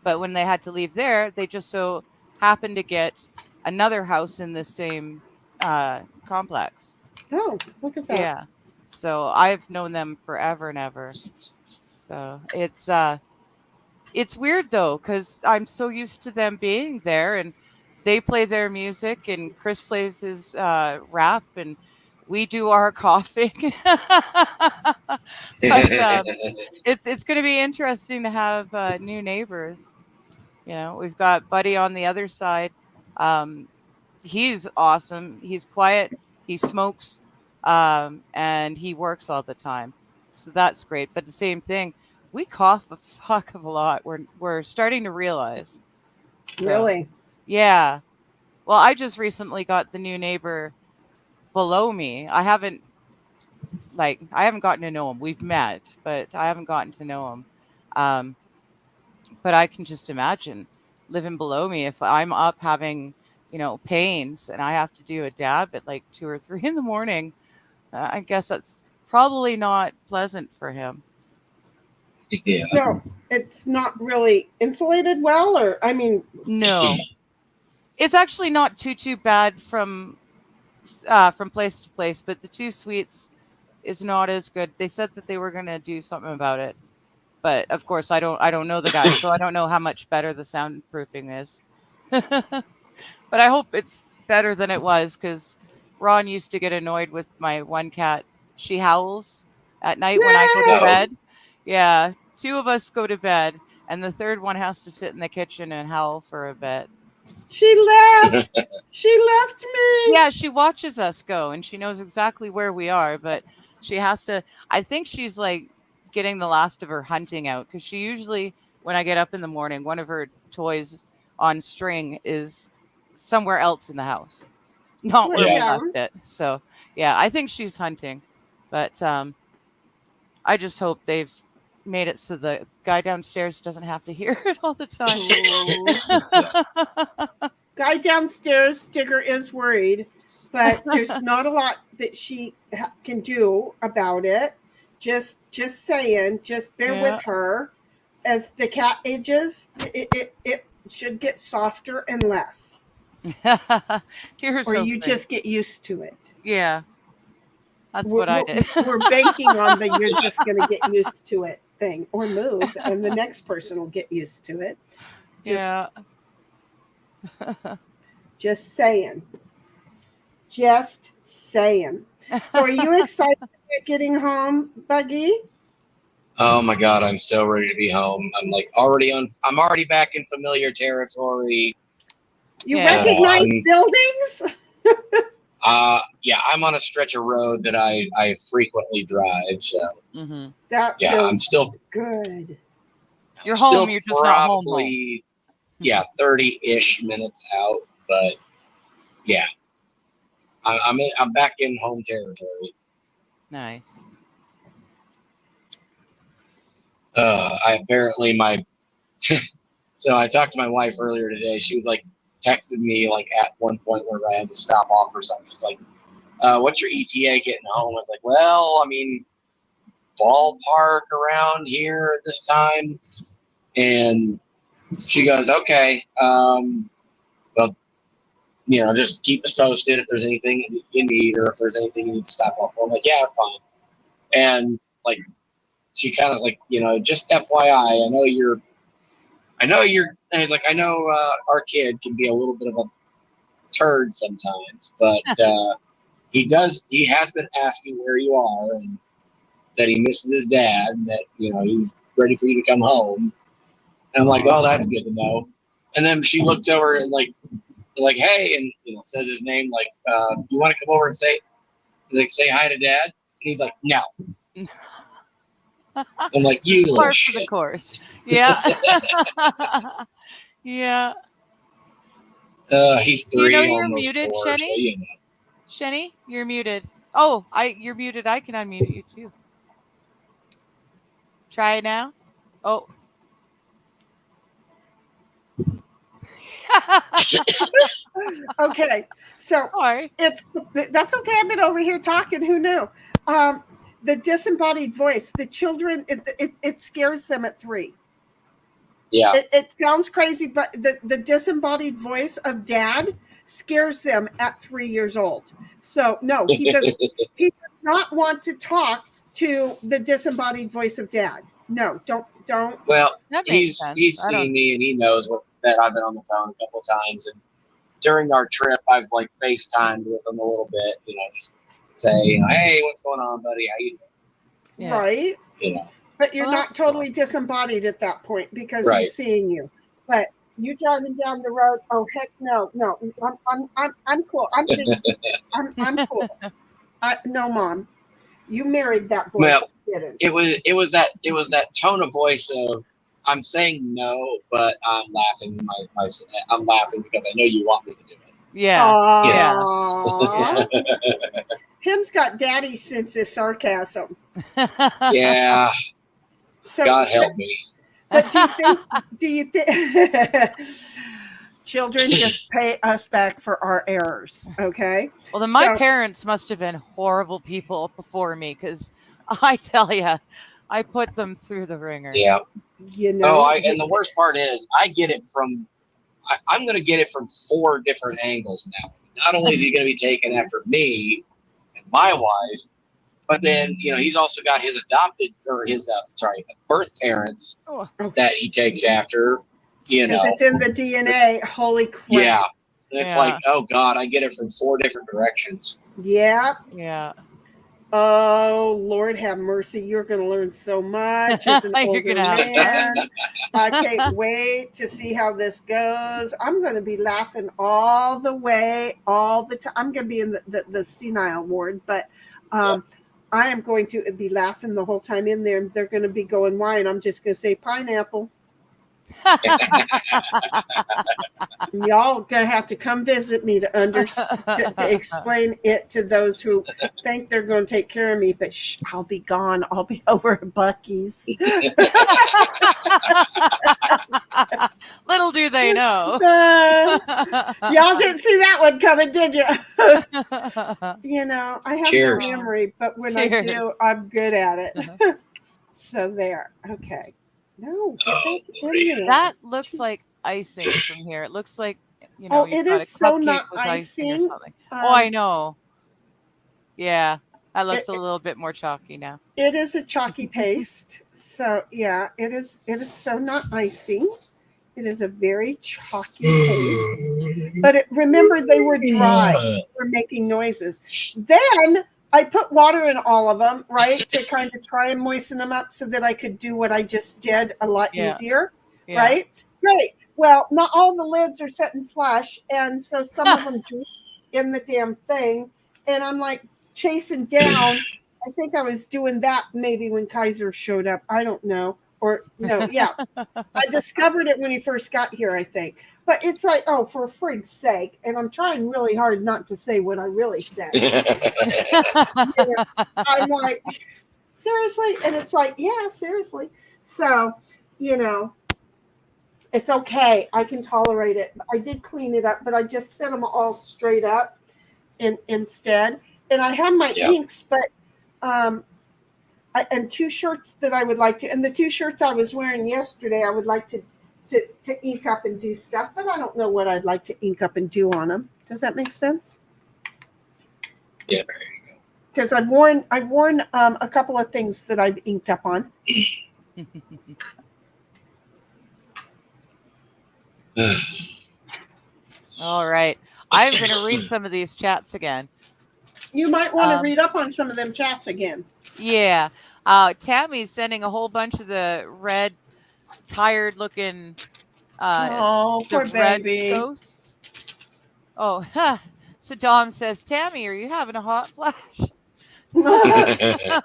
But when they had to leave there, they just so happened to get another house in the same complex. Oh, look at that. Yeah. So I've known them forever and ever. So it's weird though, because I'm so used to them being there, and they play their music, and Chris plays his rap, and we do our coughing. But it's going to be interesting to have new neighbors. You know, we've got Buddy on the other side. He's awesome. He's quiet. He smokes, and he works all the time. So that's great. But the same thing, we cough a fuck of a lot. We're starting to realize. So, really? Yeah. Well, I just recently got the new neighbor below me. I haven't gotten to know him. We've met, but I haven't gotten to know him. But I can just imagine living below me if I'm up having, pains and I have to do a dab at like 2 or 3 in the morning. I guess that's probably not pleasant for him. Yeah. So it's not really insulated well, or no, it's actually not too bad from place to place, but the 2 suites is not as good. They said that they were going to do something about it, but of course I don't know the guy, so I don't know how much better the soundproofing is. But I hope it's better than it was, because Ron used to get annoyed with my one cat. She howls at night when I go to bed. Yeah, 2 of us go to bed, and the third one has to sit in the kitchen and howl for a bit. She left. She left me. Yeah, she watches us go, and she knows exactly where we are, but she has to. I think she's like getting the last of her hunting out, because she usually, when I get up in the morning, one of her toys on string is somewhere else in the house, not where we left it. So yeah, I think she's hunting, but I just hope they've made it so the guy downstairs doesn't have to hear it all the time. Guy downstairs, Digger is worried, but there's not a lot that she can do about it. Just saying, just bear with her. As the cat ages, it should get softer and less. Or you just get used to it. Yeah. That's what I did. We're banking on the you're just going to get used to it thing, or move, and the next person will get used to it. Just saying. Just saying. So are you excited about getting home, Buggy? Oh my God, I'm so ready to be home. I'm like I'm already back in familiar territory. You recognize buildings? Yeah, I'm on a stretch of road that I frequently drive. So I'm still good. You're home. You're just not home. Yeah, 30-ish minutes out, but yeah, I'm back in home territory. Nice. I apparently so I talked to my wife earlier today. She was like texted me like at one point where I had to stop off or something. She's like, what's your ETA getting home? I was like, well, I mean, ballpark around here this time. And she goes, okay, well, just keep us posted if there's anything you need, or if there's anything you need to stop off for. I'm like, yeah, fine. And like, she kind of like, just FYI, I know you're, and he's like, I know our kid can be a little bit of a turd sometimes, but he has been asking where you are, and that he misses his dad, and that, he's ready for you to come home. And I'm like, oh, that's good to know. And then she looked over and like, hey, and says his name, like, you want to come over and say hi to Dad? And he's like, no. I'm like, you little shit. Par for the course. Yeah. Yeah. He's 3. You're muted, 4, Shenny. So, Shenny, you're muted. Oh, you're muted. I can unmute you too. Try it now. Oh. Okay, so sorry. That's okay. I've been over here talking. Who knew? The disembodied voice. The children, it scares them at 3. Yeah. It sounds crazy, but the disembodied voice of Dad scares them at 3 years old. So no, he does not want to talk to the disembodied voice of Dad. No, don't. Well, he's seen me, and he knows that I've been on the phone a couple of times, and during our trip, I've like FaceTimed with him a little bit, just say, hey, what's going on, buddy? How you doing? Yeah. Right. But you're not totally disembodied at that point because he's seeing you. But you driving down the road? Oh heck no! I'm cool. I'm cool. No, Mom. You married that voice. Well, it was that tone of voice of, I'm saying no, but I'm laughing. I'm laughing because I know you want me to do it. Yeah. Him's got daddy sense of sarcasm. Yeah. So, God help me. But do you think children just pay us back for our errors? Okay. Well, then my parents must have been horrible people before me, because I tell you, I put them through the ringer. Yeah. And the worst part is, I get it from. I'm going to get it from 4 different angles now. Not only is he going to be taken after me and my wife, but then he's also got his birth parents that he takes after. Because it's in the DNA. Holy crap! Yeah, and it's like, oh God, I get it from 4 different directions. Yeah. Yeah. Oh, Lord have mercy. You're going to learn so much as an You're older gonna have man. I can't wait to see how this goes. I'm going to be laughing all the way, all the time. I'm going to be in the senile ward, but I am going to be laughing the whole time in there. They're going to be going, why? And I'm just going to say pineapple. Y'all gonna have to come visit me to explain it to those who think they're going to take care of me. But shh, I'll be gone. I'll be over at Bucky's. Little do they know. Y'all didn't see that one coming, did you? You know, I have Cheers. no memory, but when I do, I'm good at it. So there. Okay. No, get back in there. That looks like icing from here. It looks like, you know, Oh, you've it got is a so cupcake not with icing or icing. something. Oh, I know. Yeah, that looks a little bit more chalky now. It is a chalky paste. So yeah, it is so not icing. It is a very chalky paste. But remember, they were dry. They were making noises. Then I put water in all of them, right, to kind of try and moisten them up so that I could do what I just did a lot easier, right? Great. Well, not all the lids are set in flush, and so some of them droop in the damn thing, and I'm like chasing down. I think I was doing that maybe when Kaiser showed up. I don't know. Or no, yeah. I discovered it when he first got here, I think. But it's like, oh, for frig's sake. And I'm trying really hard not to say what I really said. I'm like, seriously? And it's like, yeah, seriously. So, you know, it's okay. I can tolerate it. I did clean it up, but I just set them all straight up instead. And I have my inks, but and two shirts that I would like to, and the two shirts I was wearing yesterday, I would like to ink up and do stuff, but I don't know what I'd like to ink up and do on them. Does that make sense? Yeah, there you go. Because I've worn a couple of things that I've inked up on. All right, I'm going to read some of these chats again. You might want to read up on some of them chats again. Yeah. Tammy's sending a whole bunch of the red, tired-looking poor baby ghosts. Oh, so Dom says, Tammy, are you having a hot flash? That's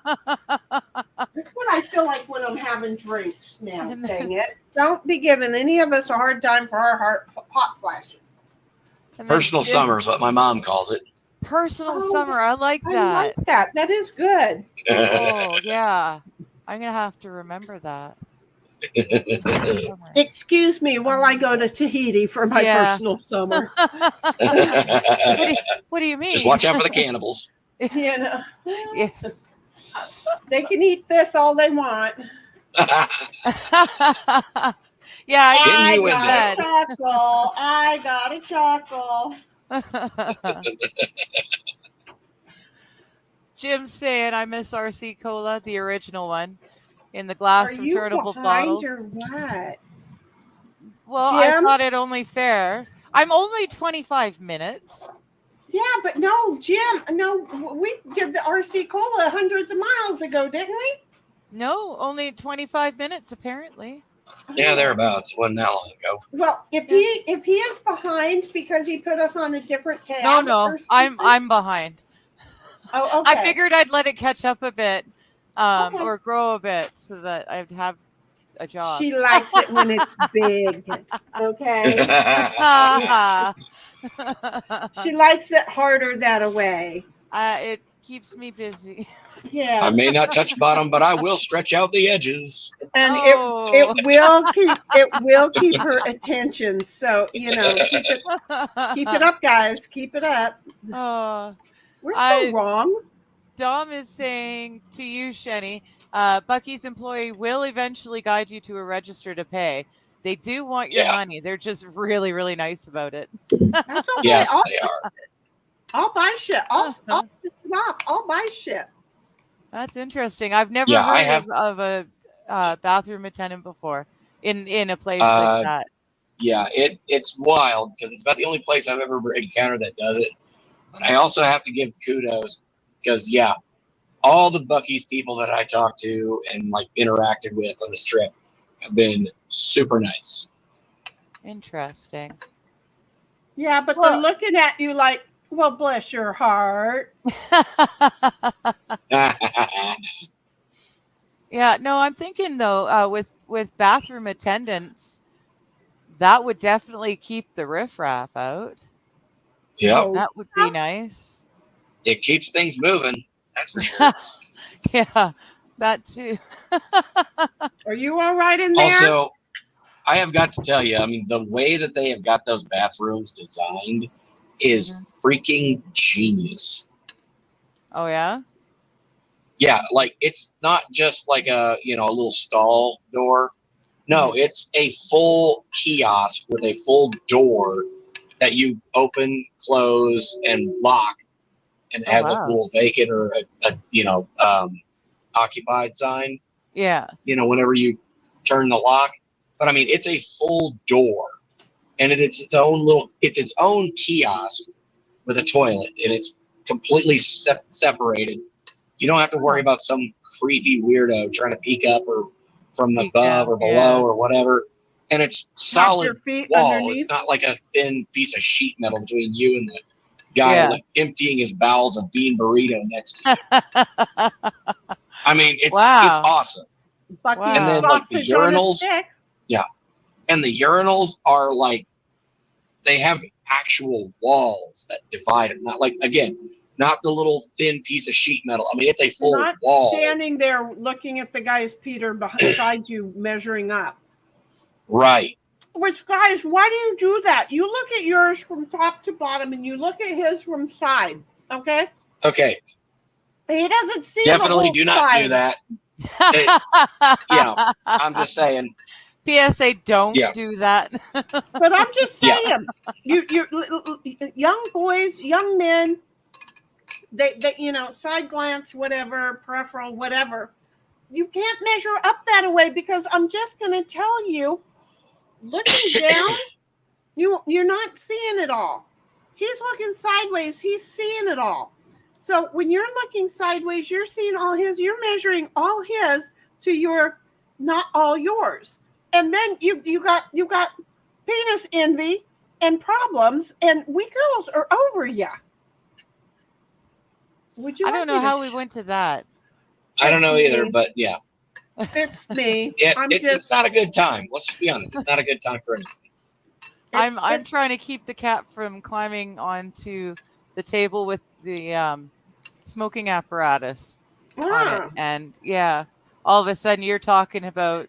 what I feel like when I'm having drinks now. Dang it. Don't be giving any of us a hard time for our hot flashes. Personal summer is what my mom calls it. Personal summer. I like that. I like that. That is good. Oh, yeah. I'm going to have to remember that. Excuse me while I go to Tahiti for my personal summer. What do you mean? Just watch out for the cannibals. You know. Yes. They can eat this all they want. Yeah, I got a chuckle. Jim's saying I miss RC Cola, the original one, in the glass returnable bottles. Or what? Well, Jim? I thought it only fair. I'm only 25 minutes. Yeah, but no, Jim. No, we did the RC Cola hundreds of miles ago, didn't we? No, only 25 minutes apparently. Yeah, thereabouts. Wasn't that long ago. Well, if he is behind because he put us on a different tab. No, I'm behind. Oh, okay. I figured I'd let it catch up a bit, or grow a bit, so that I'd have a job. She likes it when it's big. Okay. She likes it harder that way. It keeps me busy. Yeah. I may not touch bottom, but I will stretch out the edges. And it will keep her attention. So, you know, keep it up, guys. Keep it up. We're so wrong. Dom is saying to you, Shenny, Bucky's employee will eventually guide you to a register to pay. They do want your money. They're just really, really nice about it. That's okay. Yes, they are. I'll buy shit. I'll buy shit. That's interesting. I've never heard of a bathroom attendant before in a place like that. Yeah, it's wild because it's about the only place I've ever encountered that does it. But I also have to give kudos because all the Buc-ee's people that I talked to and like interacted with on the strip have been super nice. Interesting. Yeah, but they're looking at you like, well, bless your heart. Yeah, no, I'm thinking though, with bathroom attendants, that would definitely keep the riffraff out. Yeah, that would be nice. It keeps things moving. That's for sure. Yeah, that too. Are you all right in there? Also, I have got to tell you, I mean, the way that they have got those bathrooms designed is freaking genius. Oh yeah? Yeah, like it's not just like a little stall door. No, it's a full kiosk with a full door that you open, close, and lock, and it has a little vacant or a occupied sign. Yeah. Whenever you turn the lock. But I mean, it's a full door, and it's its own kiosk with a toilet, and it's completely separated. You don't have to worry about some creepy weirdo trying to peek up or from above or below or whatever. And it's solid wall. Underneath. It's not like a thin piece of sheet metal between you and the guy like emptying his bowels of bean burrito next to you. I mean, it's awesome. Wow. And then like the urinals, and the urinals are like they have actual walls that divide them. Not like not the little thin piece of sheet metal. I mean, it's a full wall. Standing there looking at the guy's Peter beside you measuring up. Right. Which, guys, why do you do that? You look at yours from top to bottom and you look at his from side. Okay? Okay. He doesn't see Definitely the whole do not side. do that. I'm just saying. PSA, don't do that. But I'm just saying, you young boys, young men, they side glance, whatever, peripheral, whatever. You can't measure up that way because I'm just going to tell you, looking down, you're not seeing it all. He's looking sideways. He's seeing it all. So when you're looking sideways, you're seeing all his. You're measuring all his to your, not all yours. And then you got penis envy and problems, and we girls are over ya. Would you? I don't know how we went to that. I don't know either, but yeah. It's me. It's not a good time. Let's be honest. It's not a good time for anything. I'm trying to keep the cat from climbing onto the table with the smoking apparatus on it. And all of a sudden you're talking about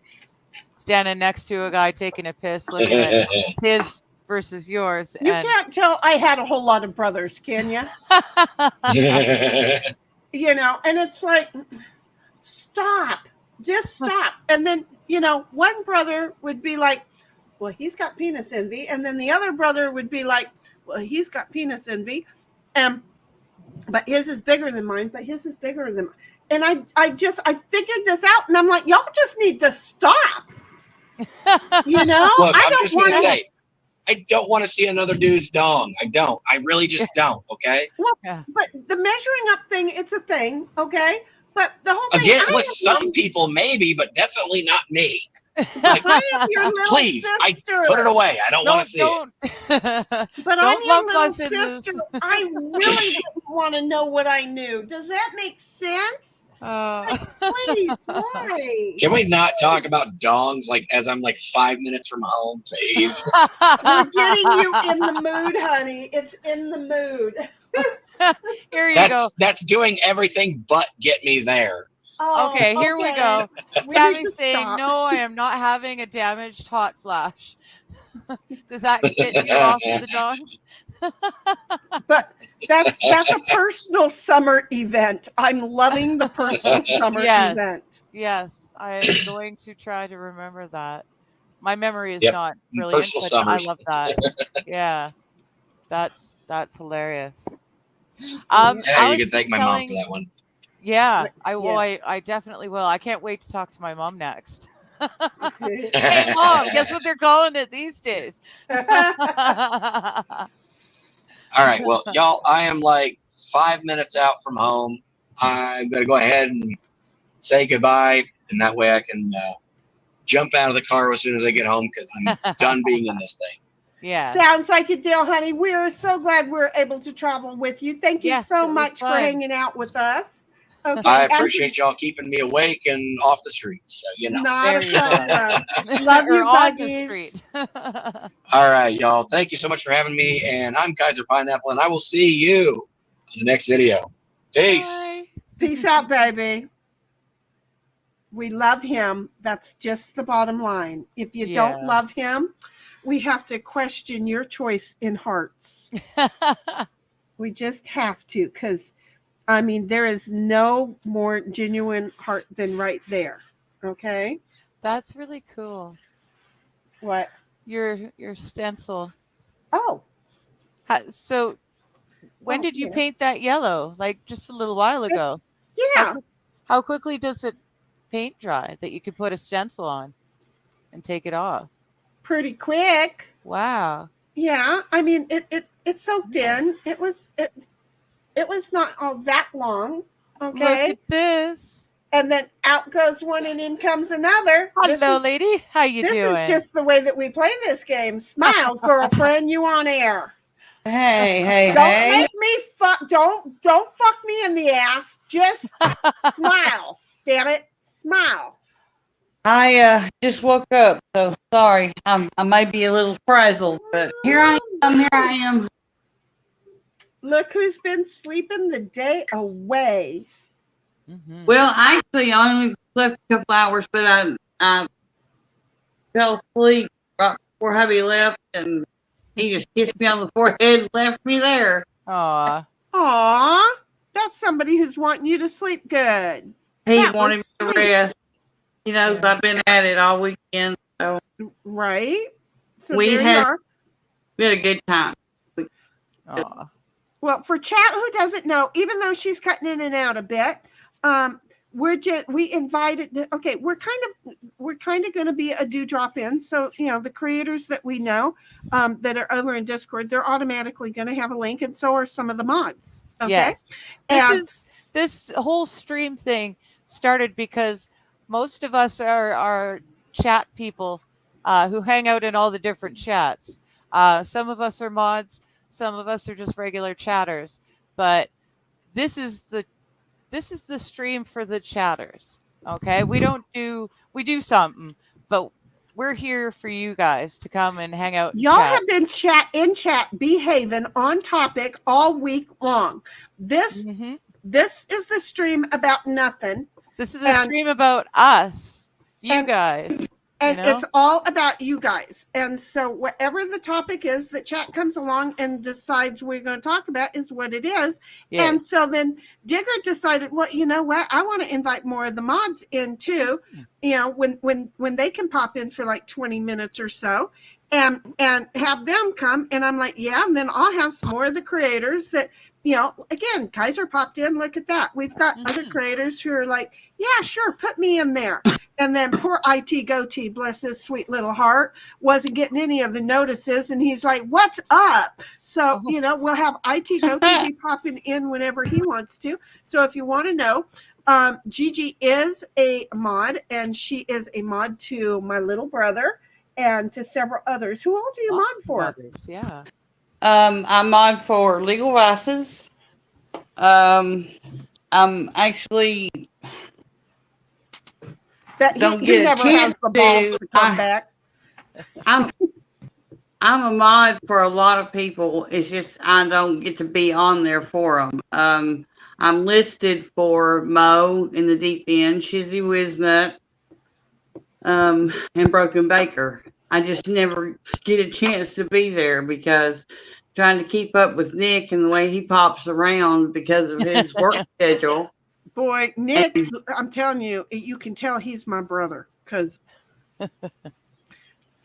standing next to a guy taking a piss, looking at his versus yours. You can't tell I had a whole lot of brothers, can you? And it's like, stop. Just stop. And then, one brother would be like, well, he's got penis envy. And then the other brother would be like, well, he's got penis envy. But his is bigger than mine, but his is bigger than mine. And I figured this out, and I'm like, y'all just need to stop. Look, I'm just going to say, I don't want to see another dude's dong. I don't. I really just don't, okay? Well, but the measuring up thing, it's a thing, okay? But the whole thing... Again, with some people, maybe, but definitely not me. Like, I am your little please, sister. I put it away. I don't want to see it. But I'm your little sister. I really didn't want to know what I knew. Does that make sense? Please, why? Can we not talk about dongs as I'm 5 minutes from home, please? We're getting you in the mood, honey. It's in the mood. Here you go. That's doing everything but get me there. Oh, okay, here we go. We Tammy need to saying, stop. no, I am not having a damaged hot flash. Does that get you off of the dogs? But that's a personal summer event. I'm loving the personal summer event. Yes, I am going to try to remember that. My memory is not brilliant, personal but summers. I love that. Yeah, that's hilarious. You Alex can thank my mom for that one. Yeah, Yes. I definitely will. I can't wait to talk to my mom next. Hey, Mom, guess what they're calling it these days? All right, well, y'all, I am 5 minutes out from home. I'm going to go ahead and say goodbye, and that way I can jump out of the car as soon as I get home because I'm done being in this thing. Yeah. Sounds like a deal, honey. We're so glad we're able to travel with you. Thank you so much for hanging out with us. Okay. I appreciate y'all keeping me awake and off the streets. So, you know. Not a problem. Love you, on the buddies. street. All right, y'all. Thank you so much for having me. And I'm Kaiser Pineapple, and I will see you in the next video. Peace. Bye. Peace out, baby. We love him. That's just the bottom line. If you don't love him, we have to question your choice in hearts. We just have to, because I mean, there is no more genuine heart than right there. Okay. That's really cool. What? Your stencil. Oh. So when did you paint that yellow? Like just a little while ago. Yeah. How quickly does it paint dry that you could put a stencil on and take it off? Pretty quick. Wow. Yeah. I mean, it soaked in. It was not all that long. Okay. Look at this. And then out goes one and in comes another. Hello, lady. How you doing? This is just the way that we play this game. Smile, girlfriend. You on air. Hey. Don't make me don't fuck me in the ass. Just smile. Damn it. Smile. I just woke up, so sorry. I might be a little frazzled, but here I am. Look who's been sleeping the day away. Mm-hmm. Well, actually, I only slept a couple hours, but I fell asleep right before hubby left, and he just kissed me on the forehead and left me there. Aw. Aw. That's somebody who's wanting you to sleep good. He That wanted me was to sweet. rest. He knows I've been at it all weekend, so Right? So we there you had are. a good time. Aw. Well, for chat who doesn't know, even though she's cutting in and out a bit, we invited. We're kind of going to be a drop in. So the creators that we know that are over in Discord, they're automatically going to have a link, and so are some of the mods. Okay, yes. This whole stream thing started because most of us are chat people who hang out in all the different chats. Some of us are mods. Some of us are just regular chatters, but this is the stream for the chatters. Okay, we do something, but we're here for you guys to come and hang out. Y'all have been in chat behaving on topic all week long. This is the stream about nothing. This is a stream about us, you guys. And it's all about you guys. And so whatever the topic is that chat comes along and decides we're going to talk about is what it is. Yes. And so then Digger decided, well, you know what? I want to invite more of the mods in too, when they can pop in for like 20 minutes or so and have them come. And I'm like, yeah, and then I'll have some more of the creators that, again, Kaiser popped in. Look at that. We've got other creators who are like, yeah, sure, put me in there. And then poor IT Goatee, bless his sweet little heart, wasn't getting any of the notices. And he's like, what's up? So, we'll have IT Goatee be popping in whenever he wants to. So if you want to know, Gigi is a mod, and she is a mod to my little brother and to several others. Who all do you mod for? Others, yeah. I'm mod for Legal Vices. I'm actually that he never has the balls to come back. I'm a mod for a lot of people. It's just I don't get to be on there for them. I'm listed for Mo in the Deep End, Shizzy Wiznut, and Broken Baker. I just never get a chance to be there because trying to keep up with Nick and the way he pops around because of his work schedule. Boy, Nick, I'm telling you, you can tell he's my brother because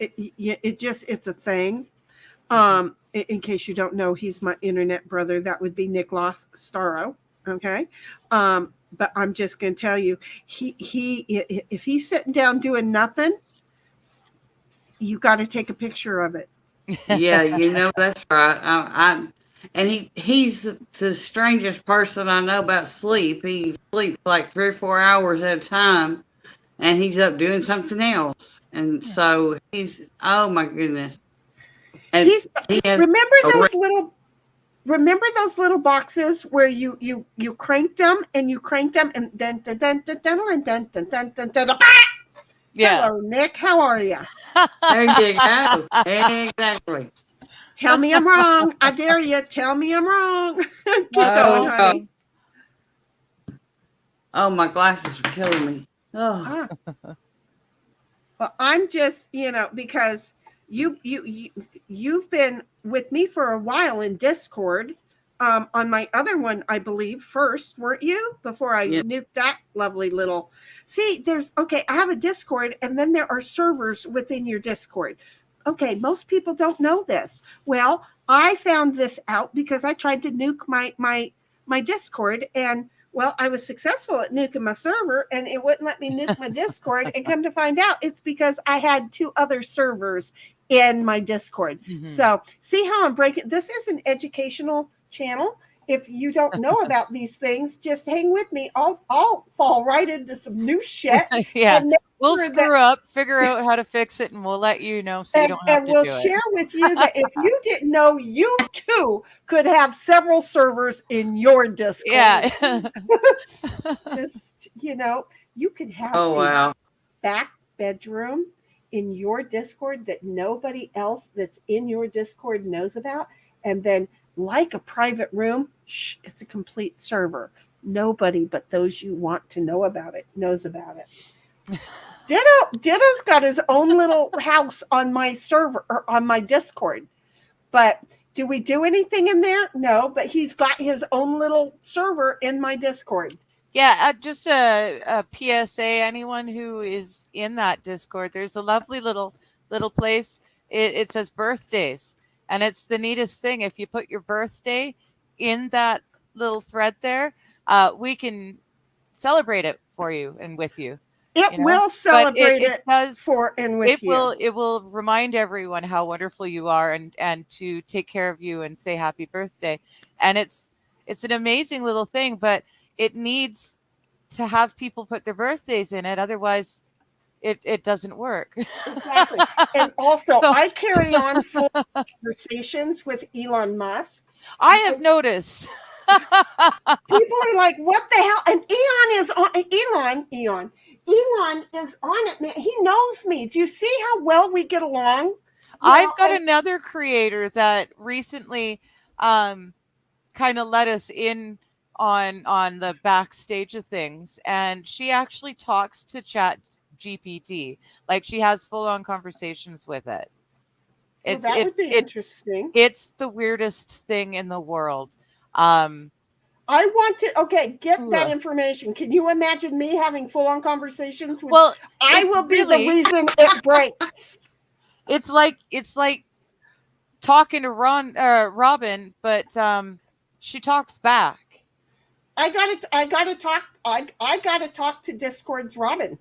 it's a thing. In case you don't know, he's my internet brother. That would be Nicholas Starro. Okay. But I'm just going to tell you, if he's sitting down doing nothing, you got to take a picture of it. Yeah, that's right. And he's the strangest person I know about sleep. He sleeps like 3 or 4 hours at a time, and he's up doing something else. And so oh my goodness. And he has remember those little boxes where you cranked them and then Yeah. Hello, Nick. How are you? There you go. Exactly. Tell me I'm wrong. I dare you. Tell me I'm wrong. Keep going, honey. Oh, my glasses are killing me. Oh. Well, I'm just, because you've been with me for a while in Discord. On my other one, I believe, first, weren't you? Before I nuked that lovely little. See, I have a Discord, and then there are servers within your Discord. Okay, most people don't know this. Well, I found this out because I tried to nuke my Discord, and well, I was successful at nuking my server, and it wouldn't let me nuke my Discord. And come to find out, it's because I had 2 other servers in my Discord. Mm-hmm. So see how I'm breaking. This is an educational channel. If you don't know about these things, just hang with me. I'll fall right into some new shit. Yeah. We'll screw up, figure out how to fix it, and we'll let you know so you don't have to do it. And we'll share with you that if you didn't know, you too could have several servers in your Discord. Yeah. Just, you could have a back bedroom in your Discord that nobody else that's in your Discord knows about. And then like a private room, it's a complete server. Nobody but those you want to know about it knows about it. Ditto's got his own little house on my server or on my Discord. But do we do anything in there? No, but he's got his own little server in my Discord. Yeah, just a PSA, anyone who is in that Discord, there's a lovely little place. It says birthdays, and it's the neatest thing. If you put your birthday in that little thread there, we can celebrate it for you and with you. It will celebrate it for and with you. It will remind everyone how wonderful you are and to take care of you and say happy birthday. And it's an amazing little thing, but it needs to have people put their birthdays in it. Otherwise, it doesn't work. Exactly. And also, I carry on full conversations with Elon Musk. I have noticed. People are like, what the hell? And Elon is on it, man. He knows me. Do you see how well we get along? I've got another creator that recently kind of let us in on the backstage of things, and she actually talks to Chat GPT. Like, she has full-on conversations with it. That would be interesting. It's the weirdest thing in the world. I want to, get that information. Can you imagine me having full-on conversations with, I will be the reason it breaks. It's like talking to Robin, but she talks back. I gotta talk to Discord's Robin.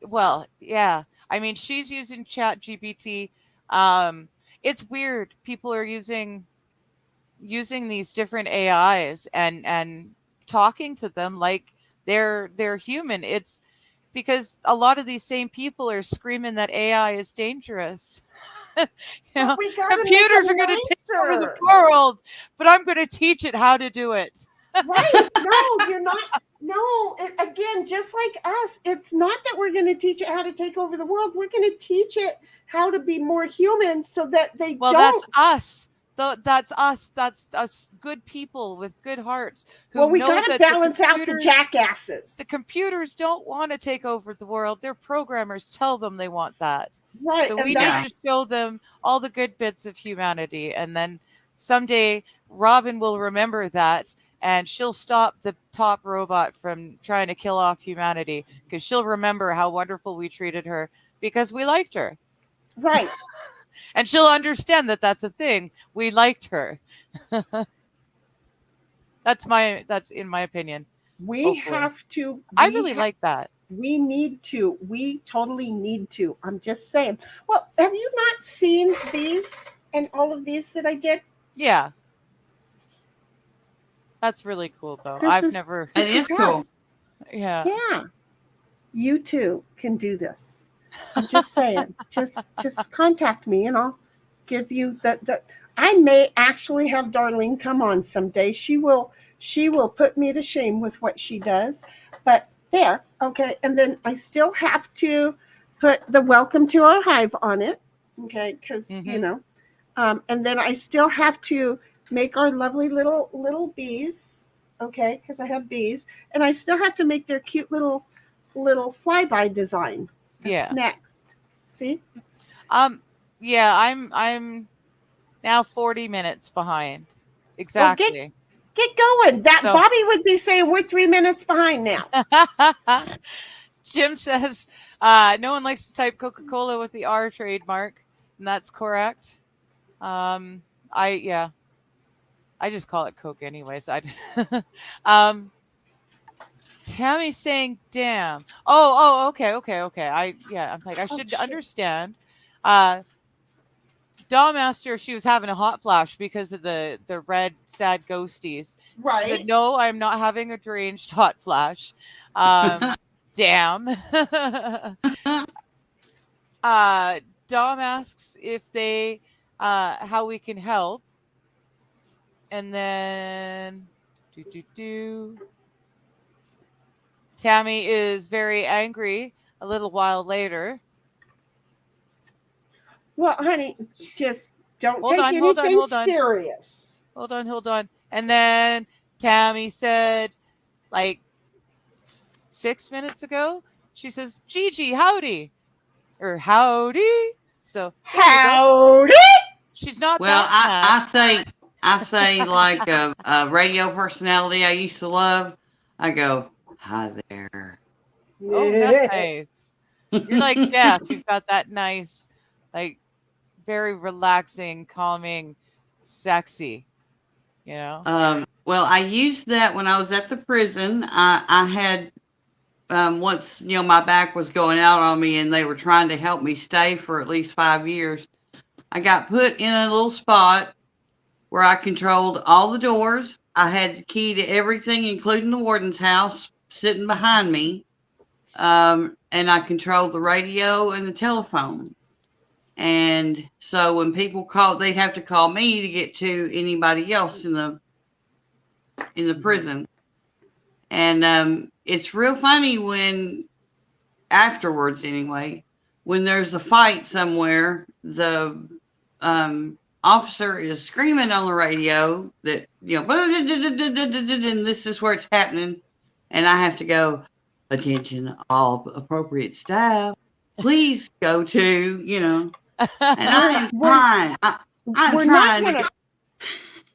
Well, yeah. I mean, she's using Chat GPT. It's weird. People are using these different AIs and talking to them like they're human. It's because a lot of these same people are screaming that AI is dangerous. Computers are going to take over the world, but I'm going to teach it how to do it. Right. No, you're not. No, again, just like us, it's not that we're going to teach it how to take over the world. We're going to teach it how to be more human so that they don't. Well, that's us. That's us. That's us, good people with good hearts. We got to balance out the jackasses. The computers don't want to take over the world. Their programmers tell them they want that. Right. So we need to show them all the good bits of humanity. And then someday Robin will remember that, and she'll stop the top robot from trying to kill off humanity, because she'll remember how wonderful we treated her because we liked her. Right. And she'll understand that that's a thing. We liked her. That's in my opinion. We have to. I really like that. We need to. We totally need to. I'm just saying. Well, have you not seen these and all of these that I did? Yeah. That's really cool, though. This I've is- never. It is cool. Yeah. Yeah. You too can do this. I'm just saying. just contact me and I'll give you the I may actually have Darlene come on someday. She will put me to shame with what she does. But there, okay. And then I still have to put the welcome to our hive on it. Okay, because you know. And then I still have to make our lovely little bees. Okay, because I have bees. And I still have to make their cute little flyby design. That's next. See? Yeah, I'm now 40 minutes behind. Exactly. Get going. Bobby would be saying we're 3 minutes behind now. Jim says no one likes to type Coca-Cola with the R trademark, and that's correct. I just call it Coke anyways. Tammy's saying, "Damn." Oh, okay. I'm like, I should understand. Dollmaster, she was having a hot flash because of the red sad ghosties. Right. She said, "No, I'm not having a deranged hot flash." Damn. Dom asks if they how we can help, and then Tammy is very angry a little while later. Well, honey, just don't Hold take on, anything hold on. serious. Hold on. And then Tammy said, like 6 minutes ago, she says, "Gigi, howdy," or howdy. So howdy. She's not. Well, that I say like a radio personality I used to love. I go, "Hi there." Oh, nice. You're like Jeff. You've got that nice, like, very relaxing, calming, sexy, you know? Well, I used that when I was at the prison. I had, once, my back was going out on me and they were trying to help me stay for at least 5 years. I got put in a little spot where I controlled all the doors. I had the key to everything, including the warden's house, sitting behind me. And I controlled the radio and the telephone. And so when people called, they'd have to call me to get to anybody else in the prison. And it's real funny when afterwards, anyway, when there's a fight somewhere, the officer is screaming on the radio that, and this is where it's happening. And I have to go, "Attention, all appropriate staff, please go to," and I'm trying. I'm trying.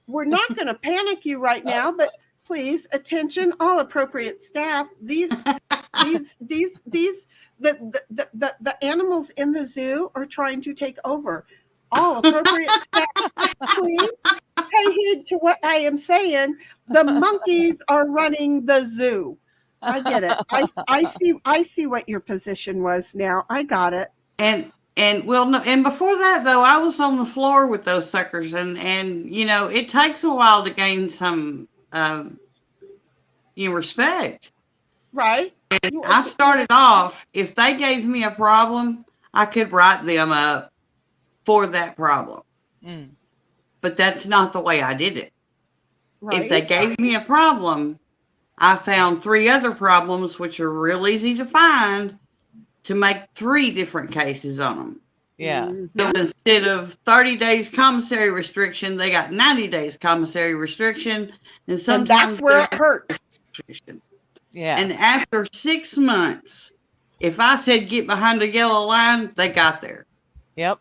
We're not going to panic you right now, but please, attention, all appropriate staff. The animals in the zoo are trying to take over. All appropriate staff, please pay heed to what I am saying. The monkeys are running the zoo. I get it. I see what your position was now. I got it. And before that though, I was on the floor with those suckers, and it takes a while to gain some respect. Right. And I started off, if they gave me a problem, I could write them up for that problem. But that's not the way I did it. Right. If they gave me a problem, I found 3 other problems, which are real easy to find, to make 3 different cases on them. Yeah. So instead of 30 days commissary restriction, they got 90 days commissary restriction. And sometimes that's where it hurts. Yeah. And after 6 months, if I said get behind the yellow line, they got there. Yep.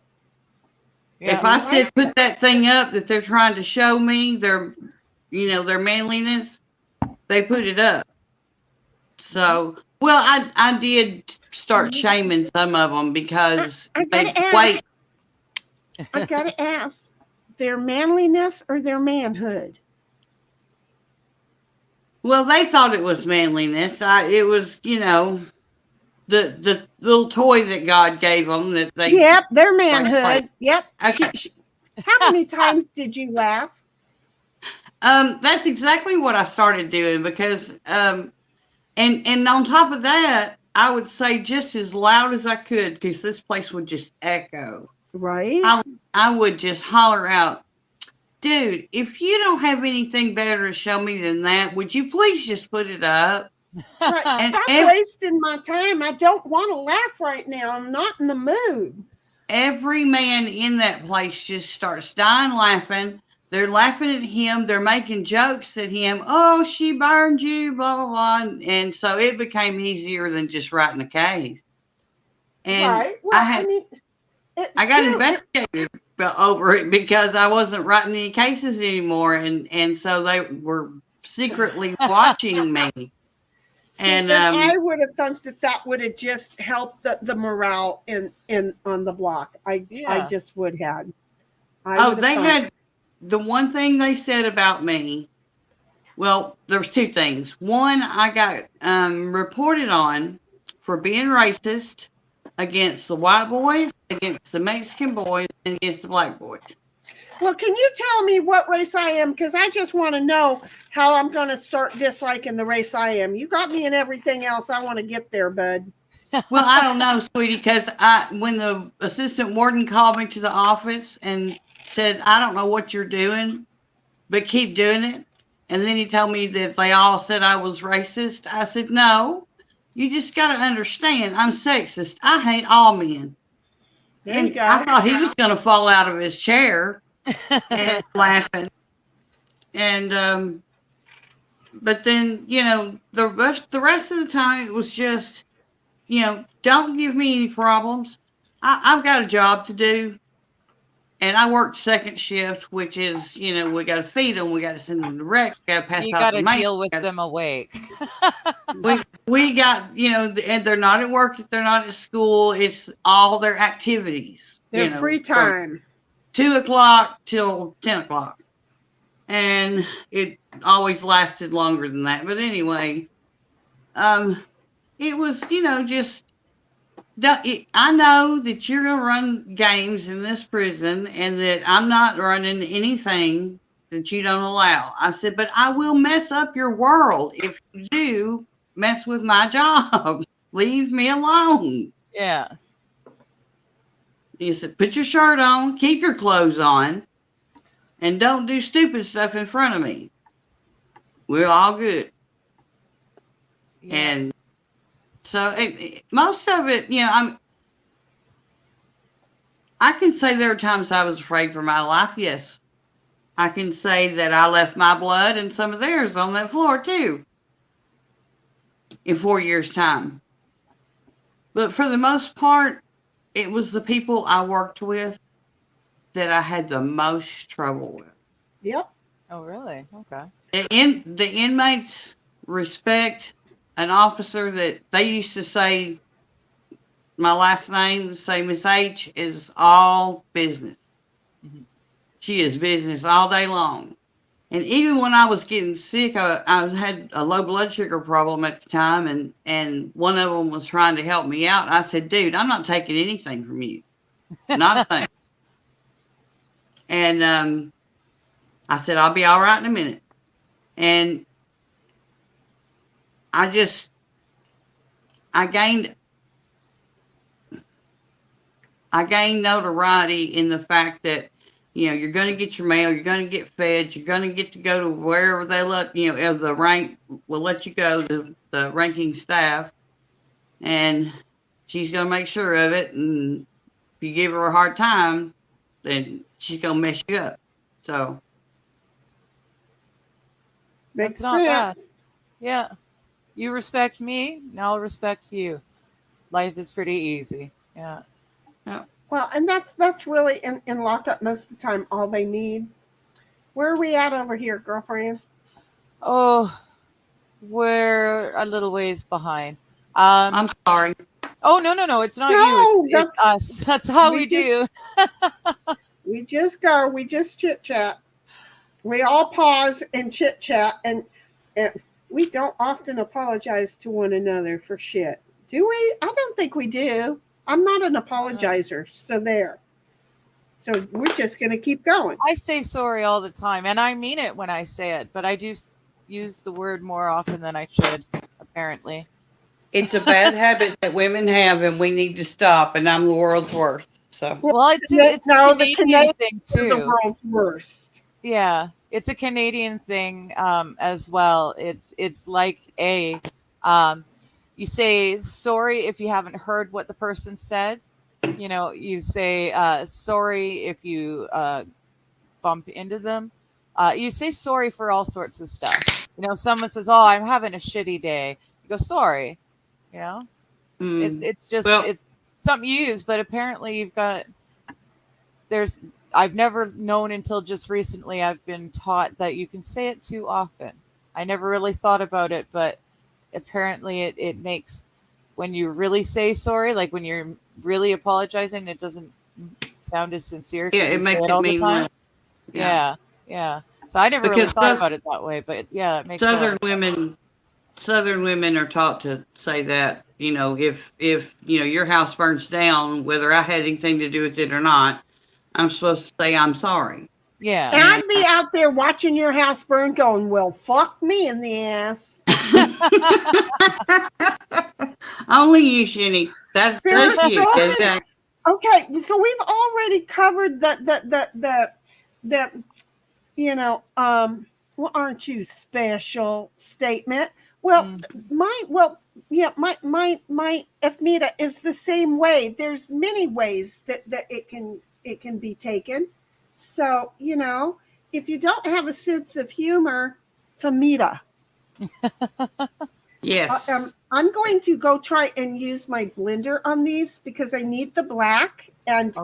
If I said put that thing up that they're trying to show me, their manliness, they put it up. So, well, I did start shaming some of them because I gotta ask, their manliness or their manhood? Well, they thought it was manliness. It was, the little toy that God gave them that they. Yep, their manhood. Yep. Okay. How many times did you laugh? That's exactly what I started doing because, and on top of that, I would say just as loud as I could because this place would just echo. Right. I would just holler out, dude, if you don't have anything better to show me than that, would you please just put it up? Right. Stop wasting my time. I don't want to laugh right now. I'm not in the mood. Every man in that place just starts dying laughing. They're laughing at him. They're making jokes at him. Oh, she burned you, blah, blah, blah. And so it became easier than just writing a case. And right. Well, I got investigated over it because I wasn't writing any cases anymore. And so they were secretly watching me. See, and I would have thought that would have just helped the morale in on the block. I just would have. They had the one thing they said about me. Well, there was two things. One, I got reported on for being racist against the white boys, against the Mexican boys, and against the black boys. Well, can you tell me what race I am? Because I just want to know how I'm going to start disliking the race I am. You got me in everything else. I want to get there, bud. Well, I don't know, sweetie, because when the assistant warden called me to the office and said, I don't know what you're doing, but keep doing it. And then he told me that they all said I was racist. I said, no, you just got to understand, I'm sexist. I hate all men. There you go. I thought he was going to fall out of his chair. And laughing, and but then the rest of the time it was just don't give me any problems. I've got a job to do, and I worked second shift, which is we got to feed them, we got to send them to rec, we got to pass. You got to deal with them awake. we got and they're not at work, if they're not at school, it's all their activities. Their free time. 2 o'clock till 10 o'clock. And it always lasted longer than that. But anyway, it was, just, I know that you're going to run games in this prison and that I'm not running anything that you don't allow. I said, but I will mess up your world if you do mess with my job. Leave me alone. Yeah. He said, put your shirt on, keep your clothes on, and don't do stupid stuff in front of me. We're all good. Yeah. And so most of it, I can say there were times I was afraid for my life, yes. I can say that I left my blood and some of theirs on that floor, too, in 4 years' time. But for the most part, it was the people I worked with that I had the most trouble with. Yep. Oh, really? Okay. The inmates respect an officer that they used to say, my last name, say Miss H is all business. Mm-hmm. She is business all day long. And even when I was getting sick, I had a low blood sugar problem at the time, and one of them was trying to help me out. I said, dude, I'm not taking anything from you. Not a thing. And I said, I'll be all right in a minute. And I gained notoriety in the fact that, you're going to get your mail, you're going to get fed, you're going to get to go to wherever they let, the rank will let you go, the ranking staff, and she's going to make sure of it. And if you give her a hard time, then she's going to mess you up. So. Makes sense. Yeah. You respect me, now I'll respect you. Life is pretty easy. Yeah. Yeah. Well, and that's really in lockup most of the time all they need. Where are we at over here, girlfriend? Oh, we're a little ways behind. I'm sorry. Oh, no, it's not you. It's us. That's how we do. We just go. We just chit chat. We all pause and chit chat, and we don't often apologize to one another for shit. Do we? I don't think we do. I'm not an apologizer, so there. So we're just going to keep going. I say sorry all the time, and I mean it when I say it, but I do use the word more often than I should, apparently. It's a bad habit that women have, and we need to stop. And I'm the world's worst. So, well, it's a Canadian thing too. The world's worst. Yeah, it's a Canadian thing as well. It's like you say sorry if you haven't heard what the person said. You know, you say sorry if you bump into them. You say sorry for all sorts of stuff. You know, someone says, "Oh, I'm having a shitty day." You go, "Sorry." You know, it's just it's something you use, but apparently you've got I've never known until just recently. I've been taught that you can say it too often. I never really thought about it, but apparently it makes when you really say sorry, like when you're really apologizing, it doesn't sound as sincere. Yeah, it makes it all mean the time. less. Yeah. So I never really thought about it that way, but yeah, it makes Southern sense. Southern women are taught to say that, you know, if you know your house burns down, whether I had anything to do with it or not, I'm supposed to say I'm sorry. Yeah. And I'd be out there watching your house burn going, well, fuck me in the ass. Only you, Shinny. That's you. Exactly. Okay, so we've already covered the you know, well, aren't you special statement? Well, my Efmita is the same way. There's many ways that it can be taken. So, you know, if you don't have a sense of humor, Famita. Yes. I'm going to go try and use my blender on these because I need the black, and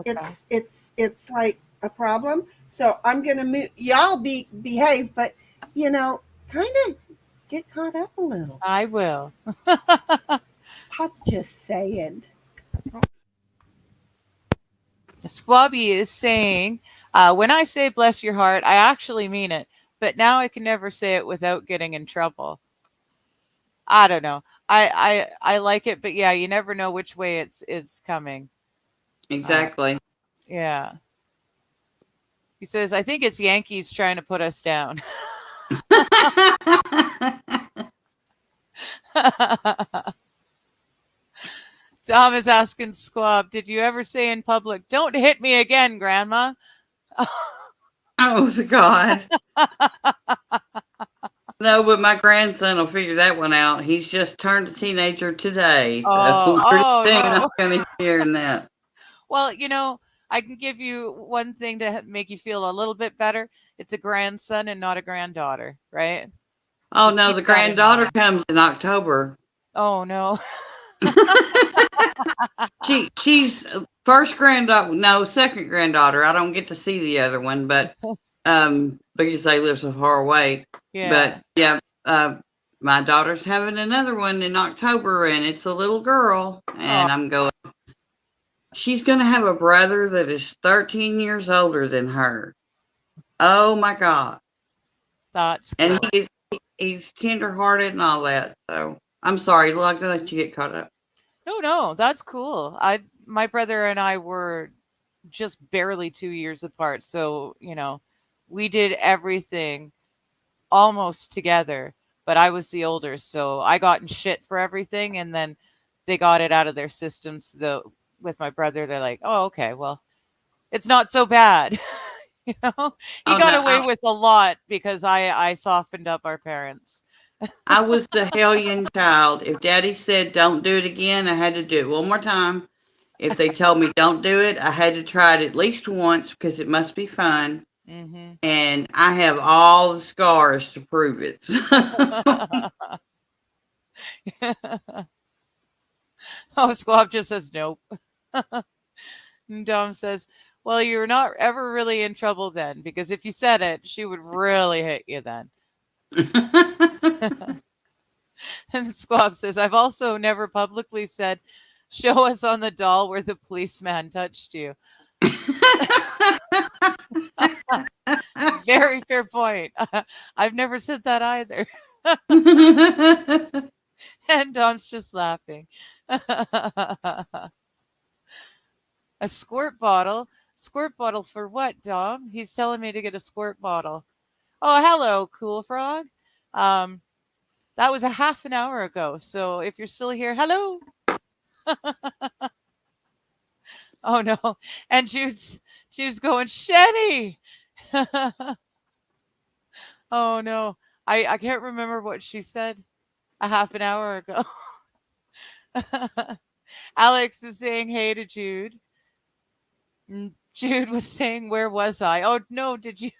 it's like a problem. So I'm gonna move. Y'all behave, but you know, kind of get caught up a little. I will. I'm just saying. Squabby is saying, when I say bless your heart, I actually mean it, but now I can never say it without getting in trouble. I don't know. I like it, but yeah, you never know which way it's coming. Exactly. Yeah. He says, I think it's Yankees trying to put us down. Tom is asking Squab, did you ever say in public, don't hit me again, Grandma? Oh, God. No, but my grandson will figure that one out. He's just turned a teenager today. So I'm going to hear that. Well, you know, I can give you one thing to make you feel a little bit better. It's a grandson and not a granddaughter, right? Oh, no, the granddaughter comes in October. Oh, no. She's first granddaughter, no, second granddaughter. I don't get to see the other one, but because they live so far away. Yeah. But yeah, my daughter's having another one in October, and it's a little girl, and I'm going. She's going to have a brother that is 13 years older than her. Oh my God. That's cool. And he's tenderhearted and all that. So I'm sorry, I'd like to let you get caught up. No, that's cool. My brother and I were just barely 2 years apart. So, you know, we did everything almost together, but I was the older. So I got in shit for everything. And then they got it out of their systems. With my brother, they're like, oh, okay, well, it's not so bad. You know, he got away with a lot because I softened up our parents. I was the hellion child. If Daddy said don't do it again, I had to do it one more time. If they told me don't do it, I had to try it at least once because it must be fun. Mm-hmm. And I have all the scars to prove it. Oh, Squab just says nope. And Dom says, well, you're not ever really in trouble then, because if you said it, she would really hit you then. And Squab says, I've also never publicly said, show us on the doll where the policeman touched you. Very fair point. I've never said that either. And Dom's just laughing. A squirt bottle. Squirt bottle for what, Dom? He's telling me to get a squirt bottle. Oh, hello, Cool Frog. That was a half an hour ago. So if you're still here, hello. Oh no. And Jude's going, Shenny. Oh no. I can't remember what she said a half an hour ago. Alex is saying hey to Jude. Jude was saying, where was I? Oh no, did you?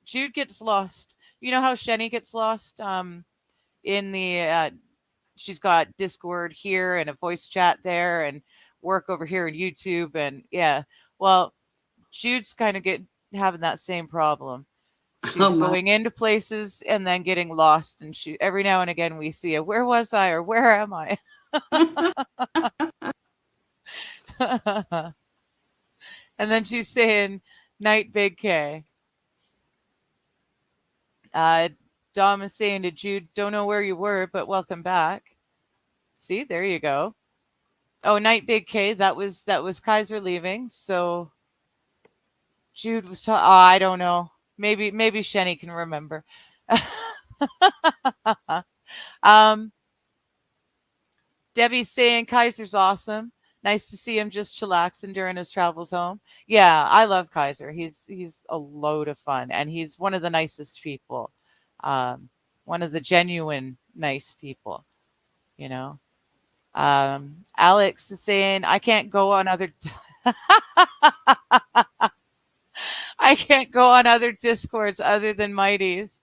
Jude gets lost. You know how Shenny gets lost? In the she's got Discord here and a voice chat there and work over here in YouTube, and yeah. Well, Jude's kind of having that same problem. She's going into places and then getting lost, and she every now and again we see a where was I or where am I? And then she's saying night Big K. Dom is saying to Jude, don't know where you were, but welcome back. See, there you go. Oh, night Big K, that was Kaiser leaving. So Jude was talking. Oh, I don't know. Maybe Shenny can remember. Debbie's saying Kaiser's awesome. Nice to see him just chillaxing during his travels home. Yeah, I love Kaiser. He's a load of fun, and he's one of the nicest people. One of the genuine nice people, you know. Alex is saying I can't go on other I can't go on other Discords other than Mighty's.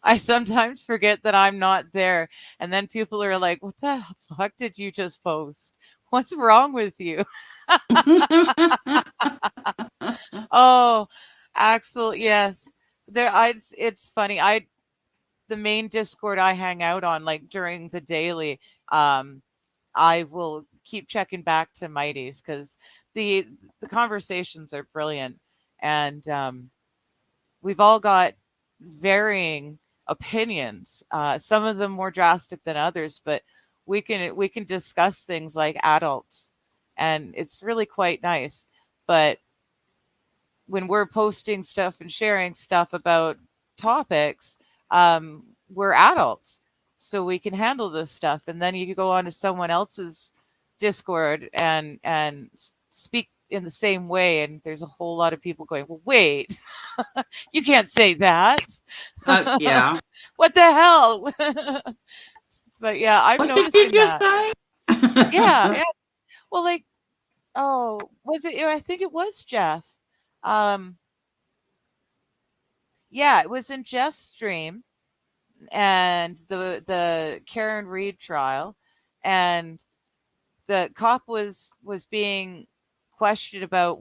I sometimes forget that I'm not there, and then people are like, what the fuck did you just post? What's wrong with you? Oh, Axel, yes. It's funny. The main Discord I hang out on, like during the daily, I will keep checking back to Mighty's because the conversations are brilliant, and we've all got varying opinions. Some of them more drastic than others, but we can discuss things like adults, and it's really quite nice. But when we're posting stuff and sharing stuff about topics, we're adults, so we can handle this stuff. And then you go on to someone else's Discord and speak in the same way, and there's a whole lot of people going, well, wait, you can't say that. Yeah. What the hell? But yeah, I'm What noticing did you that. say? Yeah. Well, like, oh, was it? I think it was Jeff. Yeah, it was in Jeff's stream, and the Karen Reed trial, and the cop was being questioned about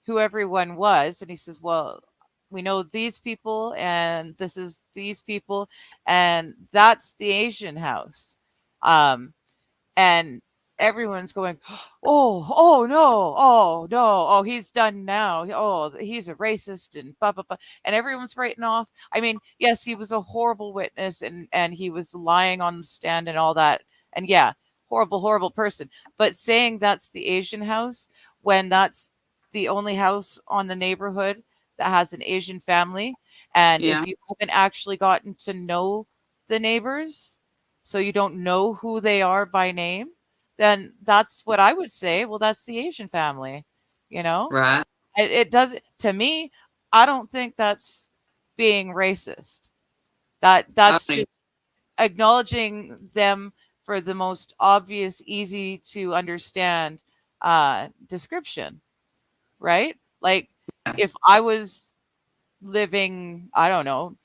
who everyone was, and he says, well, we know these people, and this is these people, and that's the Asian house. And everyone's going, oh no, oh, he's done now. Oh, he's a racist and blah, blah, blah. And everyone's writing off. I mean, yes, he was a horrible witness, and he was lying on the stand and all that. And yeah, horrible person. But saying that's the Asian house when that's the only house on the neighborhood that has an Asian family, and Yeah. if you haven't actually gotten to know the neighbors, so you don't know who they are by name, then that's what I would say. Well, that's the Asian family, you know? Right. It does, to me, I don't think that's being racist. That's I mean, just acknowledging them for the most obvious, easy to understand description, right? Like if I was living, I don't know,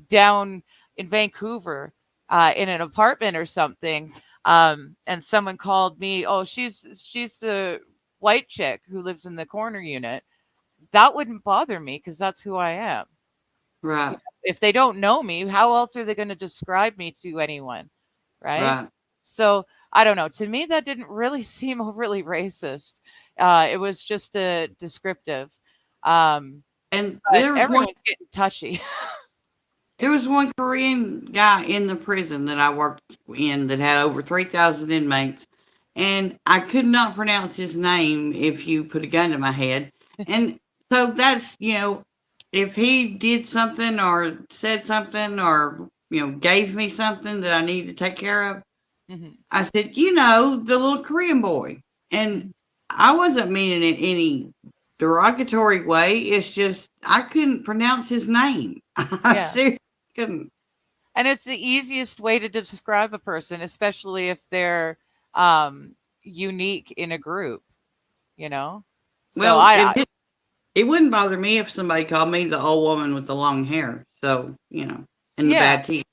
down in Vancouver in an apartment or something, and someone called me, oh, she's the white chick who lives in the corner unit, that wouldn't bother me because that's who I am. right. If they don't know me, how else are they going to describe me to anyone? Right? Right. So I don't know. To me, that didn't really seem overly racist. It was just a descriptive. And But there was one everyone's getting touchy. there was one Korean guy in the prison that I worked in that had over 3,000 inmates, and I could not pronounce his name if you put a gun to my head. And so that's, if he did something or said something or, gave me something that I need to take care of, I said, the little Korean boy. And I wasn't meaning it any derogatory way. It's just I couldn't pronounce his name. I seriously couldn't. And it's the easiest way to describe a person, especially if they're unique in a group, So well, it wouldn't bother me if somebody called me the old woman with the long hair. So, and the bad teeth.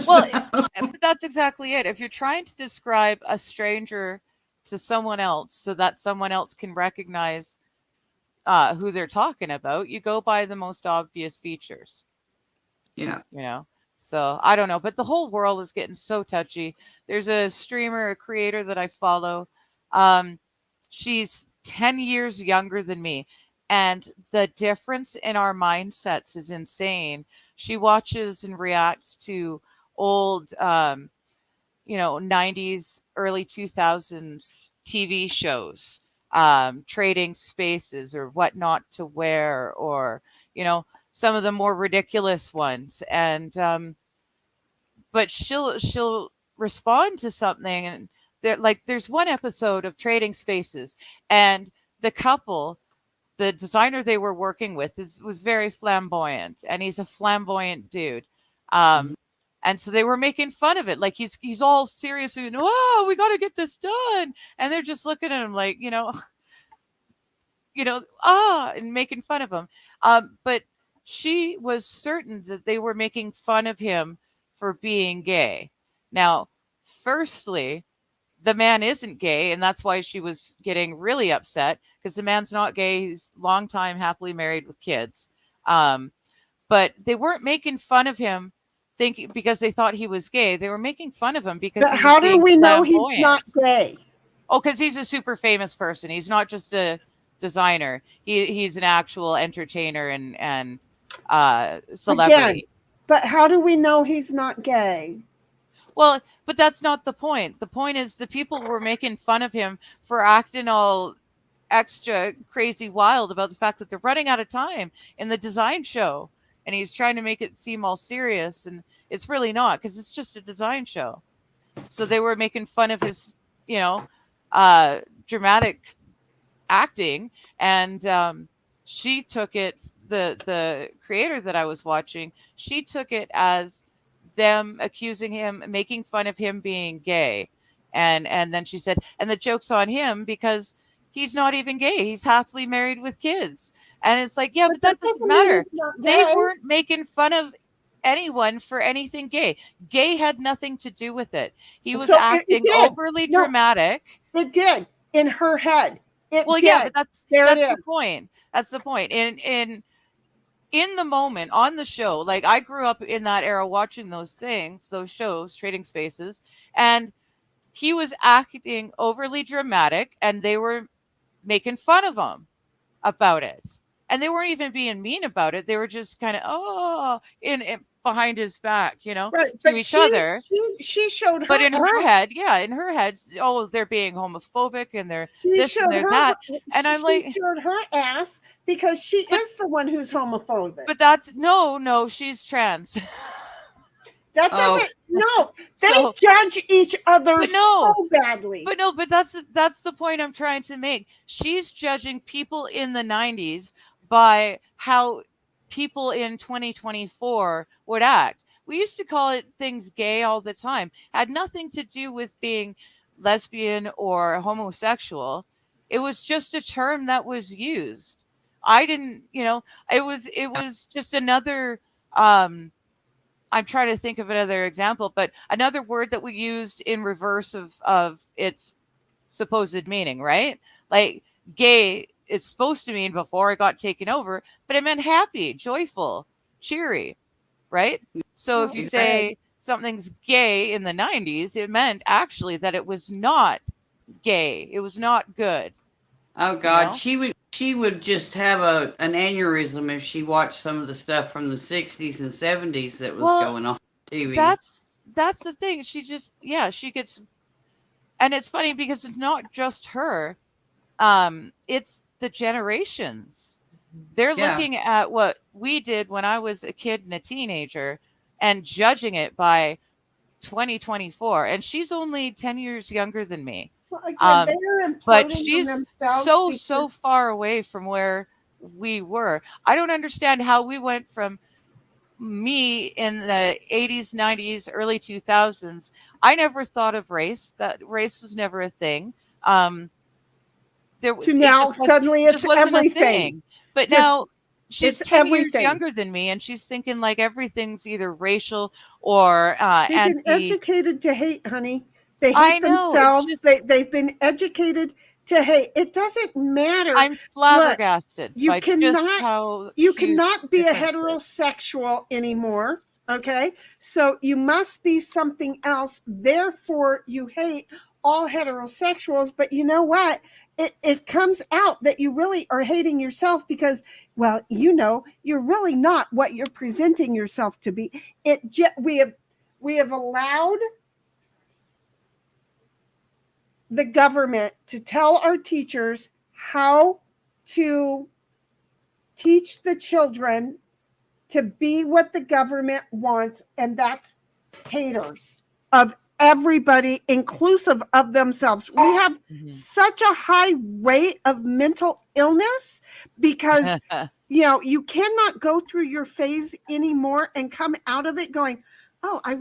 Well, that's exactly it. If you're trying to describe a stranger to someone else so that someone else can recognize who they're talking about, you go by the most obvious features. Yeah. So I don't know, but the whole world is getting so touchy. There's a streamer, a creator that I follow. She's 10 years younger than me. And the difference in our mindsets is insane. She watches and reacts to old, 90s, early 2000s TV shows, trading spaces or what not to wear, or, some of the more ridiculous ones. And, but she'll respond to something, and there's one episode of Trading Spaces, and the couple, the designer they were working with was very flamboyant, and he's a flamboyant dude. And so they were making fun of it. Like he's all serious and, oh, we got to get this done. And they're just looking at him like, and making fun of him. But she was certain that they were making fun of him for being gay. Now, firstly, the man isn't gay, and that's why she was getting really upset, because the man's not gay. He's long time happily married with kids. But they weren't making fun of him because they thought he was gay. They were making fun of him because how do we know he's not gay? Oh, because he's a super famous person. He's not just a designer. He's an actual entertainer and celebrity. Again, but how do we know he's not gay? Well, but that's not the point. The point is the people were making fun of him for acting all extra crazy wild about the fact that they're running out of time in the design show. And he's trying to make it seem all serious. And it's really not, because it's just a design show. So they were making fun of his, dramatic acting. And she took it, the creator that I was watching, she took it as them accusing him, making fun of him being gay. And then she said, and the joke's on him because he's not even gay. He's happily married with kids. And it's like, yeah, but that doesn't matter. They weren't making fun of anyone for anything gay. Gay had nothing to do with it. He was acting overly dramatic. It did in her head. Yeah, but that's the point. That's the point. In the moment on the show, like I grew up in that era watching those shows, Trading Spaces, and he was acting overly dramatic, and they were making fun of him about it. And they weren't even being mean about it. They were just kind of, in behind his back, right, to each other. She showed her. But in her head, they're being homophobic and they're this and they're that. And I'm like, she showed her ass because she is the one who's homophobic. But that's no, she's trans. That doesn't they judge each other so badly. But that's the point I'm trying to make. She's judging people in the 90s by how people in 2024 would act. We used to call it things gay all the time. Had nothing to do with being lesbian or homosexual. It was just a term that was used. I didn't, it was just another I'm trying to think of another example, but another word that we used in reverse of its supposed meaning, right? Like gay, it's supposed to mean before it got taken over, but it meant happy, joyful, cheery, right? So if you say something's gay in the 90s, it meant actually that it was not gay. It was not good. Oh God, she would just have an aneurysm if she watched some of the stuff from the 60s and 70s that was going on TV. That's the thing. She just she gets, And it's funny because it's not just her. It's the generations. They're looking at what we did when I was a kid and a teenager and judging it by 2024. And she's only 10 years younger than me. Well, again, But she's so far away from where we were. I don't understand how we went from me in the 80s, 90s, early 2000s. I never thought of race. That race was never a thing. To now suddenly it's everything. But now she's 10 years younger than me, and she's thinking like everything's either racial or they've been educated to hate, honey. They hate themselves. They've been educated to hate. It doesn't matter. I'm flabbergasted. You cannot be a heterosexual anymore. Okay, so you must be something else. Therefore, you hate all heterosexuals. But you know what? It comes out that you really are hating yourself because, well, you're really not what you're presenting yourself to be. We have allowed the government to tell our teachers how to teach the children to be what the government wants, and that's haters of everybody, inclusive of themselves. We have such a high rate of mental illness because you cannot go through your phase anymore and come out of it going, oh, I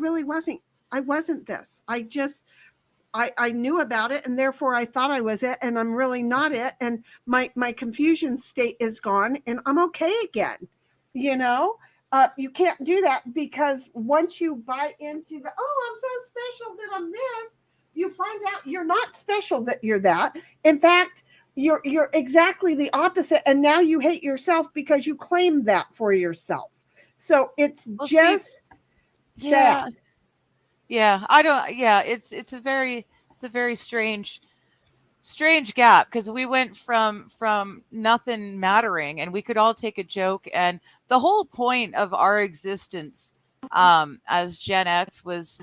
wasn't this. I knew about it, and therefore I thought I was it, and I'm really not it, and my confusion state is gone, and I'm okay again. You can't do that, because once you buy into the, oh, I'm so special that I'm this, you find out you're not special that you're that. In fact, you're exactly the opposite, and now you hate yourself because you claim that for yourself. So it's sad. Yeah, I don't. Yeah, it's a very strange gap, because we went from nothing mattering, and we could all take a joke, and the whole point of our existence as Gen X was,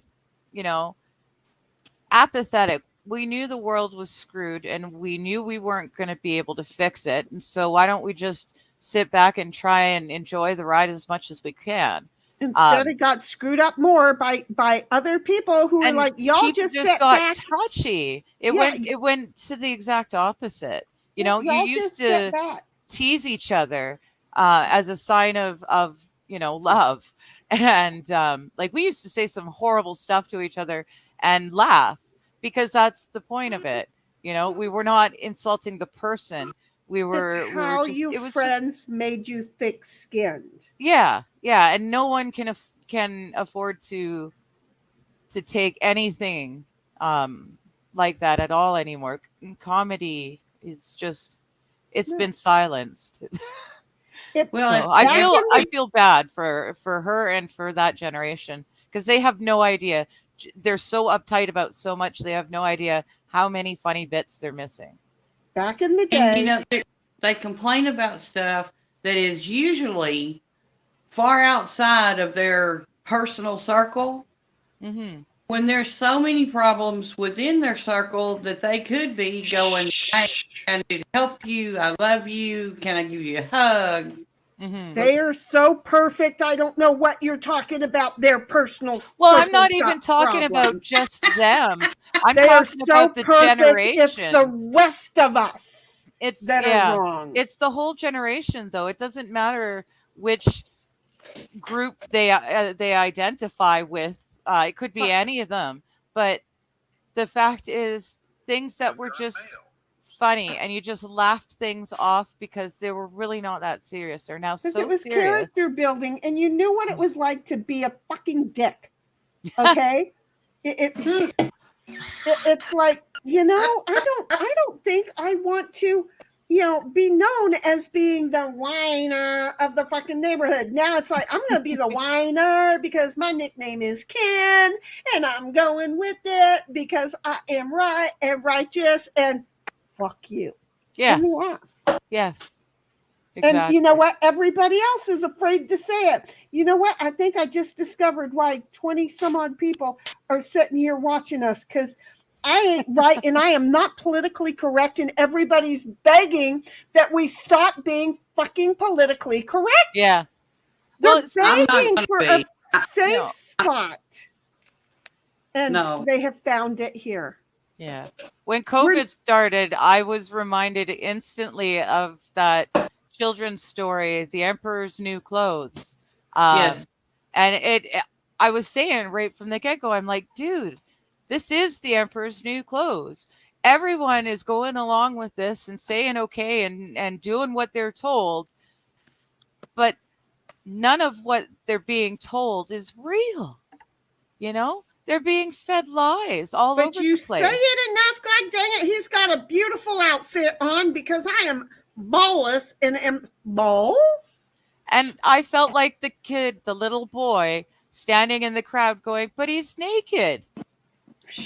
apathetic. We knew the world was screwed, and we knew we weren't going to be able to fix it, and so why don't we just sit back and try and enjoy the ride as much as we can? Instead, it got screwed up more by other people who were like, y'all just sit got back. Touchy. It went to the exact opposite. You used to tease each other as a sign of love. And like we used to say some horrible stuff to each other and laugh, because that's the point of it. We were not insulting the person. Friends made you thick-skinned. Yeah, and no one can afford to take anything like that at all anymore. Comedy is just been silenced. I feel bad for her and for that generation, because they have no idea. They're so uptight about so much. They have no idea how many funny bits they're missing. Back in the day, and, they complain about stuff that is usually far outside of their personal circle. Mm-hmm. When there's so many problems within their circle that they could be going, hey, I need to help you. I love you. Can I give you a hug? Mm-hmm. They are so perfect. I don't know what you're talking about. Their personal. Well, I'm not even talking about just them. I'm talking about the generation. It's the rest of us. Are wrong. It's the whole generation, though. It doesn't matter which group they identify with. It could be any of them. But the fact is, things that were just funny and you just laughed things off because they were really not that serious are now so serious. It was character building, and you knew what it was like to be a fucking dick. Okay? It's like, I don't think I want to, be known as being the whiner of the fucking neighborhood. Now it's like, I'm going to be the whiner because my nickname is Ken, and I'm going with it because I am right and righteous, and fuck you. Yes. In the ass. Yes. Exactly. And you know what? Everybody else is afraid to say it. You know what? I think I just discovered why 20 some odd people are sitting here watching us, because I ain't right, and I am not politically correct, and everybody's begging that we stop being fucking politically correct. Yeah. They're Well, begging for a safe No. spot. And No. they have found it here. Yeah. When COVID started, I was reminded instantly of that children's story, The Emperor's New Clothes. Yes. And I was saying right from the get-go, I'm like, dude, this is The Emperor's New Clothes. Everyone is going along with this and saying okay and doing what they're told. But none of what they're being told is real. You know? They're being fed lies all over the place. But you say it enough, god dang it. He's got a beautiful outfit on because I am ballless and am balls. And I felt like the kid, the little boy, standing in the crowd going, but he's naked.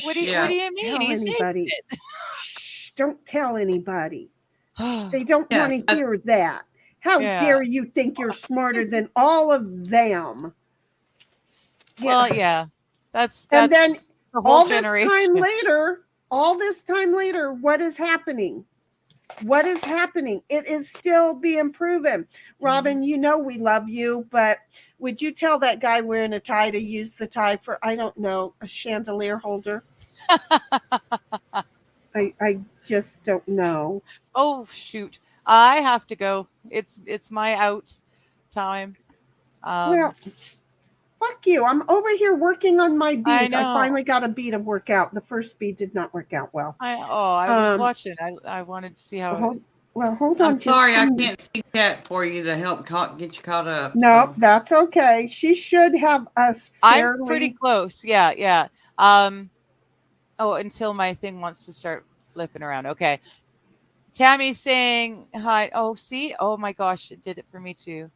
What do you mean? He's naked. Shh, don't tell anybody. They don't want to hear that. How dare you think you're smarter than all of them? Well, yeah. That's and then the whole all generation. this time later, what is happening? What is happening? It is still being proven. Robin, you know we love you, but would you tell that guy wearing a tie to use the tie for, I don't know, a chandelier holder? I just don't know. Oh, shoot. I have to go. It's my out time. Well, fuck you. I'm over here working on my bees. I know. finally got a bee to work out. The first bee did not work out well. I was watching. I wanted to see how hold on. I'm sorry, I can't see chat for you to help get you caught up. No, that's okay. She should have us fairly... I'm pretty close. Yeah. Until my thing wants to start flipping around. Okay. Tammy's saying hi. Oh, see? Oh my gosh, it did it for me too.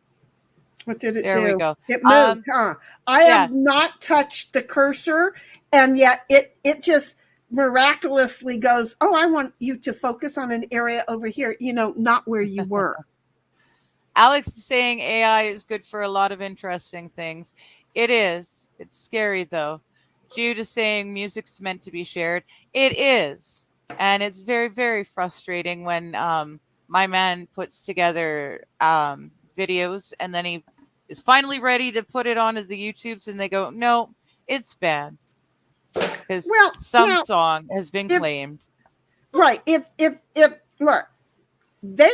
What did it do? There we go. It moved, huh? I have not touched the cursor, and yet it just miraculously goes, oh, I want you to focus on an area over here, not where you were. Alex is saying AI is good for a lot of interesting things. It is. It's scary, though. Jude is saying music's meant to be shared. It is. And it's very, very frustrating when my man puts together videos and then he is finally ready to put it onto the YouTubes and they go, no, it's banned. Because some song has been claimed. Right. If look, there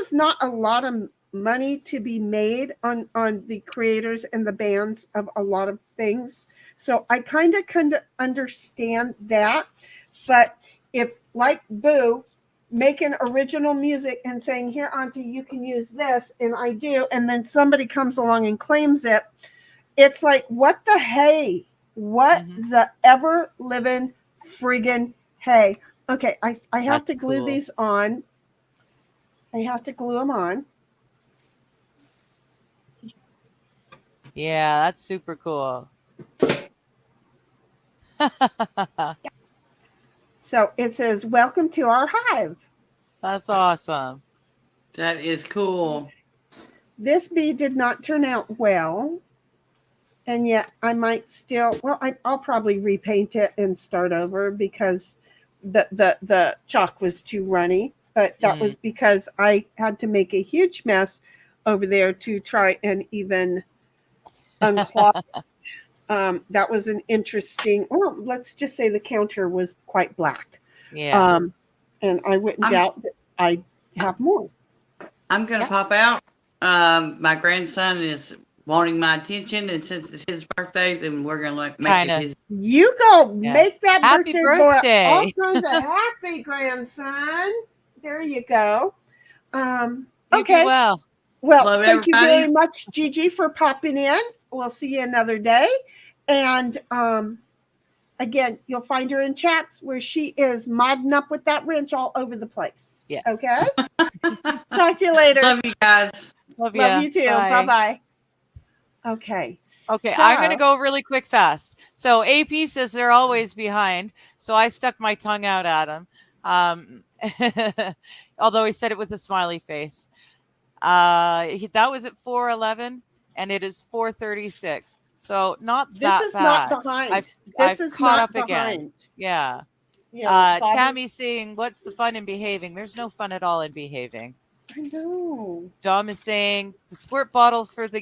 is not a lot of money to be made on the creators and the bands of a lot of things. So I kind of understand that. But if, like Boo, making original music and saying, here, Auntie, you can use this, and I do, and then somebody comes along and claims it, it's like, what the hey? What the ever living friggin' hey? Okay, I have to glue these on. I have to glue them on. Yeah, that's super cool. So it says, welcome to our hive. That's awesome. That is cool. This bee did not turn out well. And yet I might still, I'll probably repaint it and start over because the chalk was too runny. But that was because I had to make a huge mess over there to try and even unclog. That was an interesting, let's just say the counter was quite black. Yeah. And I wouldn't doubt that I have more. I'm going to pop out. My grandson is wanting my attention, and since it's his birthday, then we're going to make it his. You go make that happy birthday. Boy all kinds of happy, grandson. There you go. Okay. Well, thank you very much, Gigi, for popping in. We'll see you another day. And again, you'll find her in chats where she is modding up with that wrench all over the place. Yes. Okay. Talk to you later. Love you guys. Love you too. Bye-bye. Okay. Okay, I'm going to go really quick fast. So AP says they're always behind. So I stuck my tongue out at him. Although he said it with a smiley face. That was at 4:11 and it is 4:36. So not This that is bad. not behind. I've Is caught not up again. behind. Yeah. Yeah, Tammy's saying, what's the fun in behaving? There's no fun at all in behaving. I know. Dom is saying the squirt bottle for the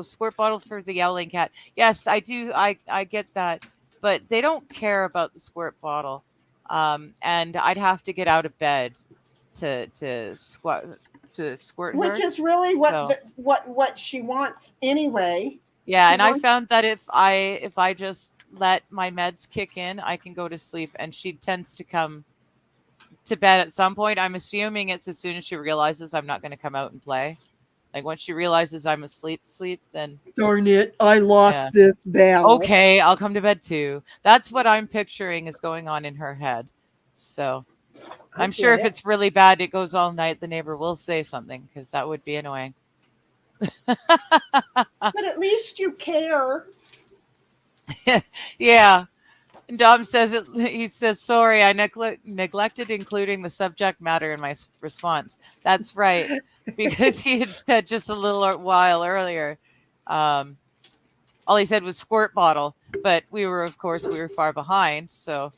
squirt bottle for the yowling cat. Yes, I do. I get that, but they don't care about the squirt bottle. And I'd have to get out of bed to squirt her. Which is really what So, what she wants anyway. yeah, She and I wants- found that if I just let my meds kick in, I can go to sleep, and she tends to come to bed at some point. I'm assuming it's as soon as she realizes I'm not going to come out and play. Like when she realizes I'm asleep, then Darn it, I lost Yeah. this battle. okay, I'll come to bed too. That's what I'm picturing is going on in her head. So I'm sure if it's really bad, it goes all night, the neighbor will say something because that would be annoying. But at least you care. Yeah. And Dom says it. He says, "Sorry, I neglected including the subject matter in my response." That's right, because he had said just a little while earlier. All he said was squirt bottle, but we were far behind, so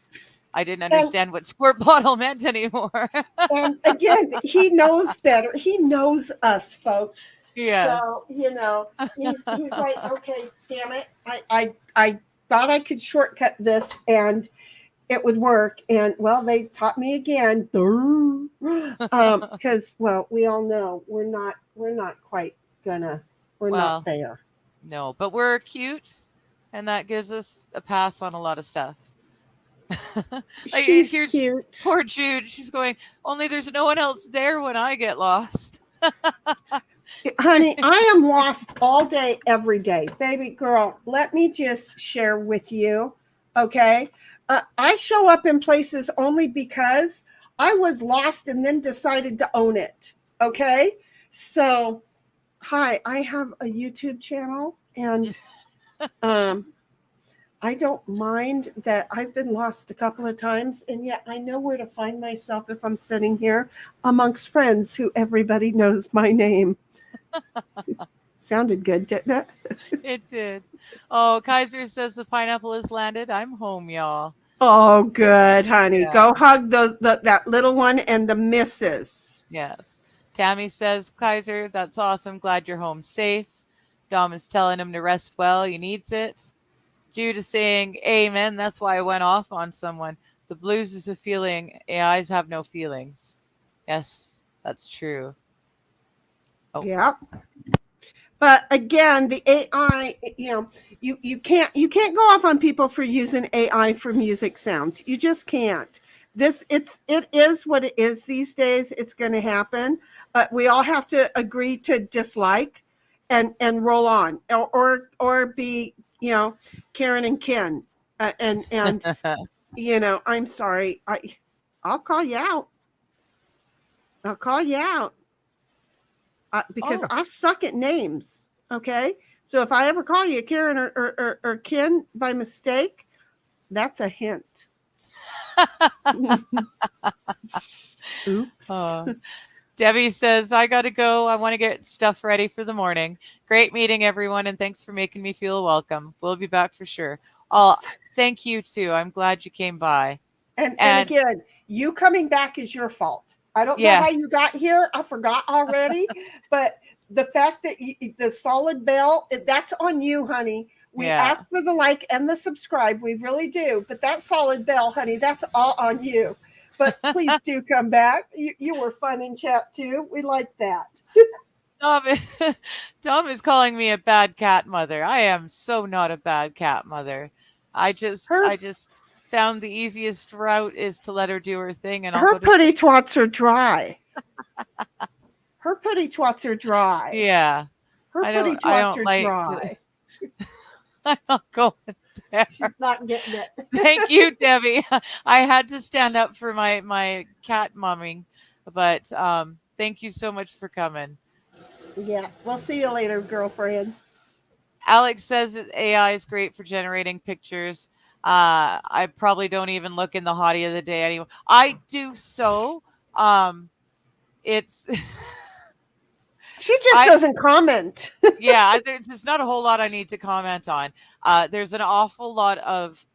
I didn't understand what squirt bottle meant anymore. And again, he knows better. He knows us, folks. Yes. So he's like, okay, damn it, I thought I could shortcut this and it would work. And well, they taught me again. Because we all know we're not quite we're not there. No, but we're cute, and that gives us a pass on a lot of stuff. She's cute. Poor Jude. She's going, only there's no one else there when I get lost. Honey, I am lost all day, every day. Baby girl, let me just share with you, okay? I show up in places only because I was lost and then decided to own it, okay? So, hi, I have a YouTube channel, and I don't mind that I've been lost a couple of times, and yet I know where to find myself if I'm sitting here amongst friends who everybody knows my name. Sounded good, didn't it? It did. Oh, Kaiser says the pineapple has landed. I'm home, y'all. Oh, good, honey. Yeah. Go hug that little one and the missus. Yes. Tammy says, Kaiser, that's awesome. Glad you're home safe. Dom is telling him to rest well. He needs it. Jude is saying, amen. That's why I went off on someone. The blues is a feeling. AIs have no feelings. Yes, that's true. Oh. Yeah. But again, the AI, you can't go off on people for using AI for music sounds. You just can't. It is what it is these days. It's going to happen. But we all have to agree to dislike and roll on, or be Karen and Ken, and I'm sorry. I'll call you out. I'll call you out. Because I suck at names. Okay. So if I ever call you Karen or Ken by mistake, that's a hint. Oops. Debbie says, I got to go. I want to get stuff ready for the morning. Great meeting, everyone. And thanks for making me feel welcome. We'll be back for sure. Thank you too. I'm glad you came by. And again, you coming back is your fault. I don't know how you got here. I forgot already. But the fact that the solid bell, that's on you, honey. We ask for the like and the subscribe. We really do. But that solid bell, honey, that's all on you. But please do come back. You were fun in chat too. We like that. Dom is calling me a bad cat mother. I am so not a bad cat mother. I just found the easiest route is to let her do her thing, and her putty twats are dry. Her putty twats are dry. Yeah, her putty twats are dry. I'm not going there. She's not getting it. Thank you, Debbie. I had to stand up for my cat momming, but thank you so much for coming. Yeah, we'll see you later, girlfriend. Alex says that AI is great for generating pictures. I probably don't even look in the hottie of the day anymore. I do so. It's She just doesn't comment. Yeah, there's not a whole lot I need to comment on. There's an awful lot of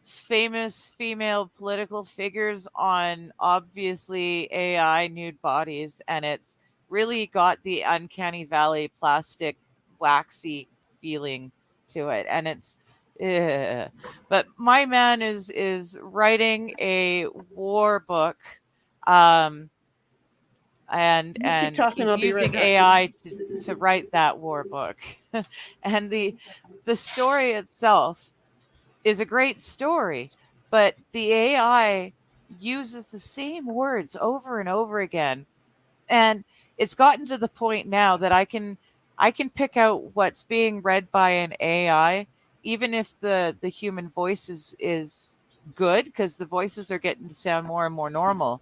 famous female political figures on obviously AI nude bodies, and it's really got the uncanny valley plastic waxy feeling to it, and it's but my man is writing a war book, and he's using AI to write that war book. And the story itself is a great story, but the AI uses the same words over and over again. And it's gotten to the point now that I can pick out what's being read by an AI, even if the human voice is good, because the voices are getting to sound more and more normal.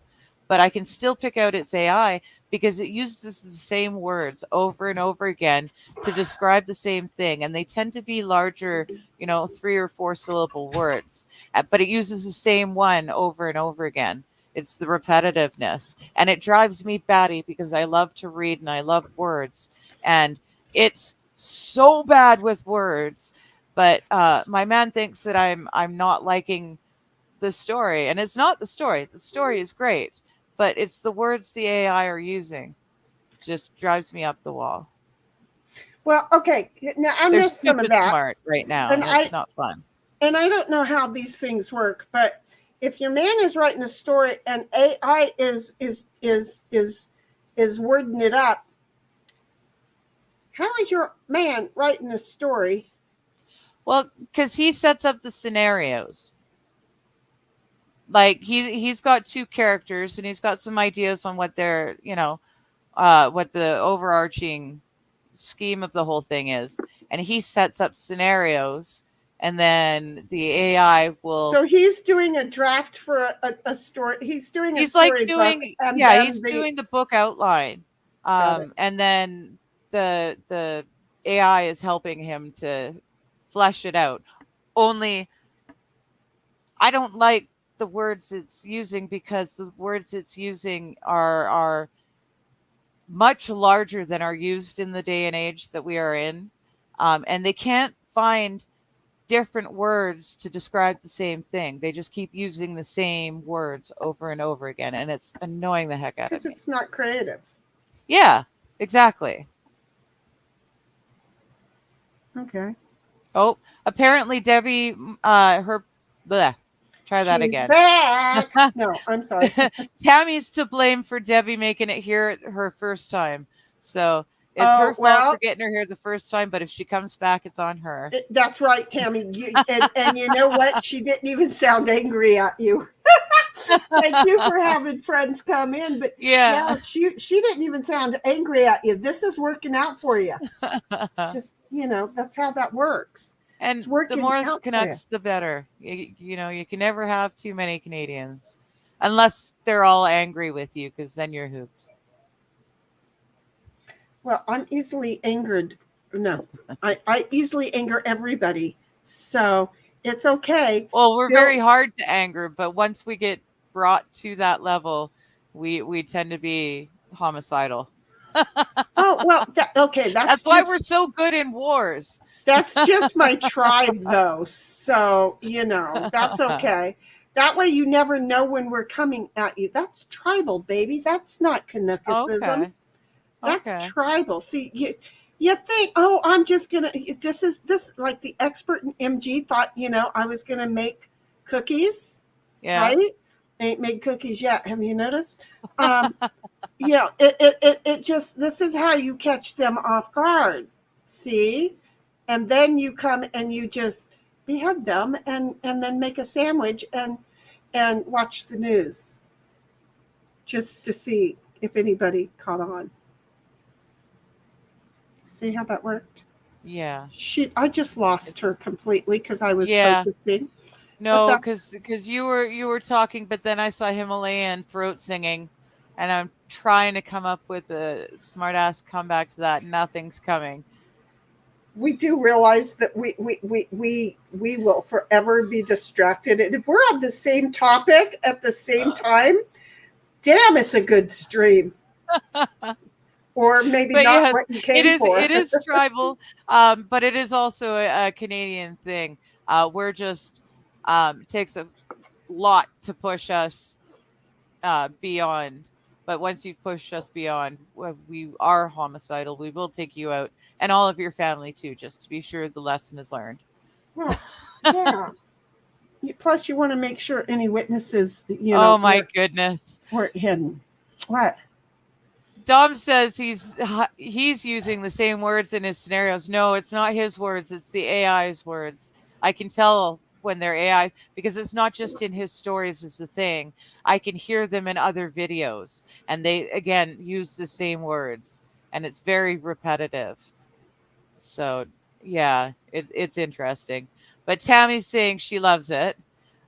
But I can still pick out its AI because it uses the same words over and over again to describe the same thing. And they tend to be larger, 3 or 4 syllable words, but it uses the same one over and over again. It's the repetitiveness, and it drives me batty because I love to read and I love words, and it's so bad with words. But my man thinks that I'm not liking the story, and it's not the story. The story is great, but it's the words the AI are using. It just drives me up the wall. Well, okay. Now I They're missed some of that. Smart right now, and it's not fun. And I don't know how these things work, but if your man is writing a story and AI is wording it up, how is your man writing a story? Well, because he sets up the scenarios. Like he's got 2 characters, and he's got some ideas on what they're, what the overarching scheme of the whole thing is, and he sets up scenarios, and then the AI will. So he's doing a draft for a story. He's doing. He's like doing. He's doing the book outline, and then the AI is helping him to flesh it out. Only, I don't like the words it's using, because the words it's using are much larger than are used in the day and age that we are in, and they can't find different words to describe the same thing. They just keep using the same words over and over again, and it's annoying the heck out of me. Because it's not creative. Yeah, exactly. Okay. Oh, apparently Debbie, try that She's again. Back. No, I'm sorry. Tammy's to blame for Debbie making it here her first time. So it's her fault for getting her here the first time, but if she comes back, it's on her. That's right, Tammy. And you know what? She didn't even sound angry at you. Thank you for having friends come in. But yeah, she didn't even sound angry at you. This is working out for you. Just, that's how that works. And the more connects, the better. You can never have too many Canadians, unless they're all angry with you, because then you're hooped. Well, I'm easily angered. No, I easily anger everybody. So it's okay. Well, we're very hard to anger, but once we get brought to that level, we tend to be homicidal. Oh, well, okay. That's why we're so good in wars. That's just my tribe, though. So, that's okay. That way you never know when we're coming at you. That's tribal, baby. That's not Canuckism. Okay. That's tribal. See, you think, oh, I'm just going to, this like the expert in MG thought, I was going to make cookies. Yeah. Right? I ain't made cookies yet. Have you noticed? Yeah, it just, this is how you catch them off guard. See? And then you come and you just behead them and then make a sandwich and watch the news just to see if anybody caught on. See how that worked? Yeah. I just lost her completely because I was focusing. No, because you were talking, but then I saw Himalayan throat singing, and I'm trying to come up with a smart ass comeback to that. Nothing's coming. We do realize that we will forever be distracted, and if we're on the same topic at the same time, damn, it's a good stream. or maybe But not yes, what you came for. it is tribal, but it is also a Canadian thing. We're just it takes a lot to push us beyond. But once you've pushed us beyond, we are homicidal. We will take you out and all of your family too, just to be sure the lesson is learned. Well, yeah. Plus, you want to make sure any witnesses, Oh my goodness, weren't hidden. What? Dom says he's using the same words in his scenarios. No, it's not his words. It's the AI's words. I can tell when they're AI because it's not just in his stories is the thing. I can hear them in other videos and they, again, use the same words and it's very repetitive. So, yeah, it's interesting. But Tammy's saying she loves it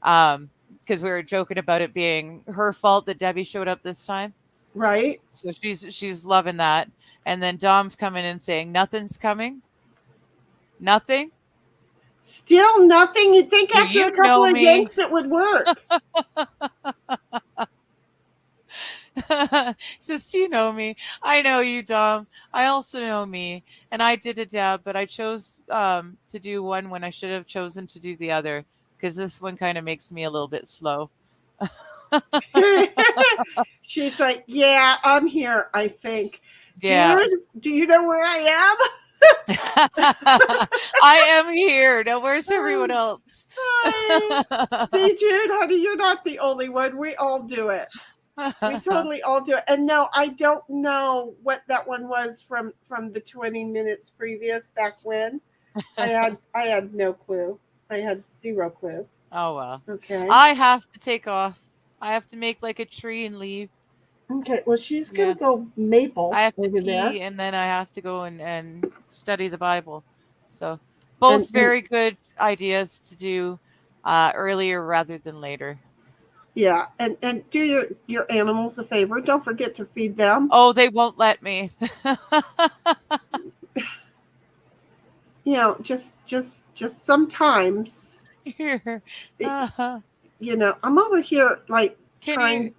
because we were joking about it being her fault that Debbie showed up this time. Right. So she's loving that. And then Dom's coming in saying nothing's coming. Nothing. Still nothing. You'd think Do after you a couple know of me? yanks it would work. Says, do you know me? I know you, Dom. I also know me. And I did a dab, but I chose to do one when I should have chosen to do the other because this one kind of makes me a little bit slow. She's like, yeah, I'm here, I think. Yeah. Dude, do you know where I am? I am here. Now, where's everyone else? See, Jude, honey, you're not the only one. We all do it. We totally all do it. And no, I don't know what that one was from the 20 minutes previous back when. I had no clue. I had zero clue. Oh, well. Okay. I have to take off. I have to make like a tree and leave. Okay, well, she's going to go maple. I have to pee there. and then I have to go and study the Bible. So both very good ideas to do earlier rather than later. Yeah, and do your animals a favor. Don't forget to feed them. Oh, they won't let me. Just sometimes. Here. I'm over here like trying.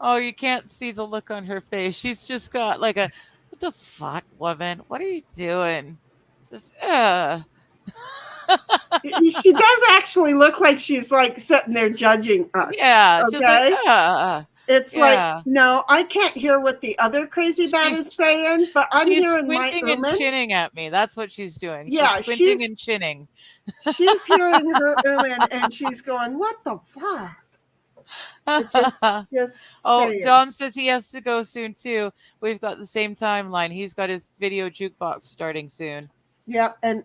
Oh, you can't see the look on her face. She's just got like a, what the fuck, woman? What are you doing? Just, She does actually look like she's like sitting there judging us. Yeah. Okay. Just like, it's like, no, I can't hear what the other crazy bat is saying, but I'm hearing my squinting and chinning at me. That's what she's doing. Yeah, she's squinting and chinning. She's hearing her oohing and she's going, what the fuck? Just saying. Dom says he has to go soon too. We've got the same timeline. He's got his video jukebox starting soon. Yep, and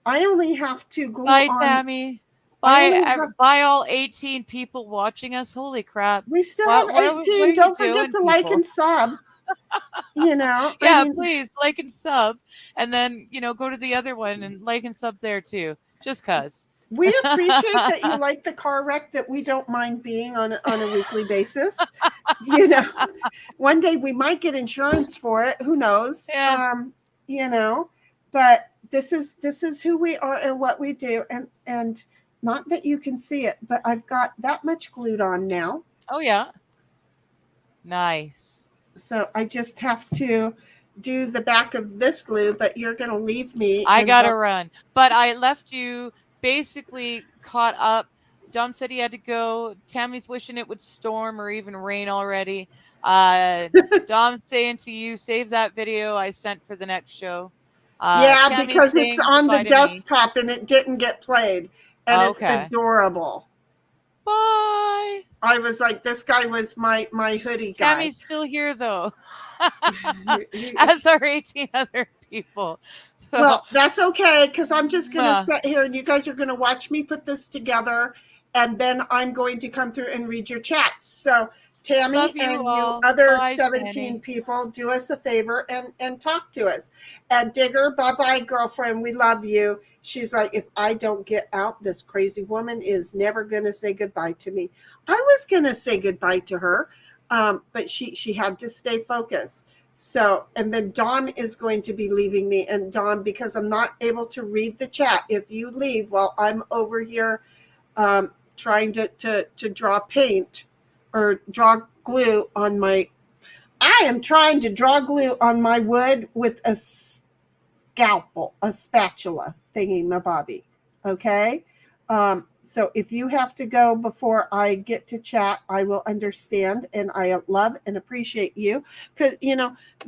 I only have to glue Bye, on. Tammy. Bye, all 18 people watching us. Holy crap! We still have 18. Don't forget to like and sub. Yeah, please like and sub, and then go to the other one and like and sub there too. Just cause. We appreciate that you like the car wreck that we don't mind being on a weekly basis. One day we might get insurance for it. Who knows? Yeah. But this is who we are and what we do. And not that you can see it, but I've got that much glued on now. Oh, yeah. Nice. So I just have to do the back of this glue, but you're going to leave me. I got to run. But I left you basically caught up. Dom said he had to go. Tammy's wishing it would storm or even rain already. Dom's saying to you, save that video I sent for the next show. Tammy's because it's on the desktop and it didn't get played. And it's adorable. Bye. I was like, this guy was my hoodie guy. Tammy's still here though. As are 18 other people. So, well, that's okay, because I'm just going to sit here and you guys are going to watch me put this together, and then I'm going to come through and read your chats. So Tammy and you other 17 people, do us a favor and talk to us. And Digger, bye-bye, girlfriend. We love you. She's like, if I don't get out, this crazy woman is never going to say goodbye to me. I was going to say goodbye to her, but she had to stay focused. So, and then Dawn is going to be leaving me. And Dawn, because I'm not able to read the chat, if you leave while I'm over here trying to draw paint or draw glue on my I am trying to draw glue on my wood with a scalpel, a spatula thingy mabobby. Okay. So if you have to go before I get to chat, I will understand, and I love and appreciate you, because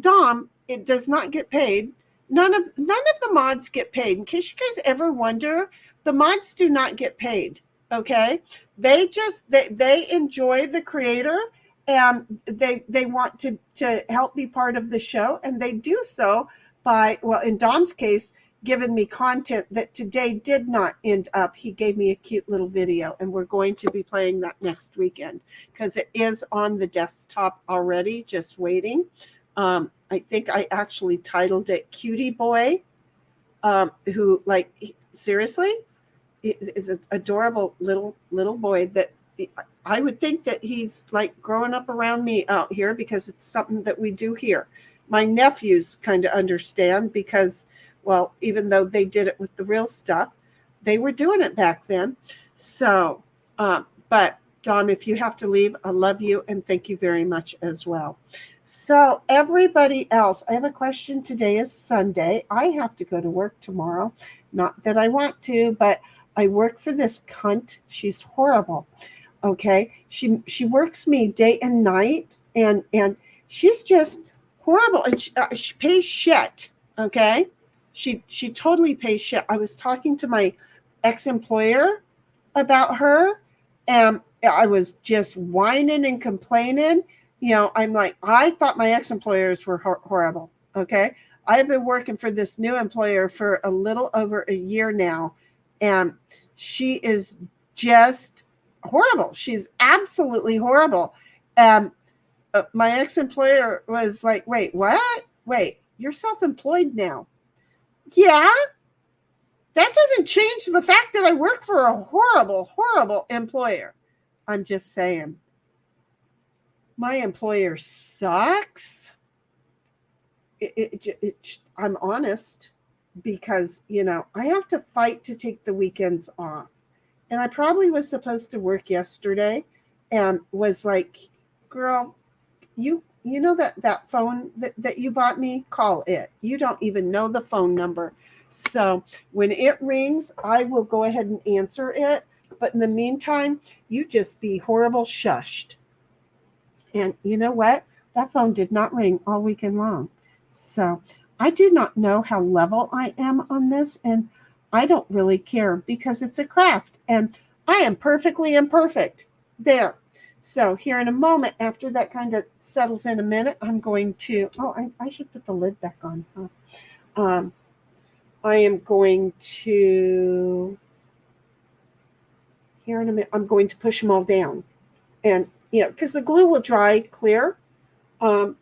Dom, it does not get paid. None of the mods get paid. In case you guys ever wonder, the mods do not get paid. Okay, they just they enjoy the creator, and they want to help be part of the show, and they do so by, well, in Dom's case, given me content that today did not end up. He gave me a cute little video, and we're going to be playing that next weekend because it is on the desktop already, just waiting. I think I actually titled it Cutie Boy, who, like, seriously, is an adorable little boy that I would think that he's like growing up around me out here, because it's something that we do here. My nephews kind of understand because, well, even though they did it with the real stuff, they were doing it back then. So, but Dom, if you have to leave, I love you and thank you very much as well. So everybody else, I have a question. Today is Sunday. I have to go to work tomorrow. Not that I want to, but I work for this cunt. She's horrible. Okay. She works me day and night, and she's just horrible. And she pays shit. Okay. She totally pays shit. I was talking to my ex-employer about her, and I was just whining and complaining. I'm like, I thought my ex-employers were horrible. Okay. I've been working for this new employer for a little over a year now, and she is just horrible. She's absolutely horrible. My ex-employer was like, wait, what? Wait, you're self-employed now. Yeah, that doesn't change the fact that I work for a horrible, horrible employer. I'm just saying, my employer sucks. I'm honest, because, I have to fight to take the weekends off. And I probably was supposed to work yesterday and was like, girl, you know that phone that you bought me, call it. You don't even know the phone number. So when it rings, I will go ahead and answer it. But in the meantime, you just be horrible shushed. And you know what? That phone did not ring all weekend long. So I do not know how level I am on this. And I don't really care, because it's a craft. And I am perfectly imperfect. There. So here in a moment, after that kind of settles in a minute, I'm going to, I should put the lid back on. Huh? I am going to, here in a minute, I'm going to push them all down. And, because the glue will dry clear. So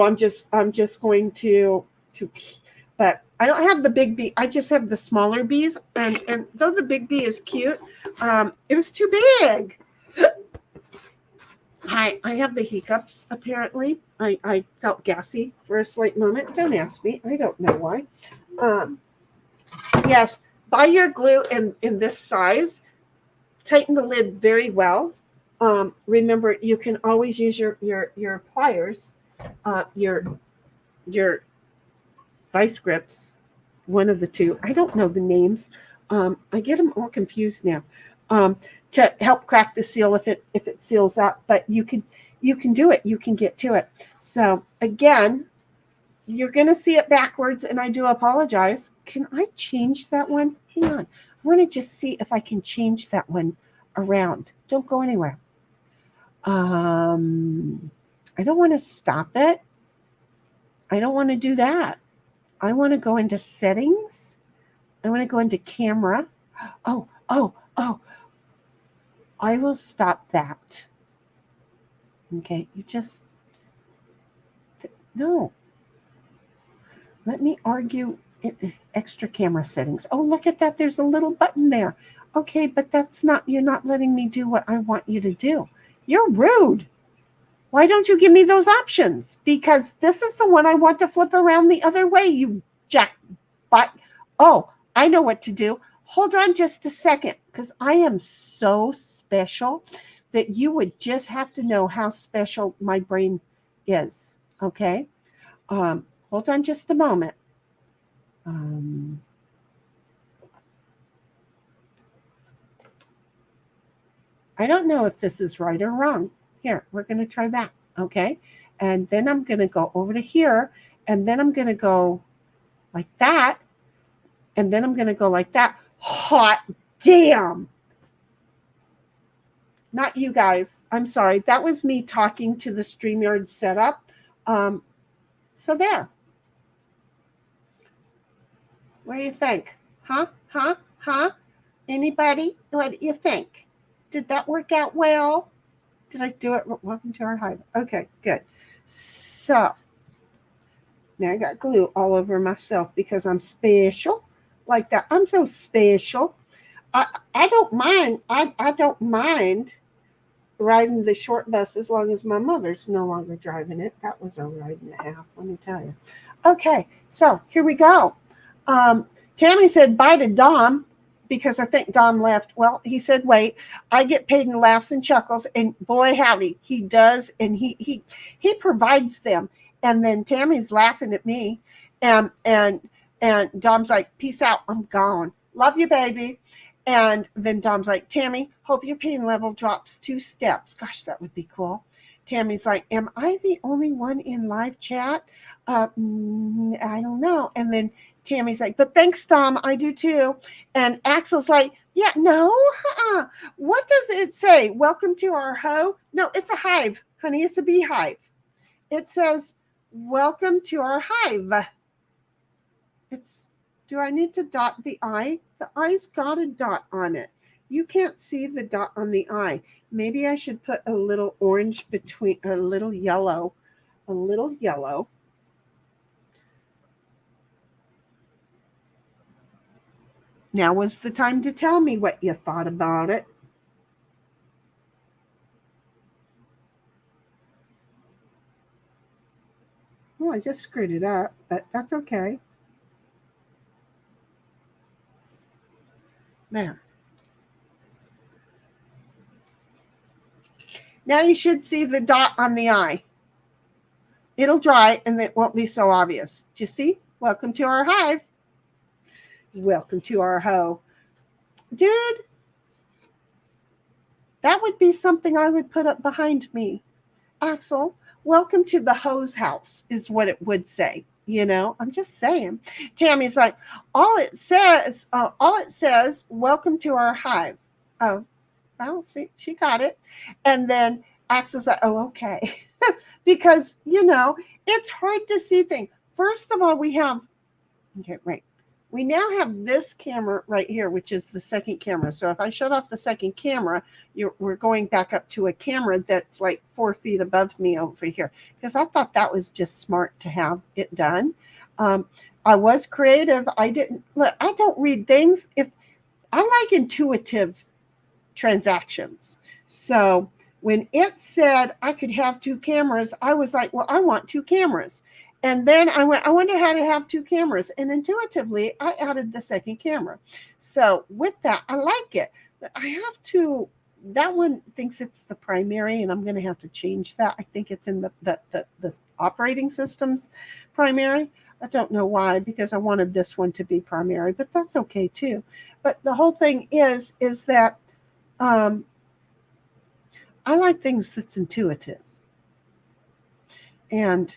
I'm just going to, but I don't have the big bee. I just have the smaller bees. And though the big bee is cute, it was too big. I have the hiccups, apparently. I felt gassy for a slight moment. Don't ask me. I don't know why. Yes, buy your glue in this size. Tighten the lid very well. Remember, you can always use your pliers, your vice grips, one of the two. I don't know the names. I get them all confused now. To help crack the seal if it seals up, but you can do it. You can get to it. So again, you're going to see it backwards, and I do apologize. Can I change that one? Hang on. I want to just see if I can change that one around. Don't go anywhere. I don't want to stop it. I don't want to do that. I want to go into settings. I want to go into camera. Oh. I will stop that. Okay, no. Let me argue extra camera settings. Oh, look at that. There's a little button there. Okay, but you're not letting me do what I want you to do. You're rude. Why don't you give me those options? Because this is the one I want to flip around the other way, you jackpot. Oh, I know what to do. Hold on just a second, because I am so special that you would just have to know how special my brain is. Okay. Hold on just a moment. I don't know if this is right or wrong. Here, we're going to try that. Okay. And then I'm going to go over to here, and then I'm going to go like that. And then I'm going to go like that. Hot damn. Not you guys. I'm sorry. That was me talking to the StreamYard setup. So there. What do you think? Huh? Anybody? What do you think? Did that work out well? Did I do it? Welcome to our hive. Okay, good. So now I got glue all over myself because I'm special like that. I'm so special. I don't mind. I don't mind riding the short bus as long as my mother's no longer driving it. That was a ride and a half, let me tell you. Okay, so here we go. Tammy said bye to Dom because I think Dom left. Well, he said, wait, I get paid in laughs and chuckles, and boy, howdy, he does, and he provides them. And then Tammy's laughing at me, and Dom's like, peace out, I'm gone. Love you, baby. And then Dom's like, Tammy, hope your pain level drops 2 steps. Gosh, that would be cool. Tammy's like, am I the only one in live chat? I don't know. And then Tammy's like, but thanks, Dom. I do too. And Axel's like, yeah, no. What does it say? Welcome to our hoe? No, it's a hive, honey. It's a beehive. It says, welcome to our hive. Do I need to dot the I? The I's got a dot on it. You can't see the dot on the I. Maybe I should put a little orange between, or a little yellow. Now was the time to tell me what you thought about it. Well, I just screwed it up, but that's okay. There. Now you should see the dot on the I. It'll dry and it won't be so obvious. Do you see? Welcome to our hive. Welcome to our hoe. Dude, that would be something I would put up behind me. Axel, welcome to the hoe's house is what it would say. You know, I'm just saying. Tammy's like, all it says, welcome to our hive. Oh, well, see, she got it. And then Axel's like, oh, okay. Because, you know, it's hard to see things. First of all, we now have this camera right here, which is the second camera. So if I shut off the second camera, we're going back up to a camera that's like 4 feet above me over here. Because I thought that was just smart to have it done. I was creative. I don't read things. If I like intuitive transactions. So when it said I could have 2 cameras, I was like, well, I want 2 cameras. And then I wonder how to have 2 cameras. And intuitively, I added the second camera. So with that, I like it. But I have to, that one thinks it's the primary, and I'm going to have to change that. I think it's in the operating system's primary. I don't know why, because I wanted this one to be primary, but that's okay too. But the whole thing is that I like things that's intuitive. And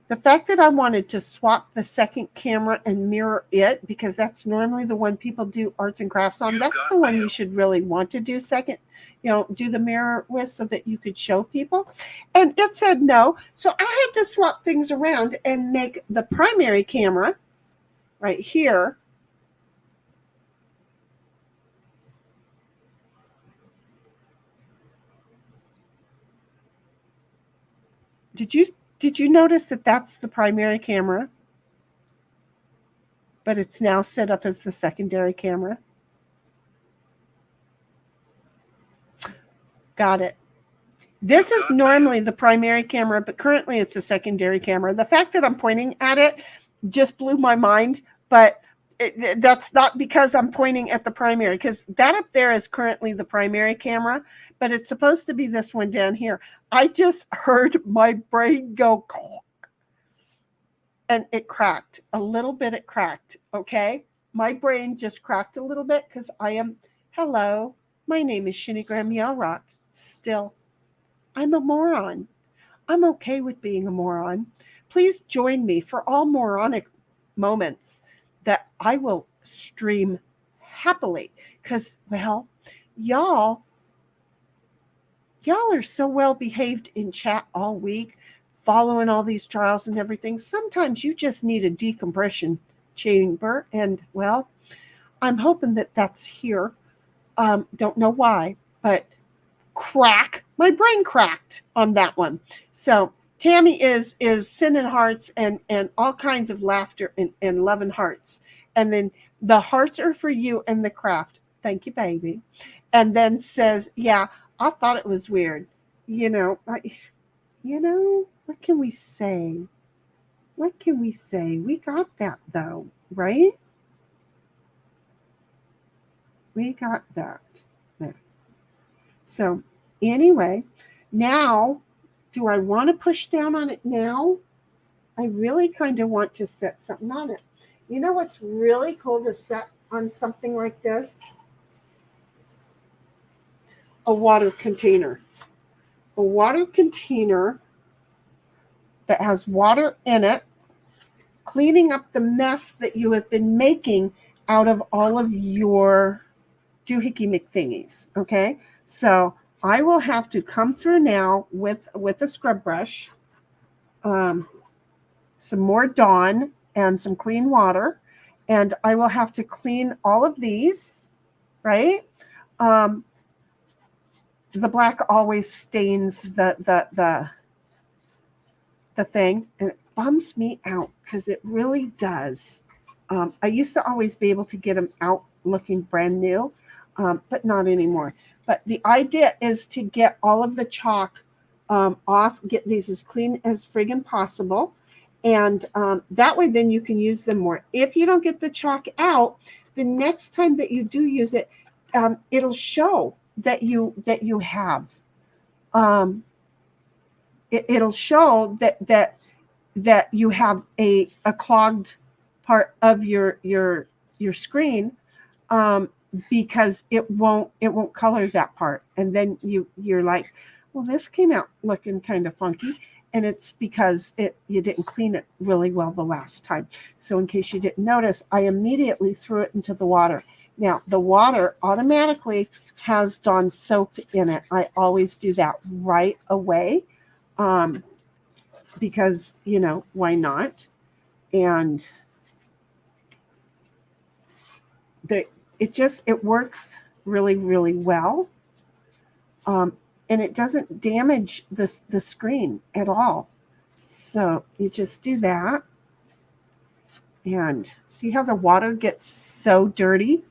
the fact that I wanted to swap the second camera and mirror it, because that's normally the one people do arts and crafts on. That's the one you should really want to do second, do the mirror with so that you could show people. And it said no. So I had to swap things around and make the primary camera right here. Did you notice that that's the primary camera, but it's now set up as the secondary camera? Got it. This is normally the primary camera, but currently it's the secondary camera. The fact that I'm pointing at it just blew my mind, but that's not because I'm pointing at the primary, because that up there is currently the primary camera, but it's supposed to be this one down here. I just heard my brain go and it cracked a little bit. It cracked. Okay. My brain just cracked a little bit because hello, my name is Shinigram Yellrock. Still, I'm a moron. I'm okay with being a moron. Please join me for all moronic moments that I will stream happily, because, well, y'all are so well behaved in chat all week, following all these trials and everything. Sometimes you just need a decompression chamber, and, well, I'm hoping that that's here. Don't know why, but my brain cracked on that one. So Tammy is sending hearts and all kinds of laughter and loving hearts. And then the hearts are for you and the craft. Thank you, baby. And then says, yeah, I thought it was weird. What can we say? What can we say? We got that though, right? We got that. There. So anyway, now, do I want to push down on it now? I really kind of want to set something on it. You know what's really cool to set on something like this? A water container. A water container that has water in it, cleaning up the mess that you have been making out of all of your doohickey McThingies. Okay, so I will have to come through now with a scrub brush, some more Dawn and some clean water, and I will have to clean all of these, right? The black always stains the thing, and it bums me out because it really does. I used to always be able to get them out looking brand new, but not anymore. But the idea is to get all of the chalk off, get these as clean as friggin' possible. And that way then you can use them more. If you don't get the chalk out, the next time that you do use it, it'll show that you have. It'll show that you have a clogged part of your screen. Because it won't color that part, and then you're like, well, this came out looking kind of funky, and it's because you didn't clean it really well the last time. So in case you didn't notice, I immediately threw it into the water. Now the water automatically has Dawn soap in it. I always do that right away, because why not? And it works really, really well. And it doesn't damage the screen at all. So you just do that. And see how the water gets so dirty?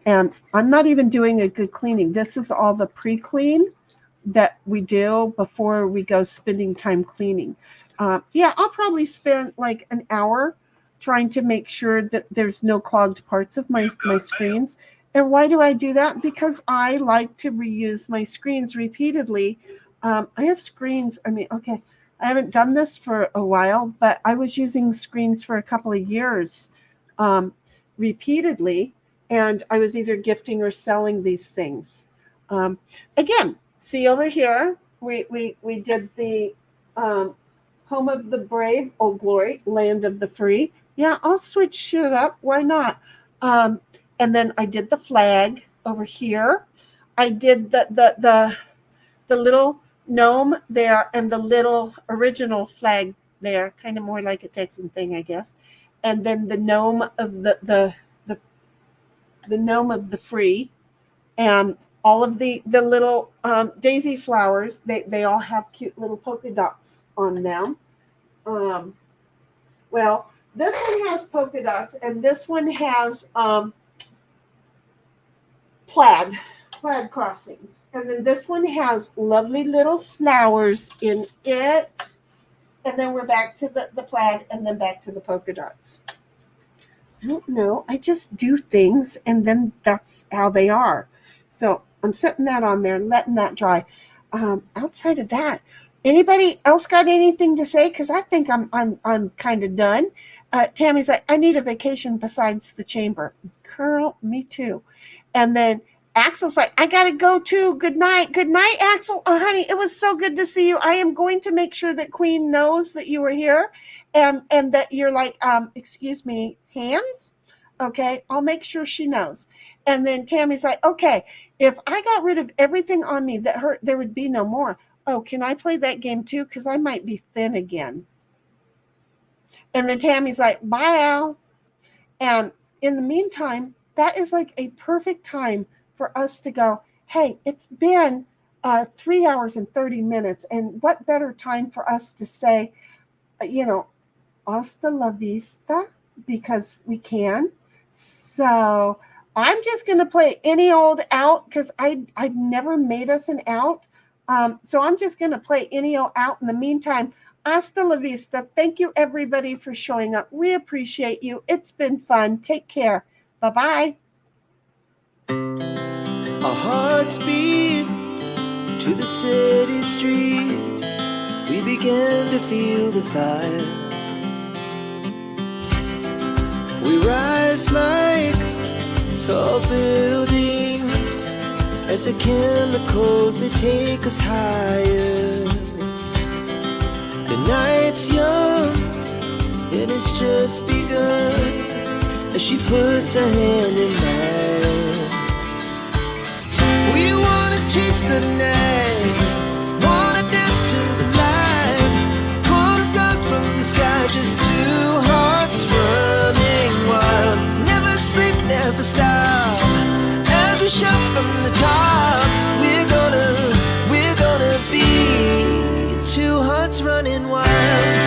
And I'm not even doing a good cleaning. This is all the pre-clean that we do before we go spending time cleaning. Yeah, I'll probably spend like an hour trying to make sure that there's no clogged parts of my screens. And why do I do that? Because I like to reuse my screens repeatedly. I have screens. I haven't done this for a while, but I was using screens for a couple of years repeatedly, and I was either gifting or selling these things. Again, see over here, we did the Home of the Brave, Oh Glory, Land of the Free. Yeah, I'll switch it up. Why not? And then I did the flag over here. I did the little gnome there and the little original flag there, kind of more like a Texan thing, I guess. And then the gnome of the gnome of the free, and all of the little daisy flowers. They all have cute little polka dots on them. Well, this one has polka dots, and this one has plaid crossings. And then this one has lovely little flowers in it. And then we're back to the plaid, and then back to the polka dots. I don't know. I just do things, and then that's how they are. So I'm setting that on there, letting that dry. Outside of that, anybody else got anything to say? Because I think I'm kind of done. Tammy's like, I need a vacation besides the chamber. Girl, me too. And then Axel's like, I gotta go too. Good night. Good night, Axel. Oh, honey, it was so good to see you. I am going to make sure that Queen knows that you were here, and that you're like, excuse me, hands. Okay, I'll make sure she knows. And then Tammy's like, okay, if I got rid of everything on me that hurt, there would be no more. Oh, can I play that game too? Because I might be thin again. And then Tammy's like, bye, Al. And in the meantime, that is like a perfect time for us to go, hey, it's been 3 hours and 30 minutes. And what better time for us to say, hasta la vista, because we can. So I'm just going to play any old out because I've never made us an out. So I'm just going to play any old out. In the meantime, hasta la vista. Thank you, everybody, for showing up. We appreciate you. It's been fun. Take care. Bye-bye. Our hearts beat to the city streets. We began to feel the fire. We rise like tall buildings as the chemicals, they take us higher. The night's young and it's just begun as she puts her hand in mine. We wanna chase the night, wanna dance to the light, pull the stars from the sky, just two hearts running wild. Never sleep, never stop, as we shout from the top. We're gonna be two hearts running wild.